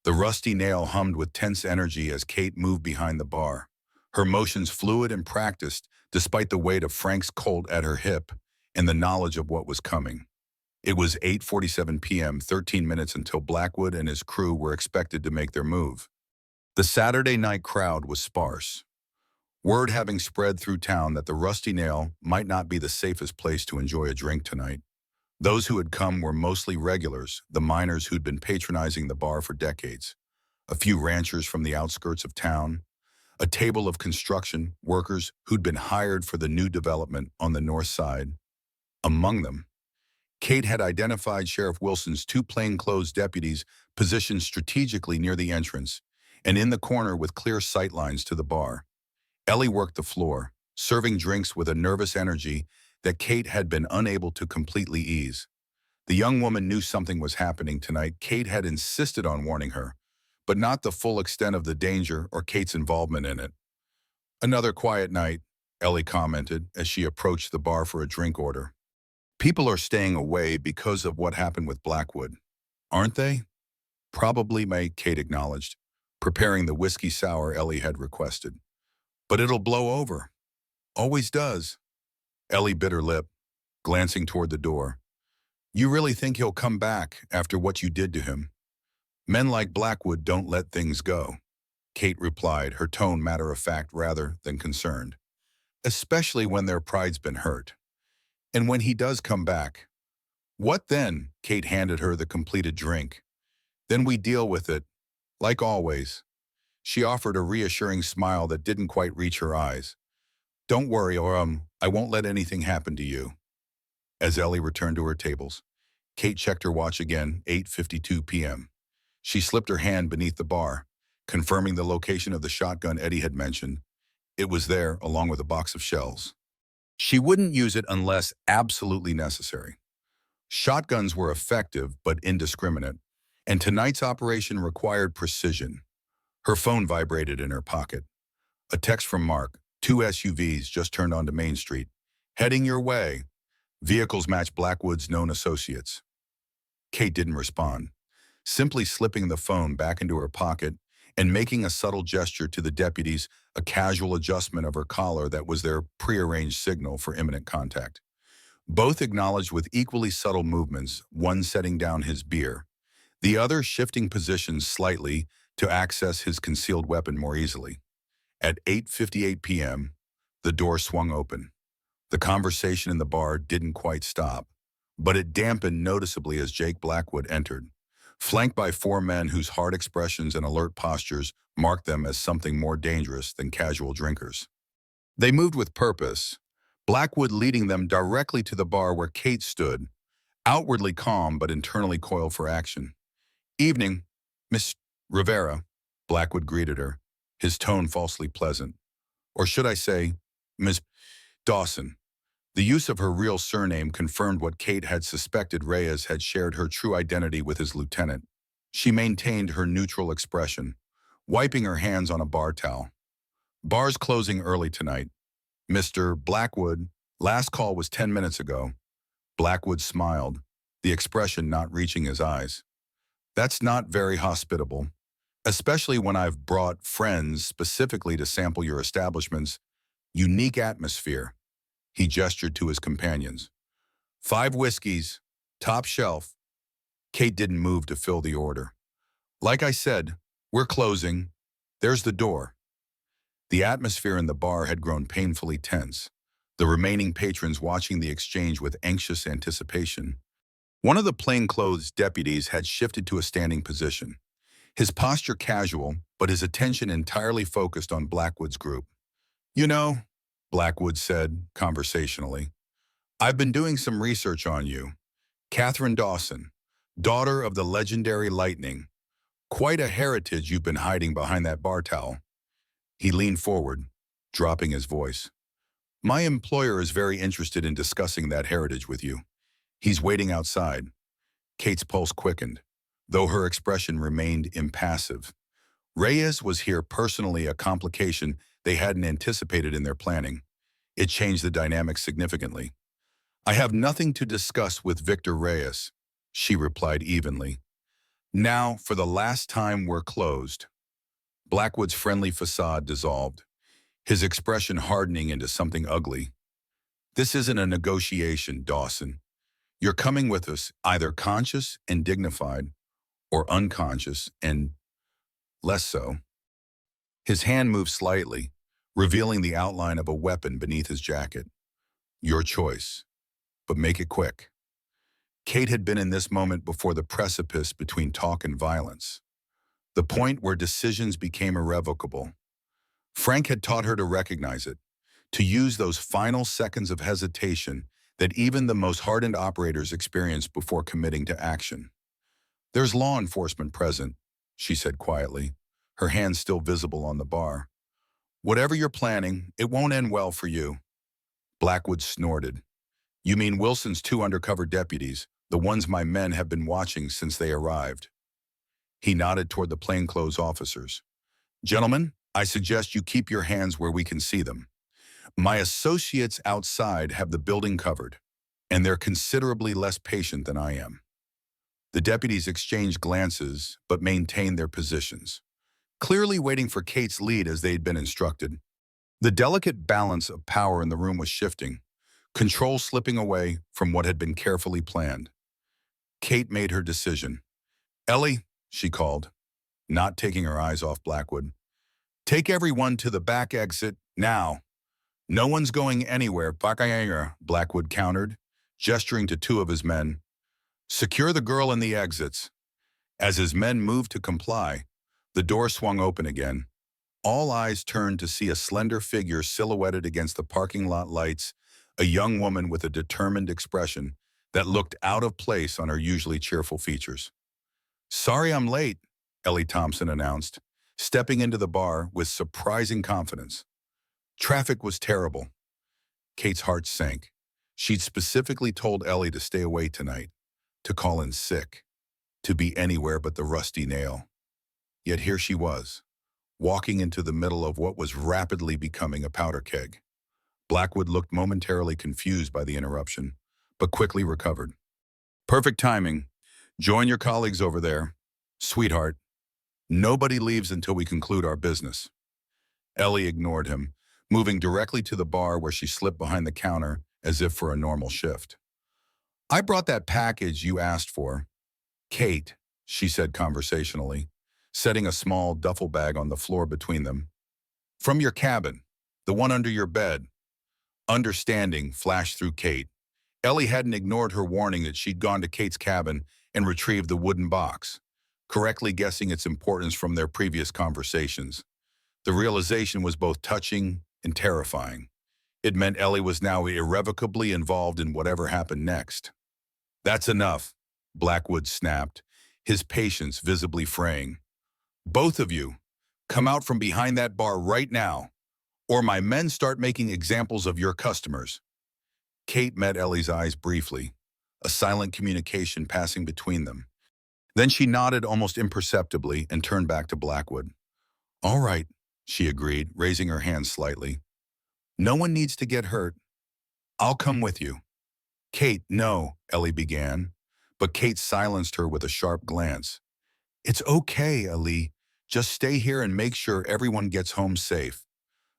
The rusty nail hummed with tense energy as Kate moved behind the bar, her motions fluid and practiced despite the weight of Frank's Colt at her hip and the knowledge of what was coming. It was 8:47 p.m., 13 minutes until Blackwood and his crew were expected to make their move. The Saturday night crowd was sparse, word having spread through town that the Rusty Nail might not be the safest place to enjoy a drink tonight. Those who had come were mostly regulars, the miners who'd been patronizing the bar for decades, a few ranchers from the outskirts of town, a table of construction workers who'd been hired for the new development on the north side. Among them, Kate had identified Sheriff Wilson's 2 plainclothes deputies positioned strategically near the entrance and in the corner with clear sightlines to the bar. Ellie worked the floor, serving drinks with a nervous energy that Kate had been unable to completely ease. The young woman knew something was happening tonight. Kate had insisted on warning her, but not the full extent of the danger or Kate's involvement in it. Another quiet night, Ellie commented as she approached the bar for a drink order. People are staying away because of what happened with Blackwood, aren't they? Probably, Kate acknowledged, preparing the whiskey sour Ellie had requested. But it'll blow over. Always does. Ellie bit her lip, glancing toward the door. You really think he'll come back after what you did to him? Men like Blackwood don't let things go, Kate replied, her tone matter-of-fact rather than concerned. Especially when their pride's been hurt. And when he does come back. What then? Kate handed her the completed drink. Then we deal with it, like always. She offered a reassuring smile that didn't quite reach her eyes. Don't worry, or I won't let anything happen to you. As Ellie returned to her tables, Kate checked her watch again, 8:52 p.m. She slipped her hand beneath the bar, confirming the location of the shotgun Eddie had mentioned. It was there, along with a box of shells. She wouldn't use it unless absolutely necessary. Shotguns were effective but indiscriminate, and tonight's operation required precision. Her phone vibrated in her pocket. A text from Mark. 2 SUVs just turned onto Main Street. Heading your way. Vehicles match Blackwood's known associates. Kate didn't respond, simply slipping the phone back into her pocket and making a subtle gesture to the deputies, a casual adjustment of her collar that was their prearranged signal for imminent contact. Both acknowledged with equally subtle movements, one setting down his beer, the other shifting positions slightly to access his concealed weapon more easily. At 8:58 p.m., the door swung open. The conversation in the bar didn't quite stop, but it dampened noticeably as Jake Blackwood entered, flanked by 4 men whose hard expressions and alert postures marked them as something more dangerous than casual drinkers. They moved with purpose, Blackwood leading them directly to the bar where Kate stood, outwardly calm but internally coiled for action. Evening, Miss Rivera, Blackwood greeted her, his tone falsely pleasant. Or should I say, Miss Dawson. The use of her real surname confirmed what Kate had suspected. Reyes had shared her true identity with his lieutenant. She maintained her neutral expression, wiping her hands on a bar towel. Bar's closing early tonight. Mr. Blackwood, last call was 10 minutes ago. Blackwood smiled, the expression not reaching his eyes. That's not very hospitable, especially when I've brought friends specifically to sample your establishment's unique atmosphere. He gestured to his companions. 5 whiskeys, top shelf. Kate didn't move to fill the order. Like I said, we're closing. There's the door. The atmosphere in the bar had grown painfully tense, the remaining patrons watching the exchange with anxious anticipation. One of the plainclothes deputies had shifted to a standing position, his posture casual, but his attention entirely focused on Blackwood's group. You know, Blackwood said conversationally, I've been doing some research on you. Catherine Dawson, daughter of the legendary Lightning. Quite a heritage you've been hiding behind that bar towel. He leaned forward, dropping his voice. My employer is very interested in discussing that heritage with you. He's waiting outside. Kate's pulse quickened, though her expression remained impassive. Reyes was here personally, a complication they hadn't anticipated in their planning. It changed the dynamic significantly. I have nothing to discuss with Victor Reyes, she replied evenly. Now, for the last time, we're closed. Blackwood's friendly facade dissolved, his expression hardening into something ugly. This isn't a negotiation, Dawson. You're coming with us, either conscious and dignified, or unconscious and less so. His hand moved slightly, revealing the outline of a weapon beneath his jacket. Your choice, but make it quick. Kate had been in this moment before, the precipice between talk and violence, the point where decisions became irrevocable. Frank had taught her to recognize it, to use those final seconds of hesitation that even the most hardened operators experience before committing to action. There's law enforcement present, she said quietly, her hand still visible on the bar. Whatever you're planning, it won't end well for you. Blackwood snorted. You mean Wilson's 2 undercover deputies, the ones my men have been watching since they arrived? He nodded toward the plainclothes officers. Gentlemen, I suggest you keep your hands where we can see them. My associates outside have the building covered, and they're considerably less patient than I am. The deputies exchanged glances, but maintained their positions, clearly waiting for Kate's lead as they'd been instructed. The delicate balance of power in the room was shifting, control slipping away from what had been carefully planned. Kate made her decision. Ellie, she called, not taking her eyes off Blackwood. Take everyone to the back exit, now. No one's going anywhere, Blackwood countered, gesturing to 2 of his men. Secure the girl in the exits. As his men moved to comply, The door swung open again. All eyes turned to see a slender figure silhouetted against the parking lot lights, a young woman with a determined expression that looked out of place on her usually cheerful features. "Sorry I'm late," Ellie Thompson announced, stepping into the bar with surprising confidence. Traffic was terrible. Kate's heart sank. She'd specifically told Ellie to stay away tonight, to call in sick, to be anywhere but the rusty nail. Yet here she was, walking into the middle of what was rapidly becoming a powder keg. Blackwood looked momentarily confused by the interruption, but quickly recovered. "Perfect timing. Join your colleagues over there. Sweetheart, nobody leaves until we conclude our business." Ellie ignored him, moving directly to the bar where she slipped behind the counter as if for a normal shift. "I brought that package you asked for, Kate," she said conversationally, setting a small duffel bag on the floor between them. "From your cabin, the one under your bed." Understanding flashed through Kate. Ellie hadn't ignored her warning that she'd gone to Kate's cabin and retrieved the wooden box, correctly guessing its importance from their previous conversations. The realization was both touching and terrifying. It meant Ellie was now irrevocably involved in whatever happened next. "That's enough," Blackwood snapped, his patience visibly fraying. "Both of you, come out from behind that bar right now, or my men start making examples of your customers." Kate met Ellie's eyes briefly, a silent communication passing between them. Then she nodded almost imperceptibly and turned back to Blackwood. "All right," she agreed, raising her hand slightly. "No one needs to get hurt. I'll come with you." "Kate, no," Ellie began, but Kate silenced her with a sharp glance. "It's okay, Ellie. Just stay here and make sure everyone gets home safe."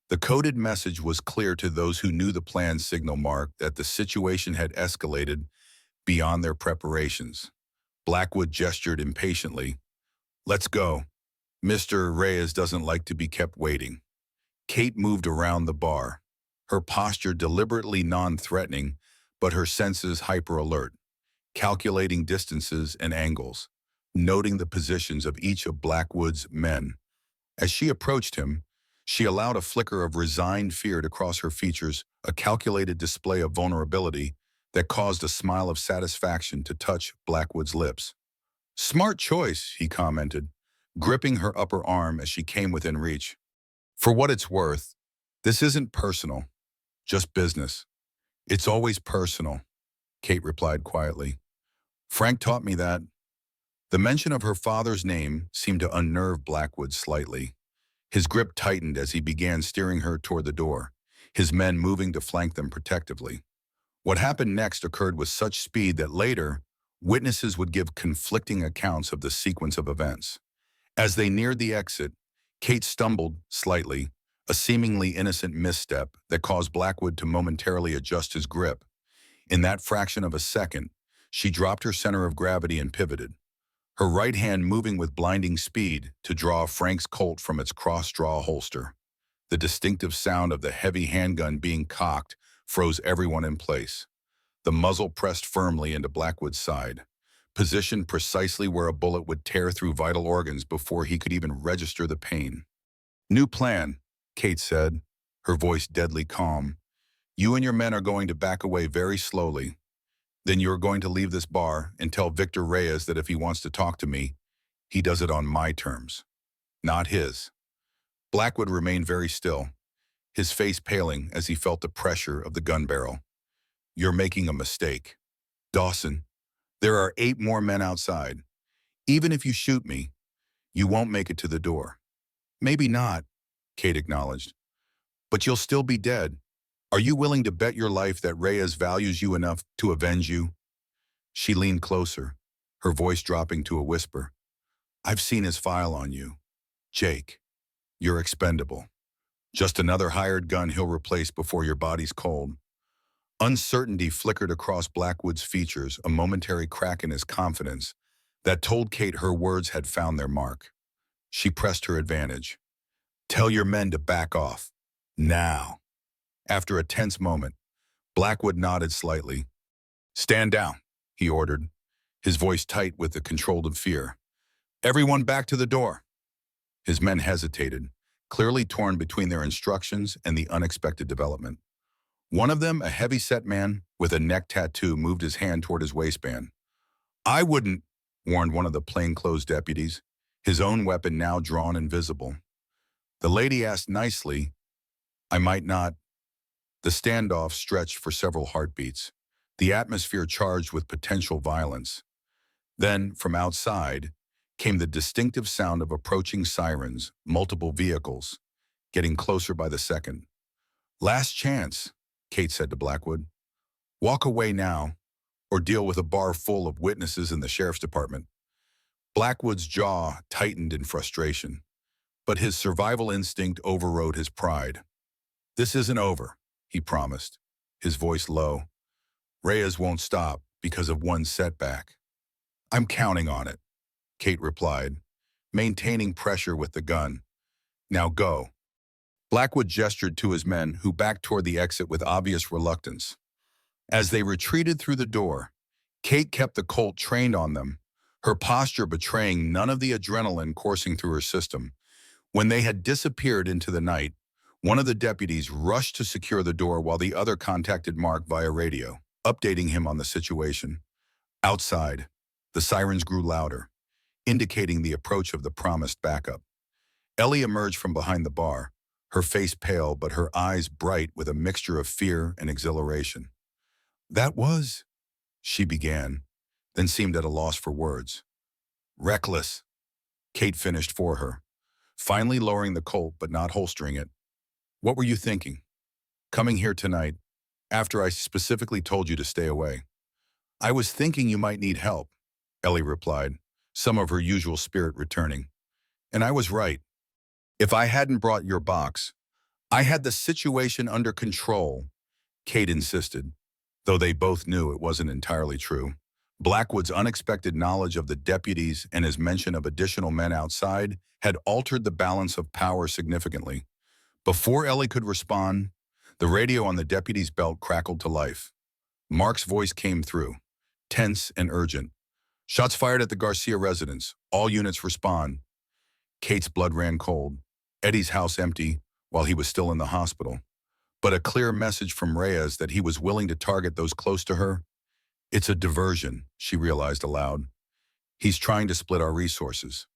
The coded message was clear to those who knew the plan's signal mark that the situation had escalated beyond their preparations. Blackwood gestured impatiently. "Let's go. Mr. Reyes doesn't like to be kept waiting." Kate moved around the bar, her posture deliberately non-threatening, but her senses hyper-alert, calculating distances and angles, noting the positions of each of Blackwood's men. As she approached him, she allowed a flicker of resigned fear to cross her features, a calculated display of vulnerability that caused a smile of satisfaction to touch Blackwood's lips. "Smart choice," he commented, gripping her upper arm as she came within reach. "For what it's worth, this isn't personal, just business." "It's always personal," Kate replied quietly. "Frank taught me that." The mention of her father's name seemed to unnerve Blackwood slightly. His grip tightened as he began steering her toward the door, his men moving to flank them protectively. What happened next occurred with such speed that later, witnesses would give conflicting accounts of the sequence of events. As they neared the exit, Kate stumbled slightly, a seemingly innocent misstep that caused Blackwood to momentarily adjust his grip. In that fraction of a second, she dropped her center of gravity and pivoted, her right hand moving with blinding speed to draw Frank's Colt from its cross-draw holster. The distinctive sound of the heavy handgun being cocked froze everyone in place. The muzzle pressed firmly into Blackwood's side, positioned precisely where a bullet would tear through vital organs before he could even register the pain. "New plan," Kate said, her voice deadly calm. "You and your men are going to back away very slowly. Then you're going to leave this bar and tell Victor Reyes that if he wants to talk to me, he does it on my terms, not his." Blackwood remained very still, his face paling as he felt the pressure of the gun barrel. "You're making a mistake. Dawson, there are 8 more men outside. Even if you shoot me, you won't make it to the door." "Maybe not," Kate acknowledged, "but you'll still be dead. Are you willing to bet your life that Reyes values you enough to avenge you?" She leaned closer, her voice dropping to a whisper. "I've seen his file on you. Jake, you're expendable. Just another hired gun he'll replace before your body's cold." Uncertainty flickered across Blackwood's features, a momentary crack in his confidence that told Kate her words had found their mark. She pressed her advantage. "Tell your men to back off. Now." After a tense moment, Blackwood nodded slightly. "Stand down," he ordered, his voice tight with the control of fear. "Everyone back to the door." His men hesitated, clearly torn between their instructions and the unexpected development. One of them, a heavy-set man with a neck tattoo, moved his hand toward his waistband. "I wouldn't," warned one of the plainclothes deputies, his own weapon now drawn and visible. The lady asked nicely, "I might not." The standoff stretched for several heartbeats, the atmosphere charged with potential violence. Then, from outside, came the distinctive sound of approaching sirens, multiple vehicles, getting closer by the second. "Last chance," Kate said to Blackwood. "Walk away now, or deal with a bar full of witnesses in the sheriff's department." Blackwood's jaw tightened in frustration, but his survival instinct overrode his pride. "This isn't over," he promised, his voice low. "Reyes won't stop because of one setback." "I'm counting on it," Kate replied, maintaining pressure with the gun. "Now go." Blackwood gestured to his men, who backed toward the exit with obvious reluctance. As they retreated through the door, Kate kept the Colt trained on them, her posture betraying none of the adrenaline coursing through her system. When they had disappeared into the night, one of the deputies rushed to secure the door while the other contacted Mark via radio, updating him on the situation. Outside, the sirens grew louder, indicating the approach of the promised backup. Ellie emerged from behind the bar, her face pale but her eyes bright with a mixture of fear and exhilaration. "That was," she began, then seemed at a loss for words. "Reckless," Kate finished for her, finally lowering the Colt but not holstering it. "What were you thinking? Coming here tonight, after I specifically told you to stay away?" "I was thinking you might need help," Ellie replied, some of her usual spirit returning. "And I was right. If I hadn't brought your box, I had the situation under control," Kate insisted, though they both knew it wasn't entirely true. Blackwood's unexpected knowledge of the deputies and his mention of additional men outside had altered the balance of power significantly. Before Ellie could respond, the radio on the deputy's belt crackled to life. Mark's voice came through, tense and urgent. "Shots fired at the Garcia residence. All units respond." Kate's blood ran cold. Eddie's house empty, while he was still in the hospital. But a clear message from Reyes that he was willing to target those close to her. "It's a diversion," she realized aloud. "He's trying to split our resources."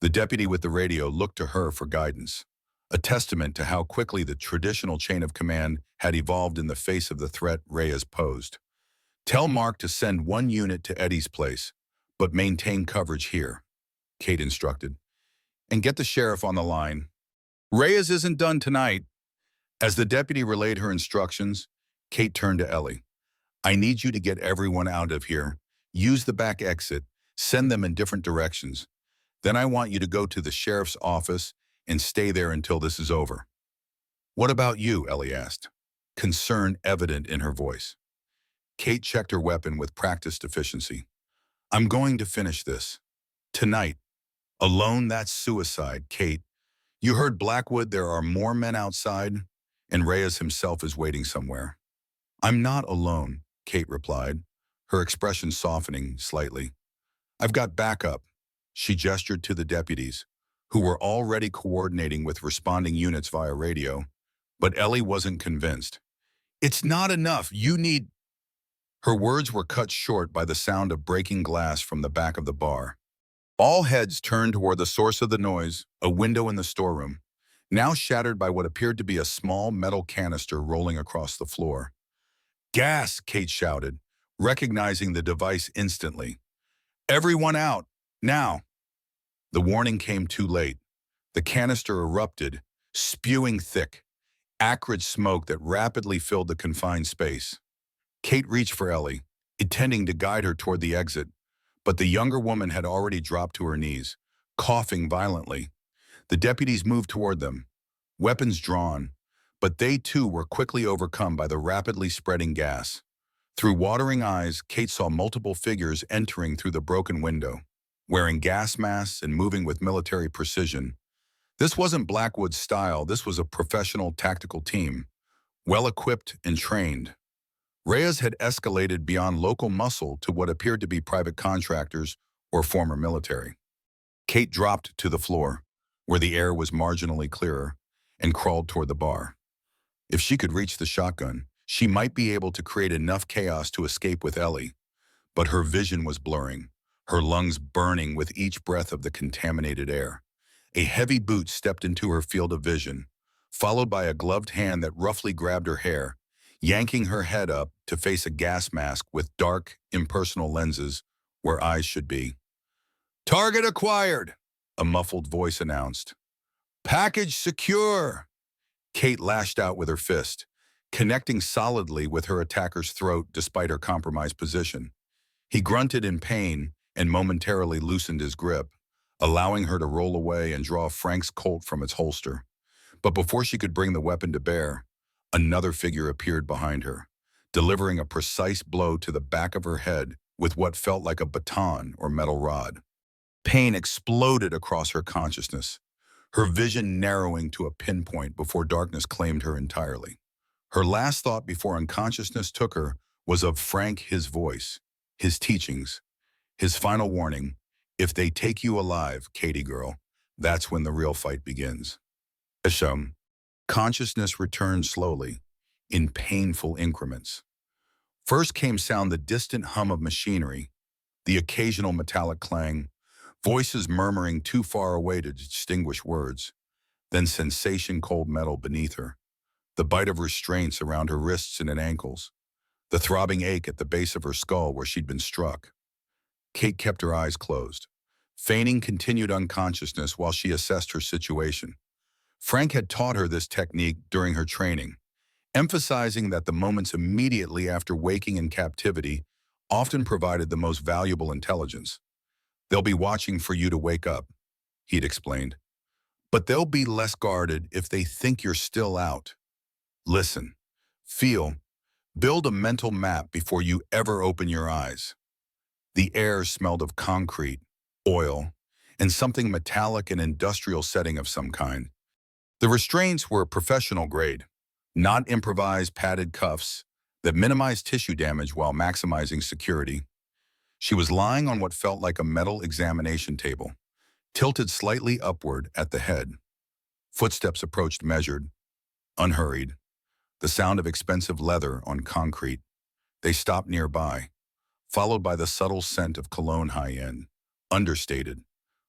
The deputy with the radio looked to her for guidance, a testament to how quickly the traditional chain of command had evolved in the face of the threat Reyes posed. "Tell Mark to send one unit to Eddie's place, but maintain coverage here," Kate instructed. "And get the sheriff on the line. Reyes isn't done tonight." As the deputy relayed her instructions, Kate turned to Ellie. "I need you to get everyone out of here. Use the back exit. Send them in different directions. Then I want you to go to the sheriff's office and stay there until this is over." "What about you?" Ellie asked, concern evident in her voice. Kate checked her weapon with practiced efficiency. "I'm going to finish this. Tonight. Alone, that's suicide, Kate. You heard Blackwood, there are more men outside, and Reyes himself is waiting somewhere." "I'm not alone," Kate replied, her expression softening slightly. "I've got backup." She gestured to the deputies, who were already coordinating with responding units via radio, but Ellie wasn't convinced. "It's not enough. You need—" Her words were cut short by the sound of breaking glass from the back of the bar. All heads turned toward the source of the noise, a window in the storeroom, now shattered by what appeared to be a small metal canister rolling across the floor. "Gas!" Kate shouted, recognizing the device instantly. "Everyone out, now!" The warning came too late. The canister erupted, spewing thick, acrid smoke that rapidly filled the confined space. Kate reached for Ellie, intending to guide her toward the exit, but the younger woman had already dropped to her knees, coughing violently. The deputies moved toward them, weapons drawn, but they too were quickly overcome by the rapidly spreading gas. Through watering eyes, Kate saw multiple figures entering through the broken window, wearing gas masks and moving with military precision. This wasn't Blackwood's style, this was a professional tactical team, well-equipped and trained. Reyes had escalated beyond local muscle to what appeared to be private contractors or former military. Kate dropped to the floor, where the air was marginally clearer, and crawled toward the bar. If she could reach the shotgun, she might be able to create enough chaos to escape with Ellie, but her vision was blurring, her lungs burning with each breath of the contaminated air. A heavy boot stepped into her field of vision, followed by a gloved hand that roughly grabbed her hair, yanking her head up to face a gas mask with dark, impersonal lenses where eyes should be. "Target acquired," a muffled voice announced. "Package secure." Kate lashed out with her fist, connecting solidly with her attacker's throat despite her compromised position. He grunted in pain and momentarily loosened his grip, allowing her to roll away and draw Frank's Colt from its holster. But before she could bring the weapon to bear, another figure appeared behind her, delivering a precise blow to the back of her head with what felt like a baton or metal rod. Pain exploded across her consciousness, her vision narrowing to a pinpoint before darkness claimed her entirely. Her last thought before unconsciousness took her was of Frank, his voice, his teachings, his final warning: if they take you alive, Katie girl, that's when the real fight begins. Isham, consciousness returned slowly, in painful increments. First came sound the distant hum of machinery, the occasional metallic clang, voices murmuring too far away to distinguish words, then sensation cold metal beneath her, the bite of restraints around her wrists and ankles, the throbbing ache at the base of her skull where she'd been struck. Kate kept her eyes closed, feigning continued unconsciousness while she assessed her situation. Frank had taught her this technique during her training, emphasizing that the moments immediately after waking in captivity often provided the most valuable intelligence. "They'll be watching for you to wake up," he'd explained. "But they'll be less guarded if they think you're still out. Listen, feel, build a mental map before you ever open your eyes." The air smelled of concrete, oil, and something metallic and industrial setting of some kind. The restraints were professional grade, not improvised padded cuffs that minimized tissue damage while maximizing security. She was lying on what felt like a metal examination table, tilted slightly upward at the head. Footsteps approached measured, unhurried, the sound of expensive leather on concrete. They stopped nearby, followed by the subtle scent of cologne high-end, understated,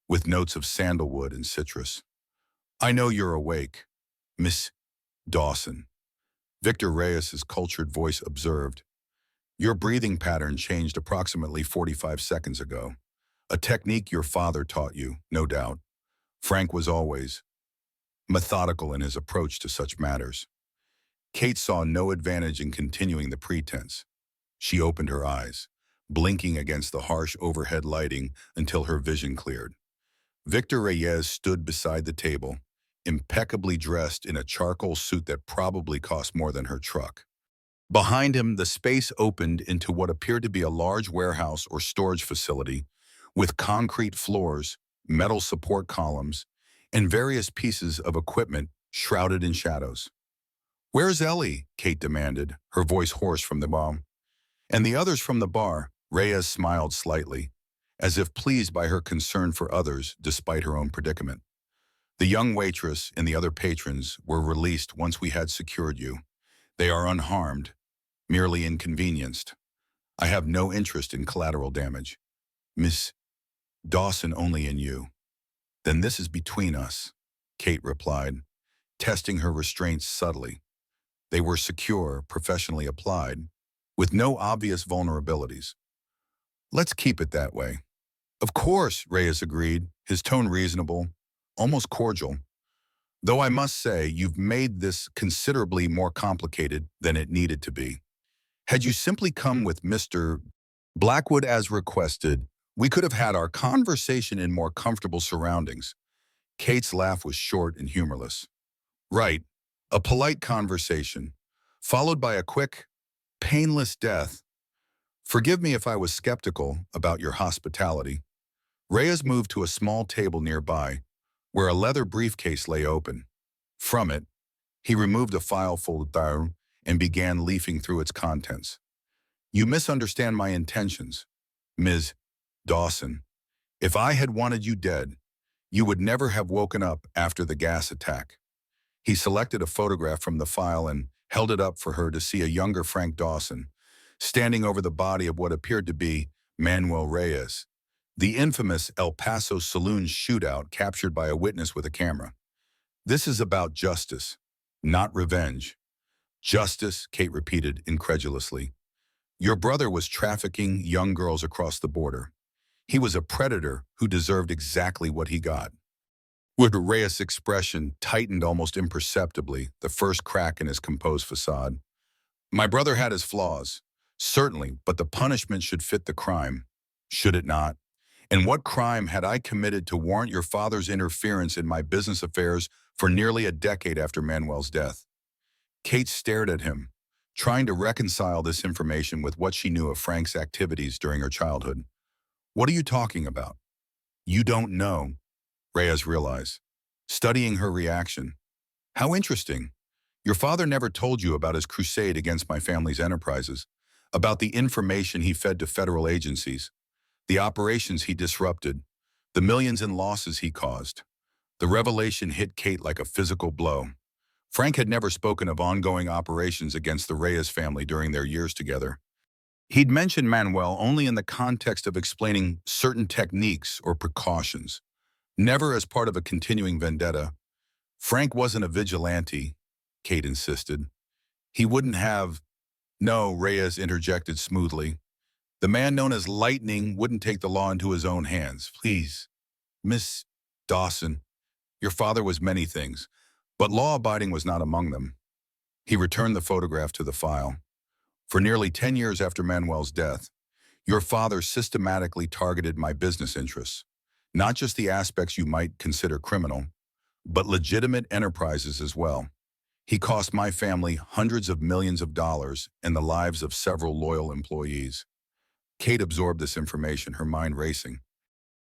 with notes of sandalwood and citrus. "I know you're awake, Miss Dawson," Victor Reyes's cultured voice observed. "Your breathing pattern changed approximately 45 seconds ago. A technique your father taught you, no doubt." Frank was always methodical in his approach to such matters. Kate saw no advantage in continuing the pretense. She opened her eyes, blinking against the harsh overhead lighting until her vision cleared. Victor Reyes stood beside the table, impeccably dressed in a charcoal suit that probably cost more than her truck. Behind him, the space opened into what appeared to be a large warehouse or storage facility with concrete floors, metal support columns, and various pieces of equipment shrouded in shadows. "Where's Ellie?" Kate demanded, her voice hoarse from the bomb. "And the others from the bar?" Reyes smiled slightly, as if pleased by her concern for others despite her own predicament. "The young waitress and the other patrons were released once we had secured you. They are unharmed, merely inconvenienced. I have no interest in collateral damage. Miss Dawson only in you." "Then this is between us," Kate replied, testing her restraints subtly. They were secure, professionally applied, with no obvious vulnerabilities. "Let's keep it that way." "Of course," Reyes agreed, his tone reasonable, almost cordial. "Though I must say, you've made this considerably more complicated than it needed to be. Had you simply come with Mr. Blackwood as requested, we could have had our conversation in more comfortable surroundings." Kate's laugh was short and humorless. "Right, a polite conversation, followed by a quick, painless death. Forgive me if I was skeptical about your hospitality." Reyes moved to a small table nearby, where a leather briefcase lay open. From it, he removed a file folder and began leafing through its contents. "You misunderstand my intentions, Ms. Dawson. If I had wanted you dead, You would never have woken up after the gas attack. He selected a photograph from the file and held it up for her to see a younger Frank Dawson, standing over the body of what appeared to be Manuel Reyes, the infamous El Paso saloon shootout captured by a witness with a camera. This is about justice, not revenge. Justice, Kate repeated incredulously. Your brother was trafficking young girls across the border. He was a predator who deserved exactly what he got. With Reyes' expression tightened almost imperceptibly, the first crack in his composed facade. My brother had his flaws, certainly, but the punishment should fit the crime, should it not? And what crime had I committed to warrant your father's interference in my business affairs for nearly a decade after Manuel's death? Kate stared at him, trying to reconcile this information with what she knew of Frank's activities during her childhood. What are you talking about? You don't know, Reyes realized, studying her reaction. How interesting. Your father never told you about his crusade against my family's enterprises, about the information he fed to federal agencies, the operations he disrupted, the millions in losses he caused. The revelation hit Kate like a physical blow. Frank had never spoken of ongoing operations against the Reyes family during their years together. He'd mentioned Manuel only in the context of explaining certain techniques or precautions, never as part of a continuing vendetta. Frank wasn't a vigilante, Kate insisted. He wouldn't have— No, Reyes interjected smoothly. The man known as Lightning wouldn't take the law into his own hands. Please, Miss Dawson, your father was many things, but law-abiding was not among them. He returned the photograph to the file. For nearly 10 years after Manuel's death, your father systematically targeted my business interests, not just the aspects you might consider criminal, but legitimate enterprises as well. He cost my family hundreds of millions of dollars and the lives of several loyal employees. Kate absorbed this information, her mind racing.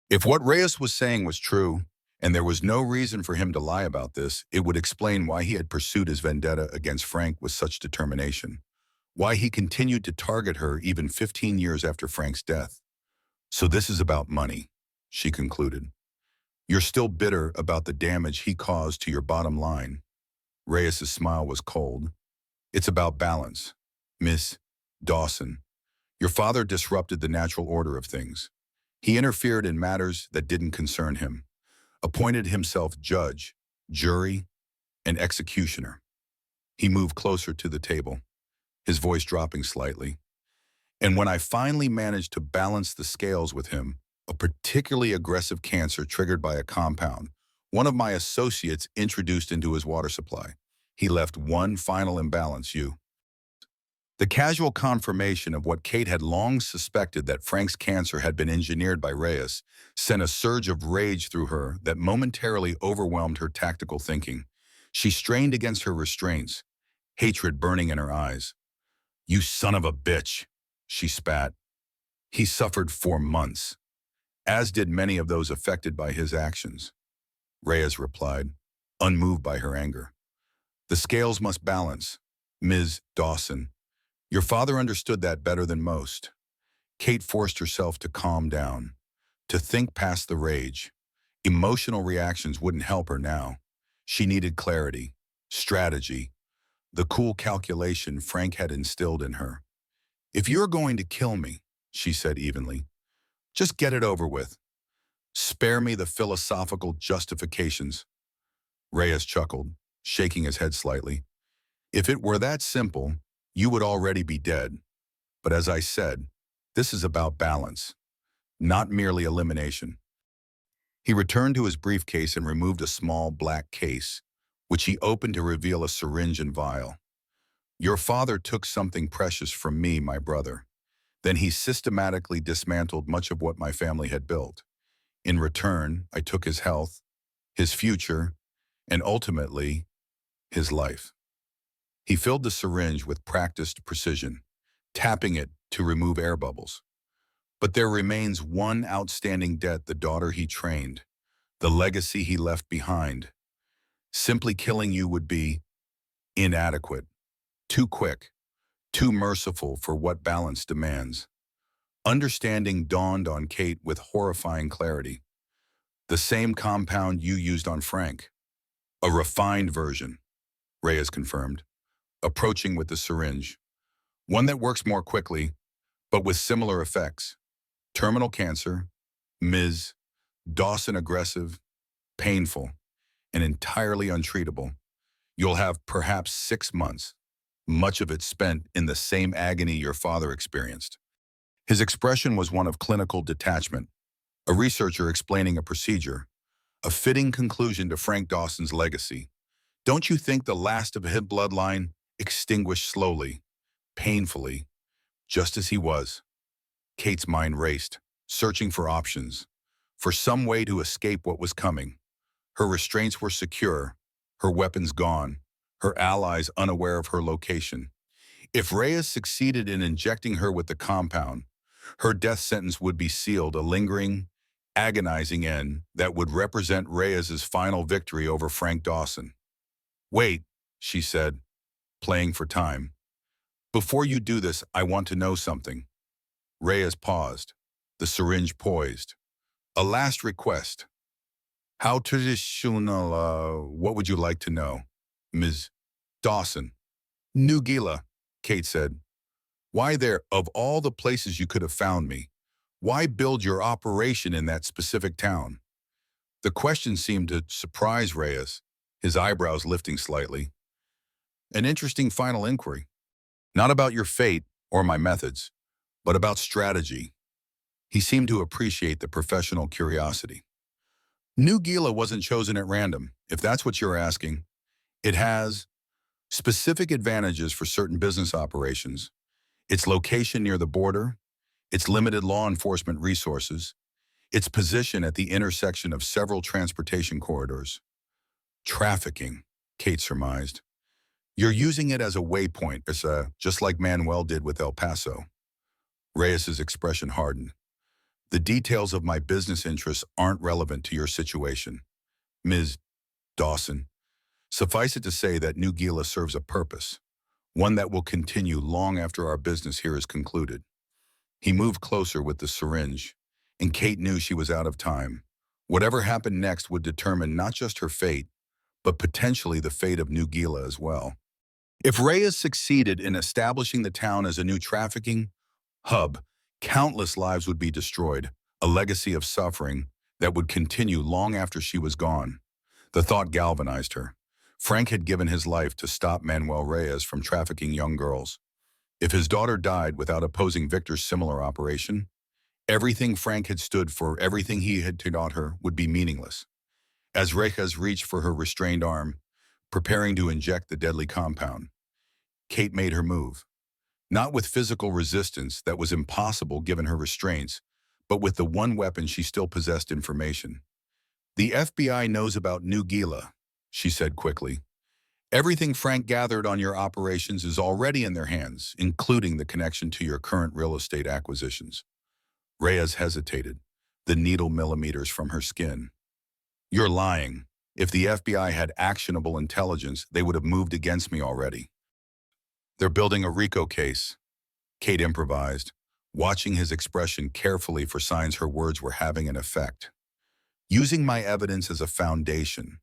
If what Reyes was saying was true, and there was no reason for him to lie about this, it would explain why he had pursued his vendetta against Frank with such determination, why he continued to target her even 15 years after Frank's death. So this is about money, she concluded. You're still bitter about the damage he caused to your bottom line. Reyes' smile was cold. It's about balance, Miss Dawson. Your father disrupted the natural order of things. He interfered in matters that didn't concern him, appointed himself judge, jury, and executioner. He moved closer to the table, his voice dropping slightly. And when I finally managed to balance the scales with him, a particularly aggressive cancer triggered by a compound one of my associates introduced into his water supply, he left one final imbalance, you. The casual confirmation of what Kate had long suspected, that Frank's cancer had been engineered by Reyes, sent a surge of rage through her that momentarily overwhelmed her tactical thinking. She strained against her restraints, hatred burning in her eyes. You son of a bitch, she spat. He suffered for months, as did many of those affected by his actions, Reyes replied, unmoved by her anger. The scales must balance, Ms. Dawson. Your father understood that better than most. Kate forced herself to calm down, to think past the rage. Emotional reactions wouldn't help her now. She needed clarity, strategy, the cool calculation Frank had instilled in her. If you're going to kill me, she said evenly, just get it over with. Spare me the philosophical justifications. Reyes chuckled, shaking his head slightly. If it were that simple, you would already be dead. But as I said, this is about balance, not merely elimination. He returned to his briefcase and removed a small black case, which he opened to reveal a syringe and vial. Your father took something precious from me, my brother. Then he systematically dismantled much of what my family had built. In return, I took his health, his future, and ultimately, his life. He filled the syringe with practiced precision, tapping it to remove air bubbles. But there remains one outstanding debt: the daughter he trained, the legacy he left behind. Simply killing you would be inadequate, too quick, too merciful for what balance demands. Understanding dawned on Kate with horrifying clarity. The same compound you used on Frank. A refined version, Reyes confirmed, approaching with the syringe. One that works more quickly, but with similar effects. Terminal cancer, Ms. Dawson aggressive, painful, and entirely untreatable. You'll have perhaps 6 months, much of it spent in the same agony your father experienced. His expression was one of clinical detachment, a researcher explaining a procedure, a fitting conclusion to Frank Dawson's legacy. Don't you think the last of his bloodline extinguished slowly, painfully, just as he was? Kate's mind raced, searching for options, for some way to escape what was coming. Her restraints were secure, her weapons gone, her allies unaware of her location. If Reyes succeeded in injecting her with the compound, her death sentence would be sealed, a lingering, agonizing end that would represent Reyes's final victory over Frank Dawson. Wait, she said, playing for time. Before you do this, I want to know something. Reyes paused, the syringe poised. A last request. How traditional, what would you like to know? Ms. Dawson. New Gila, Kate said. Why there, of all the places you could have found me? Why build your operation in that specific town? The question seemed to surprise Reyes, his eyebrows lifting slightly. An interesting final inquiry. Not about your fate or my methods, but about strategy. He seemed to appreciate the professional curiosity. New Gila wasn't chosen at random, if that's what you're asking. It has specific advantages for certain business operations. Its location near the border, its limited law enforcement resources, its position at the intersection of several transportation corridors. Trafficking, Kate surmised. You're using it as a waypoint, just like Manuel did with El Paso. Reyes's expression hardened. The details of my business interests aren't relevant to your situation, Ms. Dawson. Suffice it to say that New Gila serves a purpose, one that will continue long after our business here is concluded. He moved closer with the syringe, and Kate knew she was out of time. Whatever happened next would determine not just her fate, but potentially the fate of New Gila as well. If Reyes succeeded in establishing the town as a new trafficking hub, countless lives would be destroyed, a legacy of suffering that would continue long after she was gone. The thought galvanized her. Frank had given his life to stop Manuel Reyes from trafficking young girls. If his daughter died without opposing Victor's similar operation, everything Frank had stood for, everything he had taught her, would be meaningless. As Reyes reached for her restrained arm, preparing to inject the deadly compound, Kate made her move. Not with physical resistance that was impossible given her restraints, but with the one weapon she still possessed: information. The FBI knows about New Gila, she said quickly. Everything Frank gathered on your operations is already in their hands, including the connection to your current real estate acquisitions. Reyes hesitated, the needle millimeters from her skin. You're lying. If the FBI had actionable intelligence, they would have moved against me already. They're building a RICO case, Kate improvised, watching his expression carefully for signs her words were having an effect. Using my evidence as a foundation,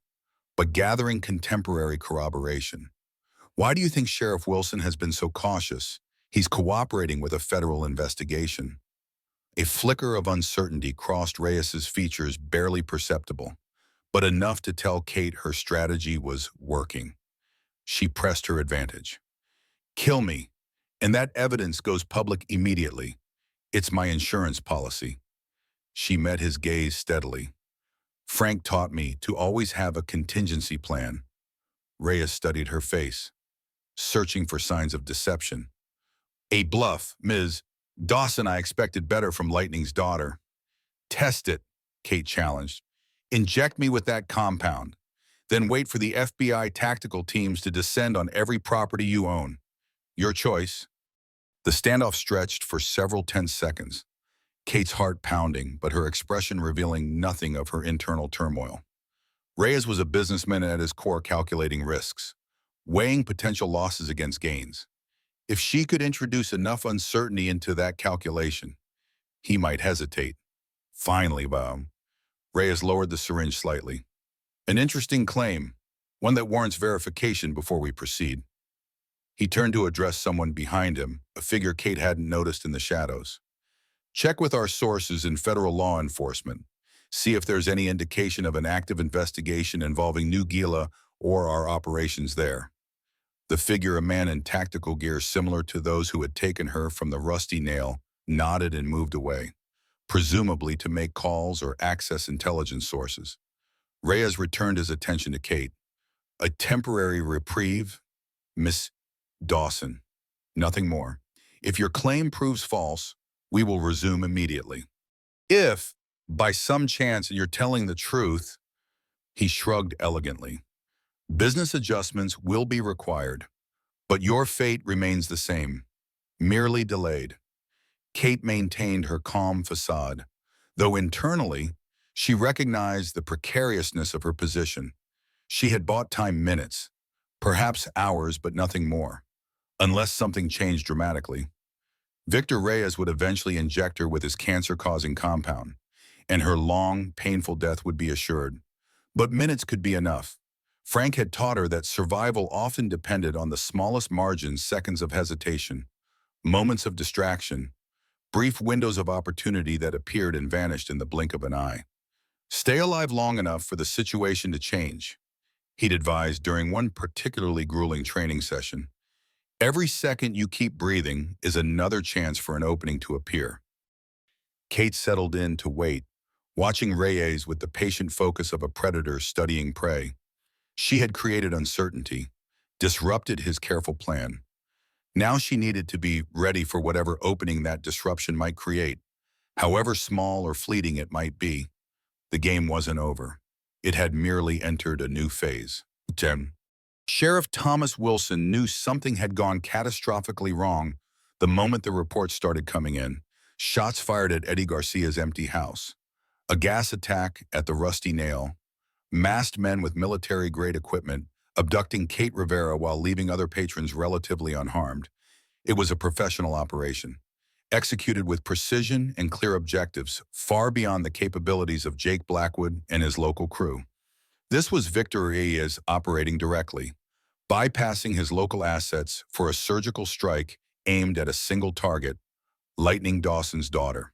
but gathering contemporary corroboration. Why do you think Sheriff Wilson has been so cautious? He's cooperating with a federal investigation. A flicker of uncertainty crossed Reyes's features, barely perceptible, but enough to tell Kate her strategy was working. She pressed her advantage. Kill me, and that evidence goes public immediately. It's my insurance policy. She met his gaze steadily. Frank taught me to always have a contingency plan. Reyes studied her face, searching for signs of deception. A bluff, Ms. Dawson. I expected better from Lightning's daughter. Test it, Kate challenged. Inject me with that compound. Then wait for the FBI tactical teams to descend on every property you own. Your choice. The standoff stretched for several tense seconds, Kate's heart pounding, but her expression revealing nothing of her internal turmoil. Reyes was a businessman at his core, calculating risks, weighing potential losses against gains. If she could introduce enough uncertainty into that calculation, he might hesitate. Finally, Reyes lowered the syringe slightly. An interesting claim, one that warrants verification before we proceed. He turned to address someone behind him, a figure Kate hadn't noticed in the shadows. Check with our sources in federal law enforcement. See if there's any indication of an active investigation involving New Gila or our operations there. The figure, a man in tactical gear similar to those who had taken her from the Rusty Nail, nodded and moved away, presumably to make calls or access intelligence sources. Reyes returned his attention to Kate. A temporary reprieve, Miss Dawson. Nothing more. If your claim proves false, we will resume immediately. If, by some chance, you're telling the truth, he shrugged elegantly. Business adjustments will be required, but your fate remains the same, merely delayed. Kate maintained her calm facade, though internally, she recognized the precariousness of her position. She had bought time minutes, perhaps hours, but nothing more, unless something changed dramatically. Victor Reyes would eventually inject her with his cancer-causing compound, and her long, painful death would be assured. But minutes could be enough. Frank had taught her that survival often depended on the smallest margins, seconds of hesitation, moments of distraction, brief windows of opportunity that appeared and vanished in the blink of an eye. Stay alive long enough for the situation to change, he'd advised during one particularly grueling training session. Every second you keep breathing is another chance for an opening to appear. Kate settled in to wait, watching Reyes with the patient focus of a predator studying prey. She had created uncertainty, disrupted his careful plan. Now she needed to be ready for whatever opening that disruption might create, however small or fleeting it might be. The game wasn't over. It had merely entered a new phase. 10. Sheriff Thomas Wilson knew something had gone catastrophically wrong the moment the reports started coming in. Shots fired at Eddie Garcia's empty house. A gas attack at the Rusty Nail. Masked men with military-grade equipment abducting Kate Rivera while leaving other patrons relatively unharmed. It was a professional operation, executed with precision and clear objectives, far beyond the capabilities of Jake Blackwood and his local crew. This was Victor Reyes operating directly, bypassing his local assets for a surgical strike aimed at a single target, Lightning Dawson's daughter.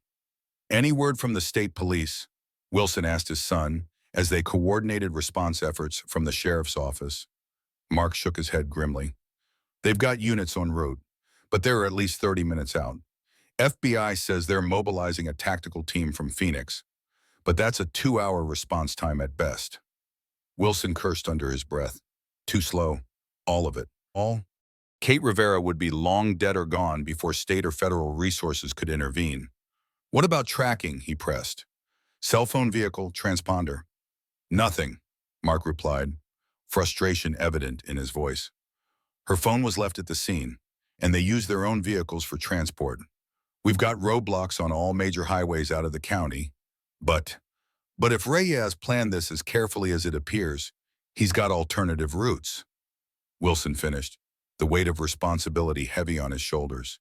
Any word from the state police? Wilson asked his son as they coordinated response efforts from the sheriff's office. Mark shook his head grimly. They've got units en route, but they're at least 30 minutes out. FBI says they're mobilizing a tactical team from Phoenix, but that's a 2-hour response time at best. Wilson cursed under his breath. Too slow. All of it. All? Kate Rivera would be long dead or gone before state or federal resources could intervene. What about tracking? He pressed. Cell phone vehicle, transponder. Nothing, Mark replied, frustration evident in his voice. Her phone was left at the scene, and they used their own vehicles for transport. We've got roadblocks on all major highways out of the county, but if Reyes planned this as carefully as it appears, he's got alternative routes. Wilson finished, the weight of responsibility heavy on his shoulders.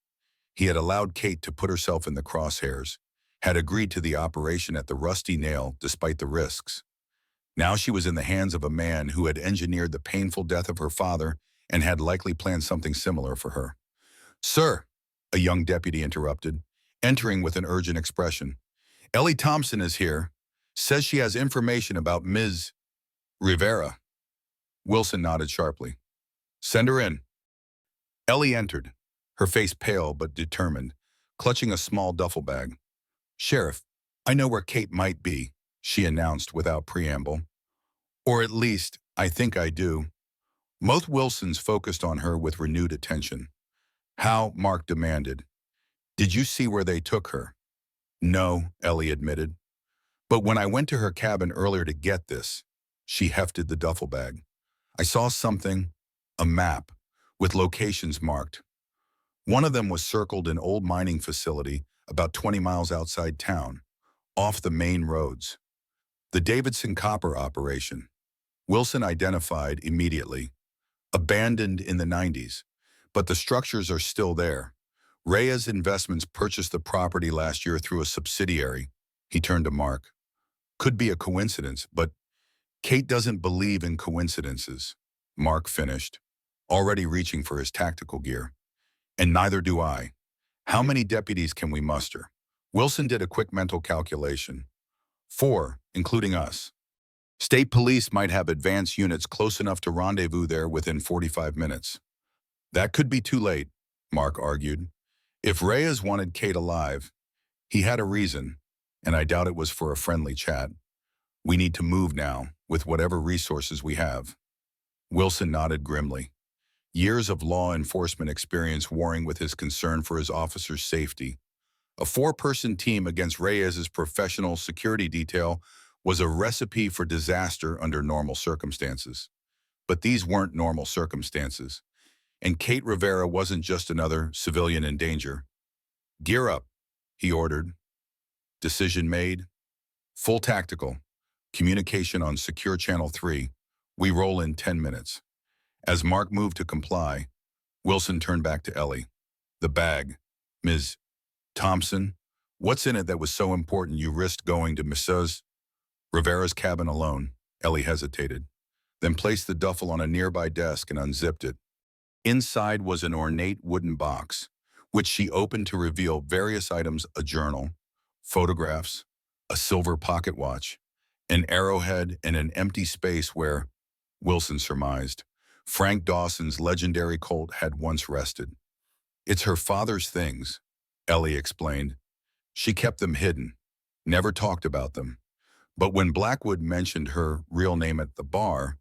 He had allowed Kate to put herself in the crosshairs, had agreed to the operation at the Rusty Nail despite the risks. Now she was in the hands of a man who had engineered the painful death of her father and had likely planned something similar for her. Sir, a young deputy interrupted, entering with an urgent expression. Ellie Thompson is here. Says she has information about Ms. Rivera. Wilson nodded sharply. Send her in. Ellie entered, her face pale but determined, clutching a small duffel bag. Sheriff, I know where Kate might be, she announced without preamble. Or at least, I think I do. Both Wilsons focused on her with renewed attention. How? Mark demanded. Did you see where they took her? No, Ellie admitted. But when I went to her cabin earlier to get this, she hefted the duffel bag. I saw something, a map, with locations marked. One of them was circled an old mining facility about 20 miles outside town, off the main roads. The Davidson Copper operation. Wilson identified immediately. Abandoned in the 90s, but the structures are still there. Reyes Investments purchased the property last year through a subsidiary. He turned to Mark. Could be a coincidence, but Kate doesn't believe in coincidences. Mark finished, already reaching for his tactical gear. And neither do I. How many deputies can we muster? Wilson did a quick mental calculation. 4, including us. State police might have advance units close enough to rendezvous there within 45 minutes. That could be too late, Mark argued. If Reyes wanted Kate alive, he had a reason, and I doubt it was for a friendly chat. We need to move now, with whatever resources we have. Wilson nodded grimly. Years of law enforcement experience warring with his concern for his officers' safety. A 4-person team against Reyes's professional security detail was a recipe for disaster under normal circumstances. But these weren't normal circumstances. And Kate Rivera wasn't just another civilian in danger. Gear up, he ordered. Decision made. Full tactical. Communication on Secure Channel 3. We roll in 10 minutes. As Mark moved to comply, Wilson turned back to Ellie. The bag. Ms. Thompson, what's in it that was so important you risked going to Mrs. Rivera's cabin alone? Ellie hesitated, then placed the duffel on a nearby desk and unzipped it. Inside was an ornate wooden box, which she opened to reveal various items: a journal, photographs, a silver pocket watch, an arrowhead, and an empty space where, Wilson surmised, Frank Dawson's legendary Colt had once rested. It's her father's things, Ellie explained. She kept them hidden, never talked about them. But when Blackwood mentioned her real name at the bar,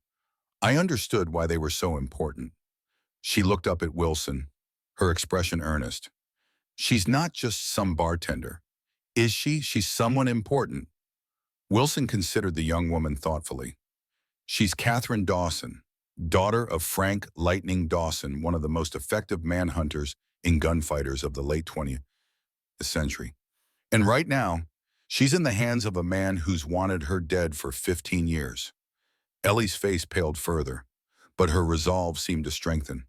I understood why they were so important. She looked up at Wilson, her expression earnest. She's not just some bartender. Is she? She's someone important. Wilson considered the young woman thoughtfully. She's Catherine Dawson, daughter of Frank Lightning Dawson, one of the most effective manhunters and gunfighters of the late 20th century. And right now, she's in the hands of a man who's wanted her dead for 15 years. Ellie's face paled further, but her resolve seemed to strengthen.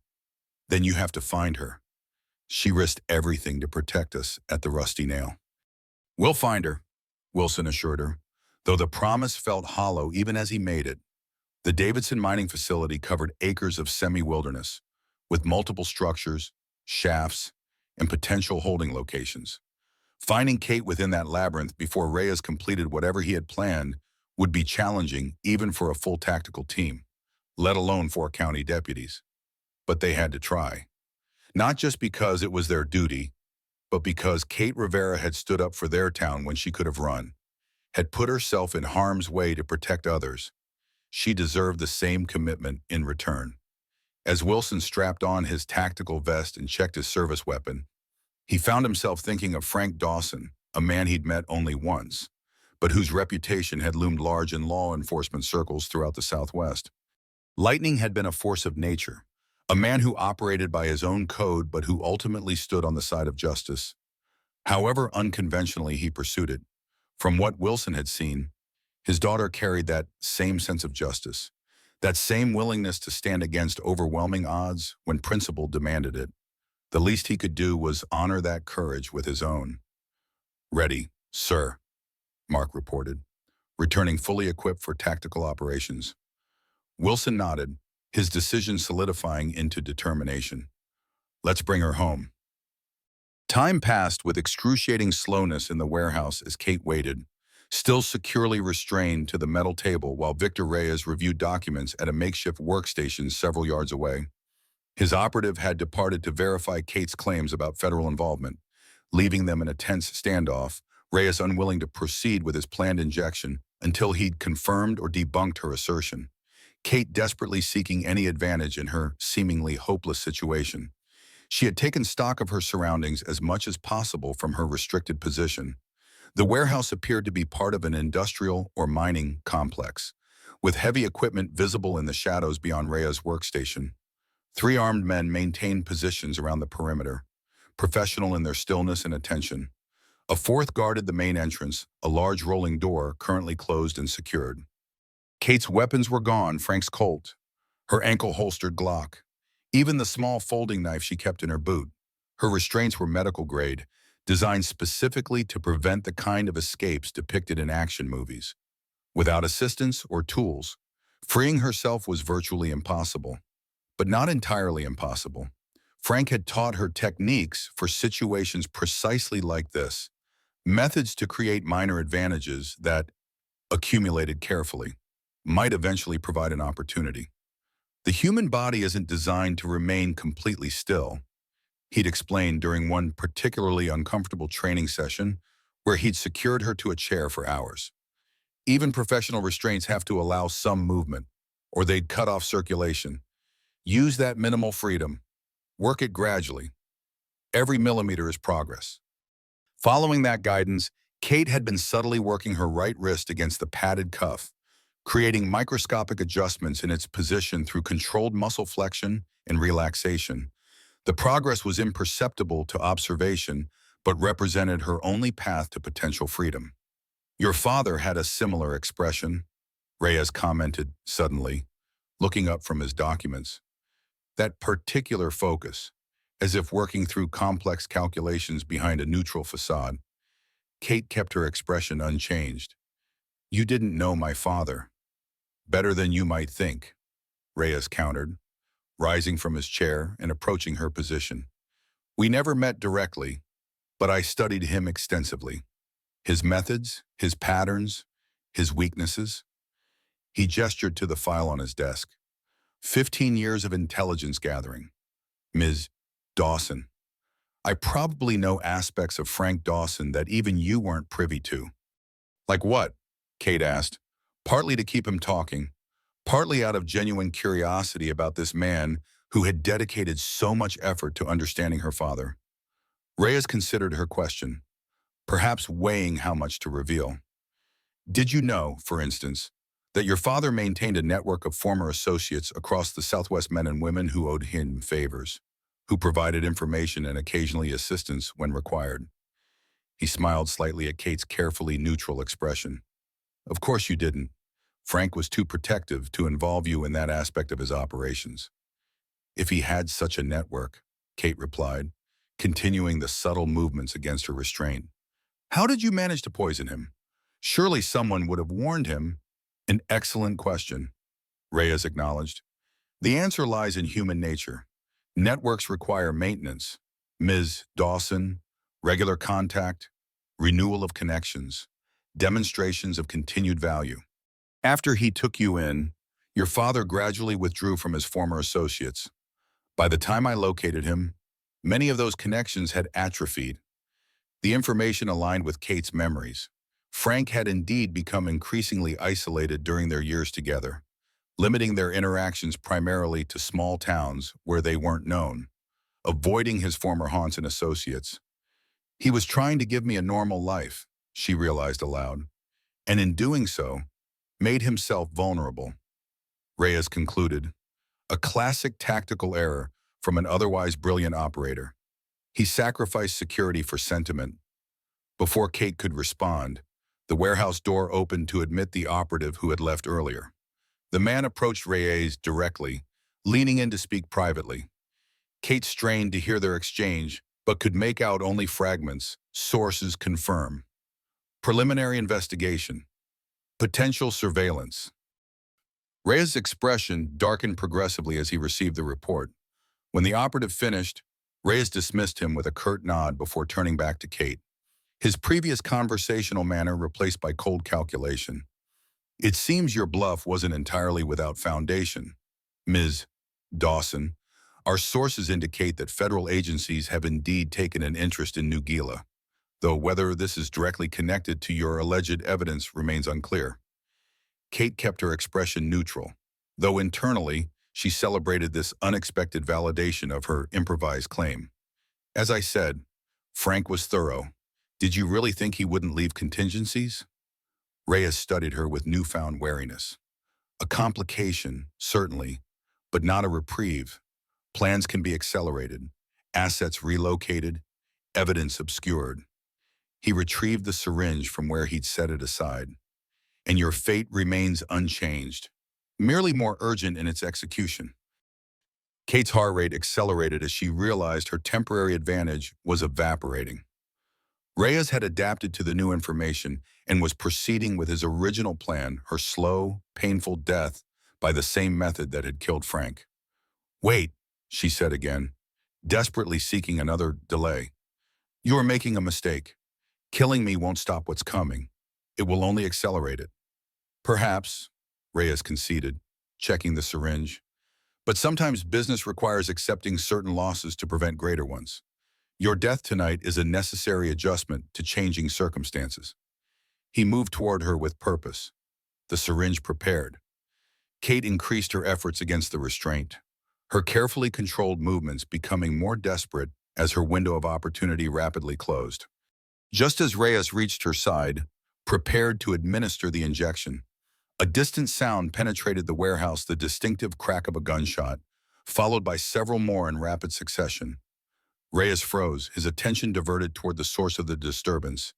Then you have to find her. She risked everything to protect us at the Rusty Nail. We'll find her, Wilson assured her, though the promise felt hollow even as he made it. The Davidson mining facility covered acres of semi-wilderness, with multiple structures, shafts, and potential holding locations. Finding Kate within that labyrinth before Reyes completed whatever he had planned would be challenging even for a full tactical team, let alone 4 county deputies. But they had to try. Not just because it was their duty, but because Kate Rivera had stood up for their town when she could have run, had put herself in harm's way to protect others. She deserved the same commitment in return. As Wilson strapped on his tactical vest and checked his service weapon, he found himself thinking of Frank Dawson, a man he'd met only once, but whose reputation had loomed large in law enforcement circles throughout the Southwest. Lightning had been a force of nature, a man who operated by his own code but who ultimately stood on the side of justice. However unconventionally he pursued it, from what Wilson had seen, his daughter carried that same sense of justice, that same willingness to stand against overwhelming odds when principle demanded it. The least he could do was honor that courage with his own. Ready, sir, Mark reported, returning fully equipped for tactical operations. Wilson nodded, his decision solidifying into determination. Let's bring her home. Time passed with excruciating slowness in the warehouse as Kate waited, still securely restrained to the metal table while Victor Reyes reviewed documents at a makeshift workstation several yards away. His operative had departed to verify Kate's claims about federal involvement, leaving them in a tense standoff, Reyes unwilling to proceed with his planned injection until he'd confirmed or debunked her assertion. Kate desperately seeking any advantage in her seemingly hopeless situation. She had taken stock of her surroundings as much as possible from her restricted position. The warehouse appeared to be part of an industrial or mining complex, with heavy equipment visible in the shadows beyond Reyes' workstation. 3 armed men maintained positions around the perimeter, professional in their stillness and attention. A 4th guarded the main entrance, a large rolling door currently closed and secured. Kate's weapons were gone: Frank's Colt, her ankle-holstered Glock, even the small folding knife she kept in her boot. Her restraints were medical grade, designed specifically to prevent the kind of escapes depicted in action movies. Without assistance or tools, freeing herself was virtually impossible, but not entirely impossible. Frank had taught her techniques for situations precisely like this, methods to create minor advantages that, accumulated carefully, might eventually provide an opportunity. The human body isn't designed to remain completely still, he'd explained during one particularly uncomfortable training session where he'd secured her to a chair for hours. Even professional restraints have to allow some movement, or they'd cut off circulation. Use that minimal freedom. Work it gradually. Every millimeter is progress. Following that guidance, Kate had been subtly working her right wrist against the padded cuff, creating microscopic adjustments in its position through controlled muscle flexion and relaxation. The progress was imperceptible to observation, but represented her only path to potential freedom. Your father had a similar expression, Reyes commented suddenly, looking up from his documents. That particular focus, as if working through complex calculations behind a neutral facade. Kate kept her expression unchanged. You didn't know my father. Better than you might think, Reyes countered, rising from his chair and approaching her position. We never met directly, but I studied him extensively. His methods, his patterns, his weaknesses. He gestured to the file on his desk. 15 years of intelligence gathering. Ms. Dawson. I probably know aspects of Frank Dawson that even you weren't privy to. Like what? Kate asked, partly to keep him talking, partly out of genuine curiosity about this man who had dedicated so much effort to understanding her father. Reyes considered her question, perhaps weighing how much to reveal. Did you know, for instance, that your father maintained a network of former associates across the Southwest men and women who owed him favors, who provided information and occasionally assistance when required? He smiled slightly at Kate's carefully neutral expression. Of course you didn't. Frank was too protective to involve you in that aspect of his operations. If he had such a network, Kate replied, continuing the subtle movements against her restraint. How did you manage to poison him? Surely someone would have warned him. An excellent question, Reyes acknowledged. The answer lies in human nature. Networks require maintenance. Ms. Dawson, regular contact, renewal of connections, demonstrations of continued value. After he took you in, your father gradually withdrew from his former associates. By the time I located him, many of those connections had atrophied. The information aligned with Kate's memories. Frank had indeed become increasingly isolated during their years together, limiting their interactions primarily to small towns where they weren't known, avoiding his former haunts and associates. He was trying to give me a normal life, she realized aloud, and in doing so, made himself vulnerable. Reyes concluded, a classic tactical error from an otherwise brilliant operator. He sacrificed security for sentiment. Before Kate could respond, the warehouse door opened to admit the operative who had left earlier. The man approached Reyes directly, leaning in to speak privately. Kate strained to hear their exchange, but could make out only fragments. Sources confirm. Preliminary investigation. Potential surveillance. Reyes' expression darkened progressively as he received the report. When the operative finished, Reyes dismissed him with a curt nod before turning back to Kate. His previous conversational manner replaced by cold calculation. It seems your bluff wasn't entirely without foundation, Ms. Dawson. Our sources indicate that federal agencies have indeed taken an interest in New Gila, though whether this is directly connected to your alleged evidence remains unclear. Kate kept her expression neutral, though internally she celebrated this unexpected validation of her improvised claim. As I said, Frank was thorough. Did you really think he wouldn't leave contingencies? Reyes studied her with newfound wariness. A complication, certainly, but not a reprieve. Plans can be accelerated, assets relocated, evidence obscured. He retrieved the syringe from where he'd set it aside. And your fate remains unchanged, merely more urgent in its execution. Kate's heart rate accelerated as she realized her temporary advantage was evaporating. Reyes had adapted to the new information and was proceeding with his original plan, her slow, painful death by the same method that had killed Frank. "Wait," she said again, desperately seeking another delay. "You are making a mistake. Killing me won't stop what's coming. It will only accelerate it." "Perhaps," Reyes conceded, checking the syringe. "But sometimes business requires accepting certain losses to prevent greater ones. Your death tonight is a necessary adjustment to changing circumstances." He moved toward her with purpose, the syringe prepared. Kate increased her efforts against the restraint, her carefully controlled movements becoming more desperate as her window of opportunity rapidly closed. Just as Reyes reached her side, prepared to administer the injection, a distant sound penetrated the warehouse, the distinctive crack of a gunshot, followed by several more in rapid succession. Reyes froze, his attention diverted toward the source of the disturbance.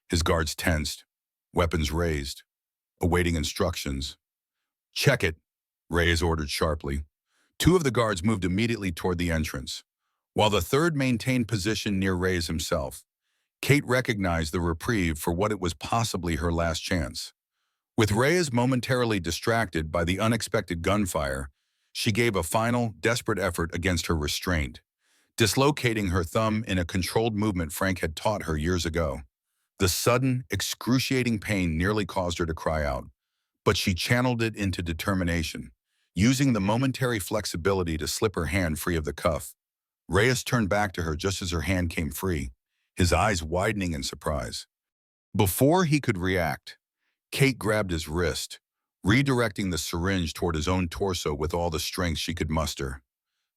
His guards tensed, weapons raised, awaiting instructions. "Check it," Reyes ordered sharply. Two of the guards moved immediately toward the entrance, while the third maintained position near Reyes himself. Kate recognized the reprieve for what it was possibly her last chance. With Reyes momentarily distracted by the unexpected gunfire, she gave a final, desperate effort against her restraint, dislocating her thumb in a controlled movement Frank had taught her years ago. The sudden, excruciating pain nearly caused her to cry out, but she channeled it into determination, using the momentary flexibility to slip her hand free of the cuff. Reyes turned back to her just as her hand came free, his eyes widening in surprise. Before he could react, Kate grabbed his wrist, redirecting the syringe toward his own torso with all the strength she could muster.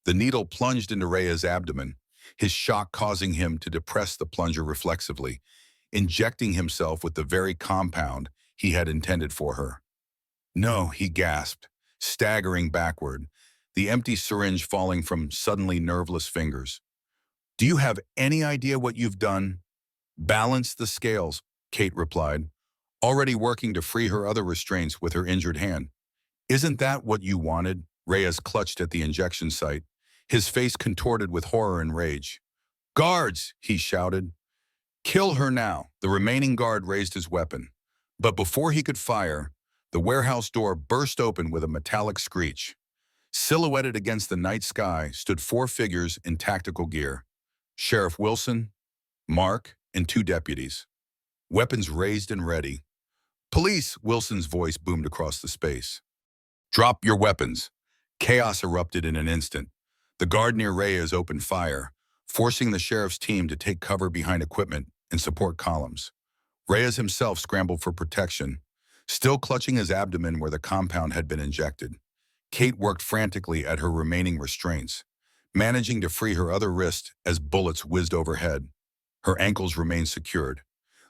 The needle plunged into Reyes' abdomen, his shock causing him to depress the plunger reflexively, injecting himself with the very compound he had intended for her. "No," he gasped, staggering backward, the empty syringe falling from suddenly nerveless fingers. "Do you have any idea what you've done?" "Balance the scales," Kate replied, already working to free her other restraints with her injured hand. "Isn't that what you wanted?" Reyes clutched at the injection site, his face contorted with horror and rage. "Guards!" he shouted. "Kill her now!" The remaining guard raised his weapon, but before he could fire, the warehouse door burst open with a metallic screech. Silhouetted against the night sky stood four figures in tactical gear: Sheriff Wilson, Mark, and two deputies, weapons raised and ready. "Police!" Wilson's voice boomed across the space. "Drop your weapons!" Chaos erupted in an instant. The guard near Reyes opened fire, forcing the sheriff's team to take cover behind equipment and support columns. Reyes himself scrambled for protection, still clutching his abdomen where the compound had been injected. Kate worked frantically at her remaining restraints, managing to free her other wrist as bullets whizzed overhead. Her ankles remained secured,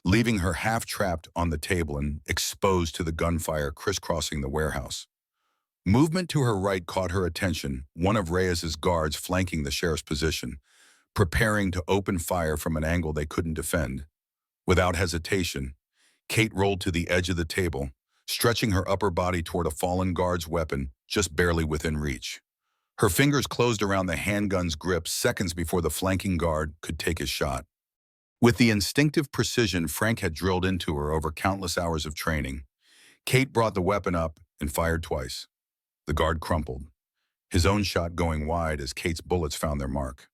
leaving her half-trapped on the table and exposed to the gunfire crisscrossing the warehouse. Movement to her right caught her attention, one of Reyes's guards flanking the sheriff's position, preparing to open fire from an angle they couldn't defend. Without hesitation, Kate rolled to the edge of the table, stretching her upper body toward a fallen guard's weapon just barely within reach. Her fingers closed around the handgun's grip seconds before the flanking guard could take his shot. With the instinctive precision Frank had drilled into her over countless hours of training, Kate brought the weapon up and fired twice. The guard crumpled, his own shot going wide as Kate's bullets found their mark.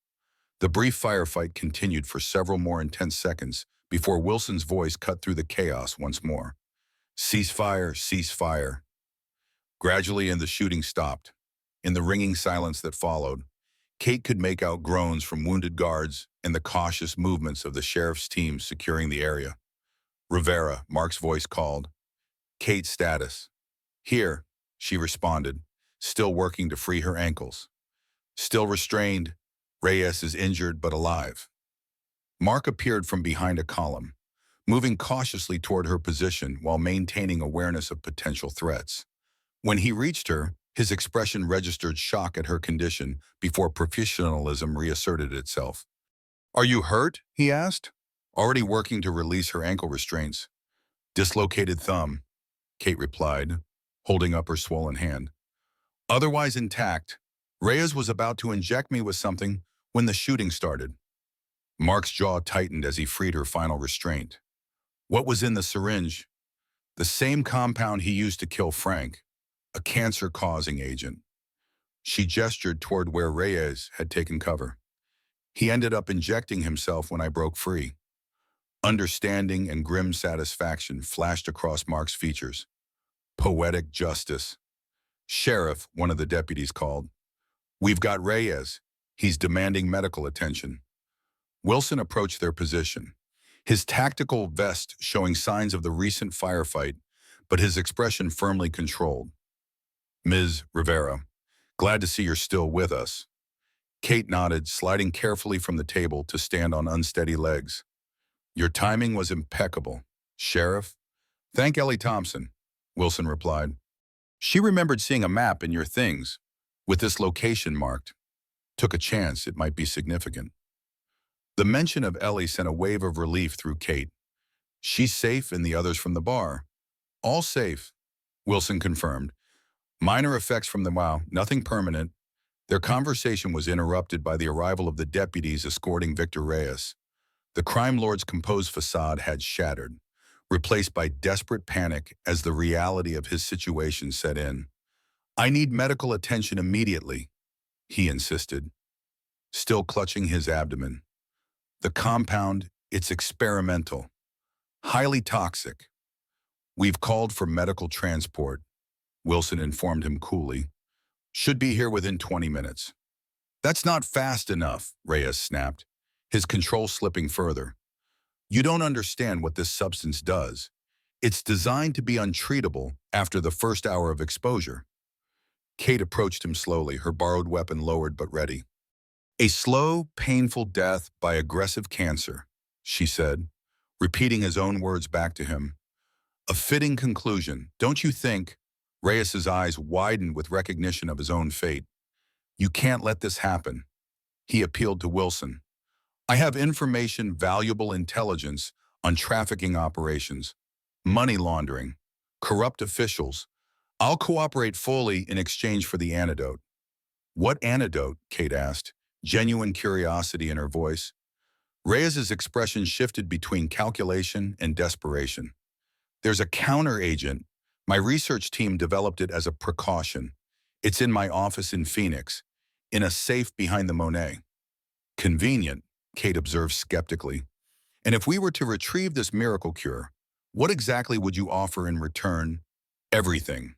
The brief firefight continued for several more intense seconds before Wilson's voice cut through the chaos once more. "Cease fire, cease fire." Gradually, the shooting stopped. In the ringing silence that followed, Kate could make out groans from wounded guards and the cautious movements of the sheriff's team securing the area. "Rivera," Mark's voice called. "Kate's status." "Here," she responded, still working to free her ankles. "Still restrained. Reyes is injured but alive." Mark appeared from behind a column, moving cautiously toward her position while maintaining awareness of potential threats. When he reached her, his expression registered shock at her condition before professionalism reasserted itself. "Are you hurt?" he asked, already working to release her ankle restraints. "Dislocated thumb," Kate replied, holding up her swollen hand. "Otherwise intact. Reyes was about to inject me with something when the shooting started." Mark's jaw tightened as he freed her final restraint. What was in the syringe? The same compound he used to kill Frank, a cancer-causing agent. She gestured toward where Reyes had taken cover. He ended up injecting himself when I broke free. Understanding and grim satisfaction flashed across Mark's features. Poetic justice. Sheriff, one of the deputies called. We've got Reyes. He's demanding medical attention. Wilson approached their position, his tactical vest showing signs of the recent firefight, but his expression firmly controlled. Ms. Rivera, glad to see you're still with us. Kate nodded, sliding carefully from the table to stand on unsteady legs. Your timing was impeccable, Sheriff. Thank Ellie Thompson, Wilson replied. She remembered seeing a map in your things, with this location marked. Took a chance it might be significant. The mention of Ellie sent a wave of relief through Kate. She's safe and the others from the bar. All safe, Wilson confirmed. Minor effects from the nothing permanent. Their conversation was interrupted by the arrival of the deputies escorting Victor Reyes. The crime lord's composed facade had shattered, replaced by desperate panic as the reality of his situation set in. I need medical attention immediately, he insisted, still clutching his abdomen. The compound, it's experimental, highly toxic. We've called for medical transport, Wilson informed him coolly. Should be here within 20 minutes. That's not fast enough, Reyes snapped, his control slipping further. You don't understand what this substance does. It's designed to be untreatable after the first hour of exposure. Kate approached him slowly, her borrowed weapon lowered but ready. A slow, painful death by aggressive cancer, she said, repeating his own words back to him. A fitting conclusion, don't you think? Reyes's eyes widened with recognition of his own fate. You can't let this happen. He appealed to Wilson. I have information, valuable intelligence on trafficking operations, money laundering, corrupt officials. I'll cooperate fully in exchange for the antidote. What antidote? Kate asked, genuine curiosity in her voice. Reyes's expression shifted between calculation and desperation. There's a counter-agent. My research team developed it as a precaution. It's in my office in Phoenix, in a safe behind the Monet. Convenient, Kate observed skeptically. And if we were to retrieve this miracle cure, what exactly would you offer in return? Everything.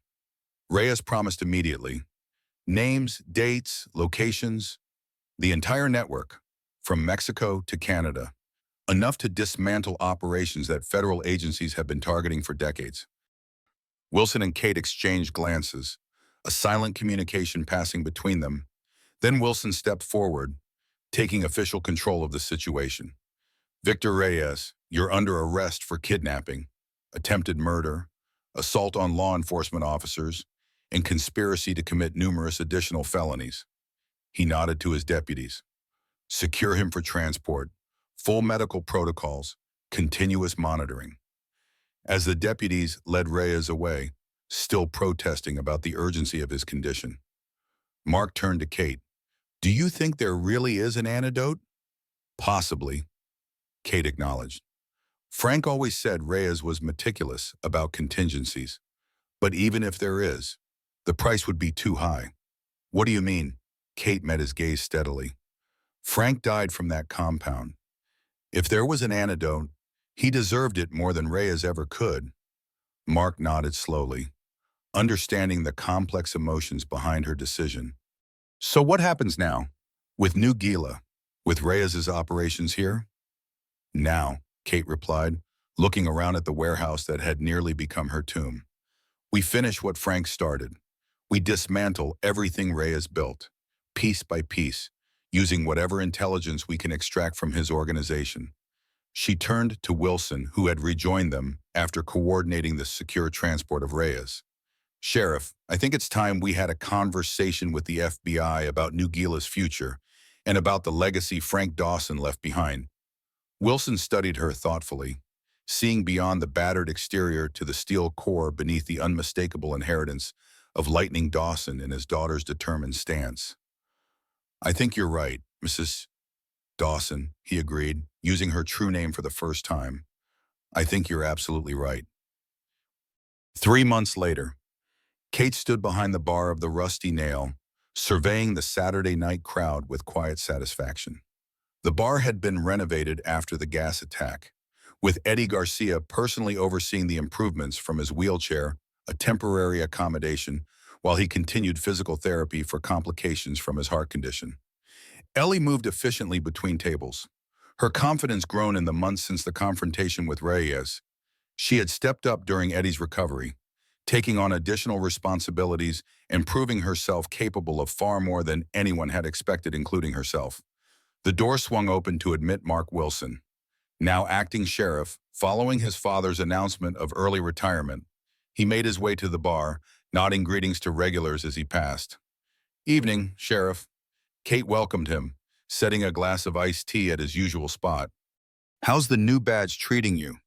Reyes promised immediately. Names, dates, locations, the entire network, from Mexico to Canada. Enough to dismantle operations that federal agencies have been targeting for decades. Wilson and Kate exchanged glances, a silent communication passing between them. Then Wilson stepped forward, taking official control of the situation. Victor Reyes, you're under arrest for kidnapping, attempted murder, assault on law enforcement officers, and conspiracy to commit numerous additional felonies. He nodded to his deputies. Secure him for transport, full medical protocols, continuous monitoring. As the deputies led Reyes away, still protesting about the urgency of his condition, Mark turned to Kate. Do you think there really is an antidote? Possibly, Kate acknowledged. Frank always said Reyes was meticulous about contingencies. But even if there is, the price would be too high. What do you mean? Kate met his gaze steadily. Frank died from that compound. If there was an antidote, he deserved it more than Reyes ever could. Mark nodded slowly, understanding the complex emotions behind her decision. So what happens now? With New Gila, with Reyes's operations here? Now, Kate replied, looking around at the warehouse that had nearly become her tomb. We finish what Frank started. We dismantle everything Reyes built, piece by piece, using whatever intelligence we can extract from his organization. She turned to Wilson, who had rejoined them after coordinating the secure transport of Reyes. Sheriff, I think it's time we had a conversation with the FBI about New Gila's future and about the legacy Frank Dawson left behind. Wilson studied her thoughtfully, seeing beyond the battered exterior to the steel core beneath the unmistakable inheritance of Lightning Dawson and his daughter's determined stance. I think you're right, Mrs. Dawson, he agreed, using her true name for the first time. I think you're absolutely right. 3 months later, Kate stood behind the bar of the Rusty Nail, surveying the Saturday night crowd with quiet satisfaction. The bar had been renovated after the gas attack, with Eddie Garcia personally overseeing the improvements from his wheelchair, a temporary accommodation, while he continued physical therapy for complications from his heart condition. Ellie moved efficiently between tables. Her confidence grown in the months since the confrontation with Reyes. She had stepped up during Eddie's recovery, taking on additional responsibilities and proving herself capable of far more than anyone had expected, including herself. The door swung open to admit Mark Wilson, now acting sheriff, following his father's announcement of early retirement. He made his way to the bar, nodding greetings to regulars as he passed. Evening, Sheriff. Kate welcomed him, setting a glass of iced tea at his usual spot. How's the new badge treating you?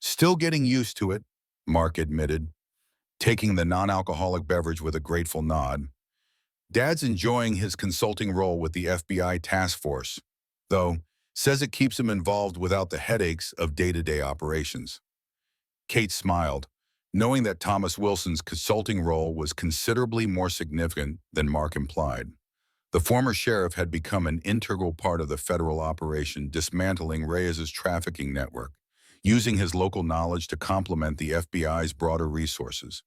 Still getting used to it, Mark admitted, taking the non-alcoholic beverage with a grateful nod. Dad's enjoying his consulting role with the FBI task force, though says it keeps him involved without the headaches of day-to-day operations. Kate smiled, knowing that Thomas Wilson's consulting role was considerably more significant than Mark implied. The former sheriff had become an integral part of the federal operation dismantling Reyes's trafficking network, using his local knowledge to complement the FBI's broader resources.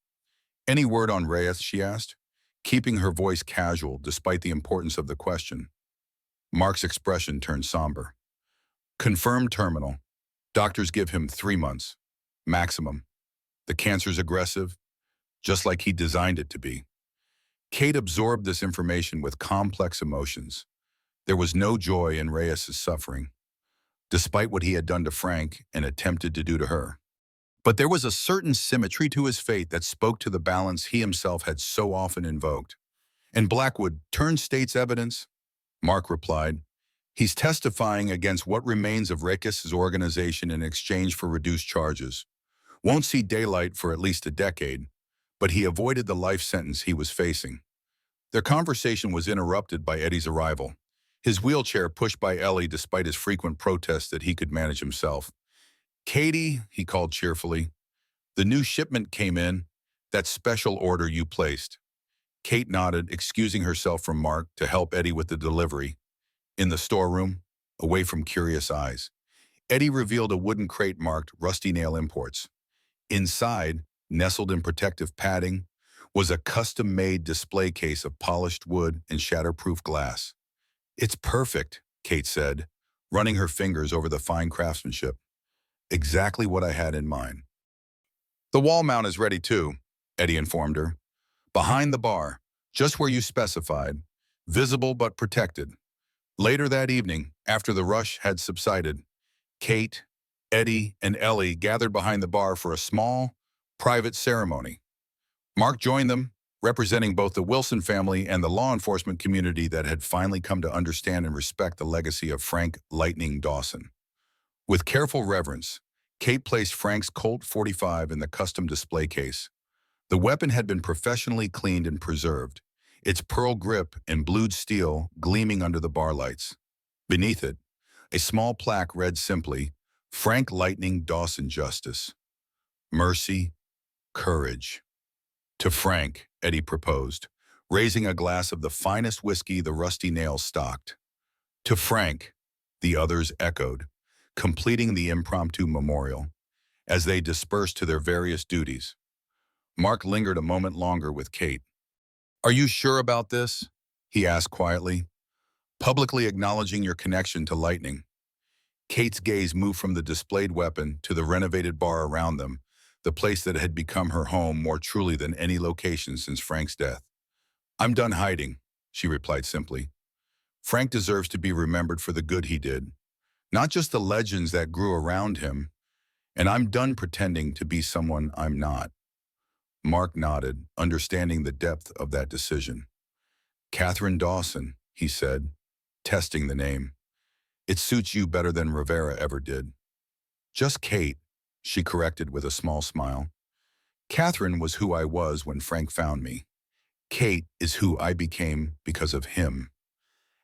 Any word on Reyes, she asked, keeping her voice casual despite the importance of the question. Mark's expression turned somber. Confirmed terminal. Doctors give him 3 months, maximum. The cancer's aggressive, just like he designed it to be. Kate absorbed this information with complex emotions. There was no joy in Reyes's suffering, despite what he had done to Frank and attempted to do to her. But there was a certain symmetry to his fate that spoke to the balance he himself had so often invoked. And Blackwood turned state's evidence? Mark replied. He's testifying against what remains of Reyes's organization in exchange for reduced charges. Won't see daylight for at least a decade, but he avoided the life sentence he was facing. Their conversation was interrupted by Eddie's arrival, his wheelchair pushed by Ellie despite his frequent protests that he could manage himself. Katie, he called cheerfully, the new shipment came in, that special order you placed. Kate nodded, excusing herself from Mark to help Eddie with the delivery. In the storeroom, away from curious eyes, Eddie revealed a wooden crate marked Rusty Nail Imports. Inside, nestled in protective padding, was a custom-made display case of polished wood and shatterproof glass. It's perfect, Kate said, running her fingers over the fine craftsmanship. Exactly what I had in mind. The wall mount is ready too, Eddie informed her. Behind the bar, just where you specified, visible but protected. Later that evening, after the rush had subsided, Kate, Eddie, and Ellie gathered behind the bar for a small, private ceremony. Mark joined them, representing both the Wilson family and the law enforcement community that had finally come to understand and respect the legacy of Frank "Lightning" Dawson. With careful reverence, Kate placed Frank's Colt .45 in the custom display case. The weapon had been professionally cleaned and preserved, its pearl grip and blued steel gleaming under the bar lights. Beneath it, a small plaque read simply, Frank "Lightning" Dawson Justice. Mercy, courage. To Frank, Eddie proposed, raising a glass of the finest whiskey the Rusty Nail stocked. To Frank, the others echoed, completing the impromptu memorial, as they dispersed to their various duties. Mark lingered a moment longer with Kate. Are you sure about this? He asked quietly, publicly acknowledging your connection to Lightning. Kate's gaze moved from the displayed weapon to the renovated bar around them, the place that had become her home more truly than any location since Frank's death. I'm done hiding, she replied simply. Frank deserves to be remembered for the good he did, not just the legends that grew around him, and I'm done pretending to be someone I'm not. Mark nodded, understanding the depth of that decision. Catherine Dawson, he said, testing the name. It suits you better than Rivera ever did. Just Kate, she corrected with a small smile. Catherine was who I was when Frank found me. Kate is who I became because of him.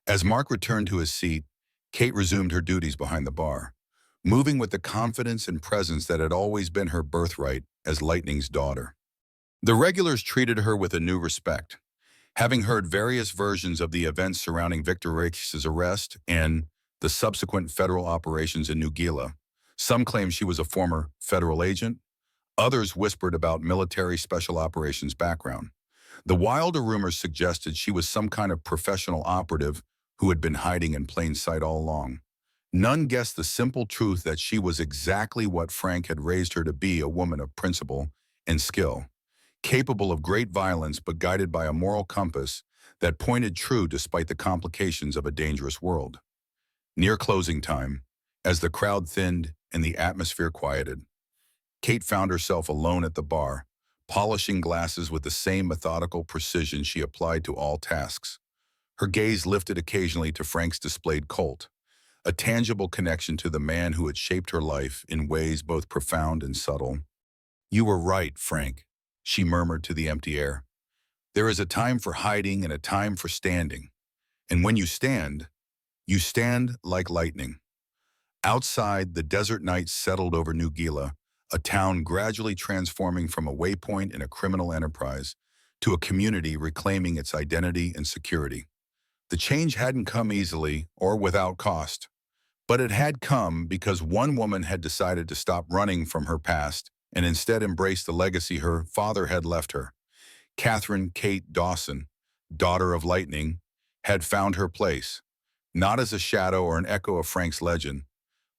As Mark returned to his seat, Kate resumed her duties behind the bar, moving with the confidence and presence that had always been her birthright as Lightning's daughter. The regulars treated her with a new respect, having heard various versions of the events surrounding Victor Rix's arrest and the subsequent federal operations in New Gila. Some claimed she was a former federal agent, others whispered about military special operations background. The wilder rumors suggested she was some kind of professional operative who had been hiding in plain sight all along. None guessed the simple truth that she was exactly what Frank had raised her to be, a woman of principle and skill, capable of great violence but guided by a moral compass that pointed true despite the complications of a dangerous world. Near closing time, as the crowd thinned and the atmosphere quieted, Kate found herself alone at the bar, polishing glasses with the same methodical precision she applied to all tasks. Her gaze lifted occasionally to Frank's displayed Colt, a tangible connection to the man who had shaped her life in ways both profound and subtle. "You were right, Frank," she murmured to the empty air. "There is a time for hiding and a time for standing. And when you stand like lightning." Outside, the desert night settled over New Gila, a town gradually transforming from a waypoint in a criminal enterprise to a community reclaiming its identity and security. The change hadn't come easily or without cost, but it had come because one woman had decided to stop running from her past and instead embrace the legacy her father had left her. Catherine Kate Dawson, daughter of Lightning, had found her place, not as a shadow or an echo of Frank's legend,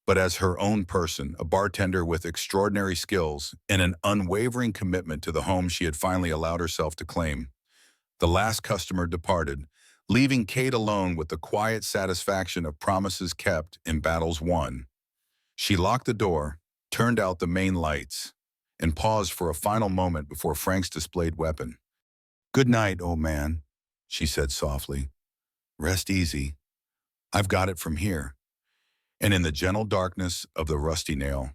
but as her own person, a bartender with extraordinary skills and an unwavering commitment to the home she had finally allowed herself to claim. The last customer departed, leaving Kate alone with the quiet satisfaction of promises kept and battles won. She locked the door, turned out the main lights, and paused for a final moment before Frank's displayed weapon. "Good night, old man," she said softly. "Rest easy. I've got it from here." And in the gentle darkness of the rusty nail,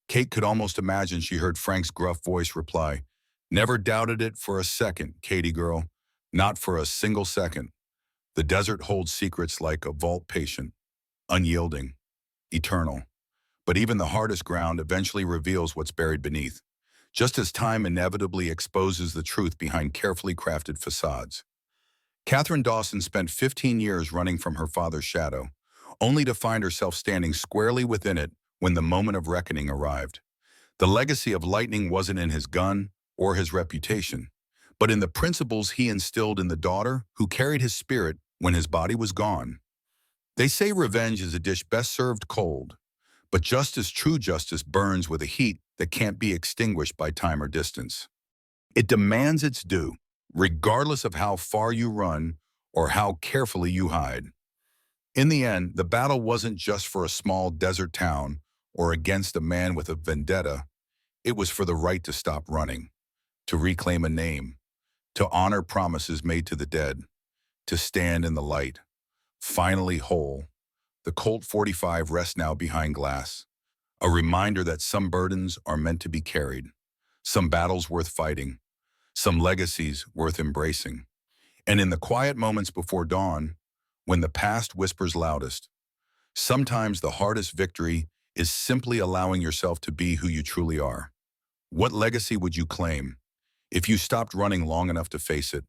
Kate could almost imagine she heard Frank's gruff voice reply, "Never doubted it for a second, Katie girl. Not for a single second. The desert holds secrets like a vault, patient, unyielding, eternal. But even the hardest ground eventually reveals what's buried beneath, just as time inevitably exposes the truth behind carefully crafted facades." Catherine Dawson spent 15 years running from her father's shadow, only to find herself standing squarely within it when the moment of reckoning arrived. The legacy of Lightning wasn't in his gun or his reputation, but in the principles he instilled in the daughter who carried his spirit when his body was gone. They say revenge is a dish best served cold, but true justice burns with a heat that can't be extinguished by time or distance. It demands its due, regardless of how far you run or how carefully you hide. In the end, the battle wasn't just for a small desert town or against a man with a vendetta. It was for the right to stop running, to reclaim a name, to honor promises made to the dead, to stand in the light. Finally whole, the Colt 45 rests now behind glass, a reminder that some burdens are meant to be carried, some battles worth fighting, some legacies worth embracing. And in the quiet moments before dawn, when the past whispers loudest, sometimes the hardest victory is simply allowing yourself to be who you truly are. What legacy would you claim if you stopped running long enough to face it?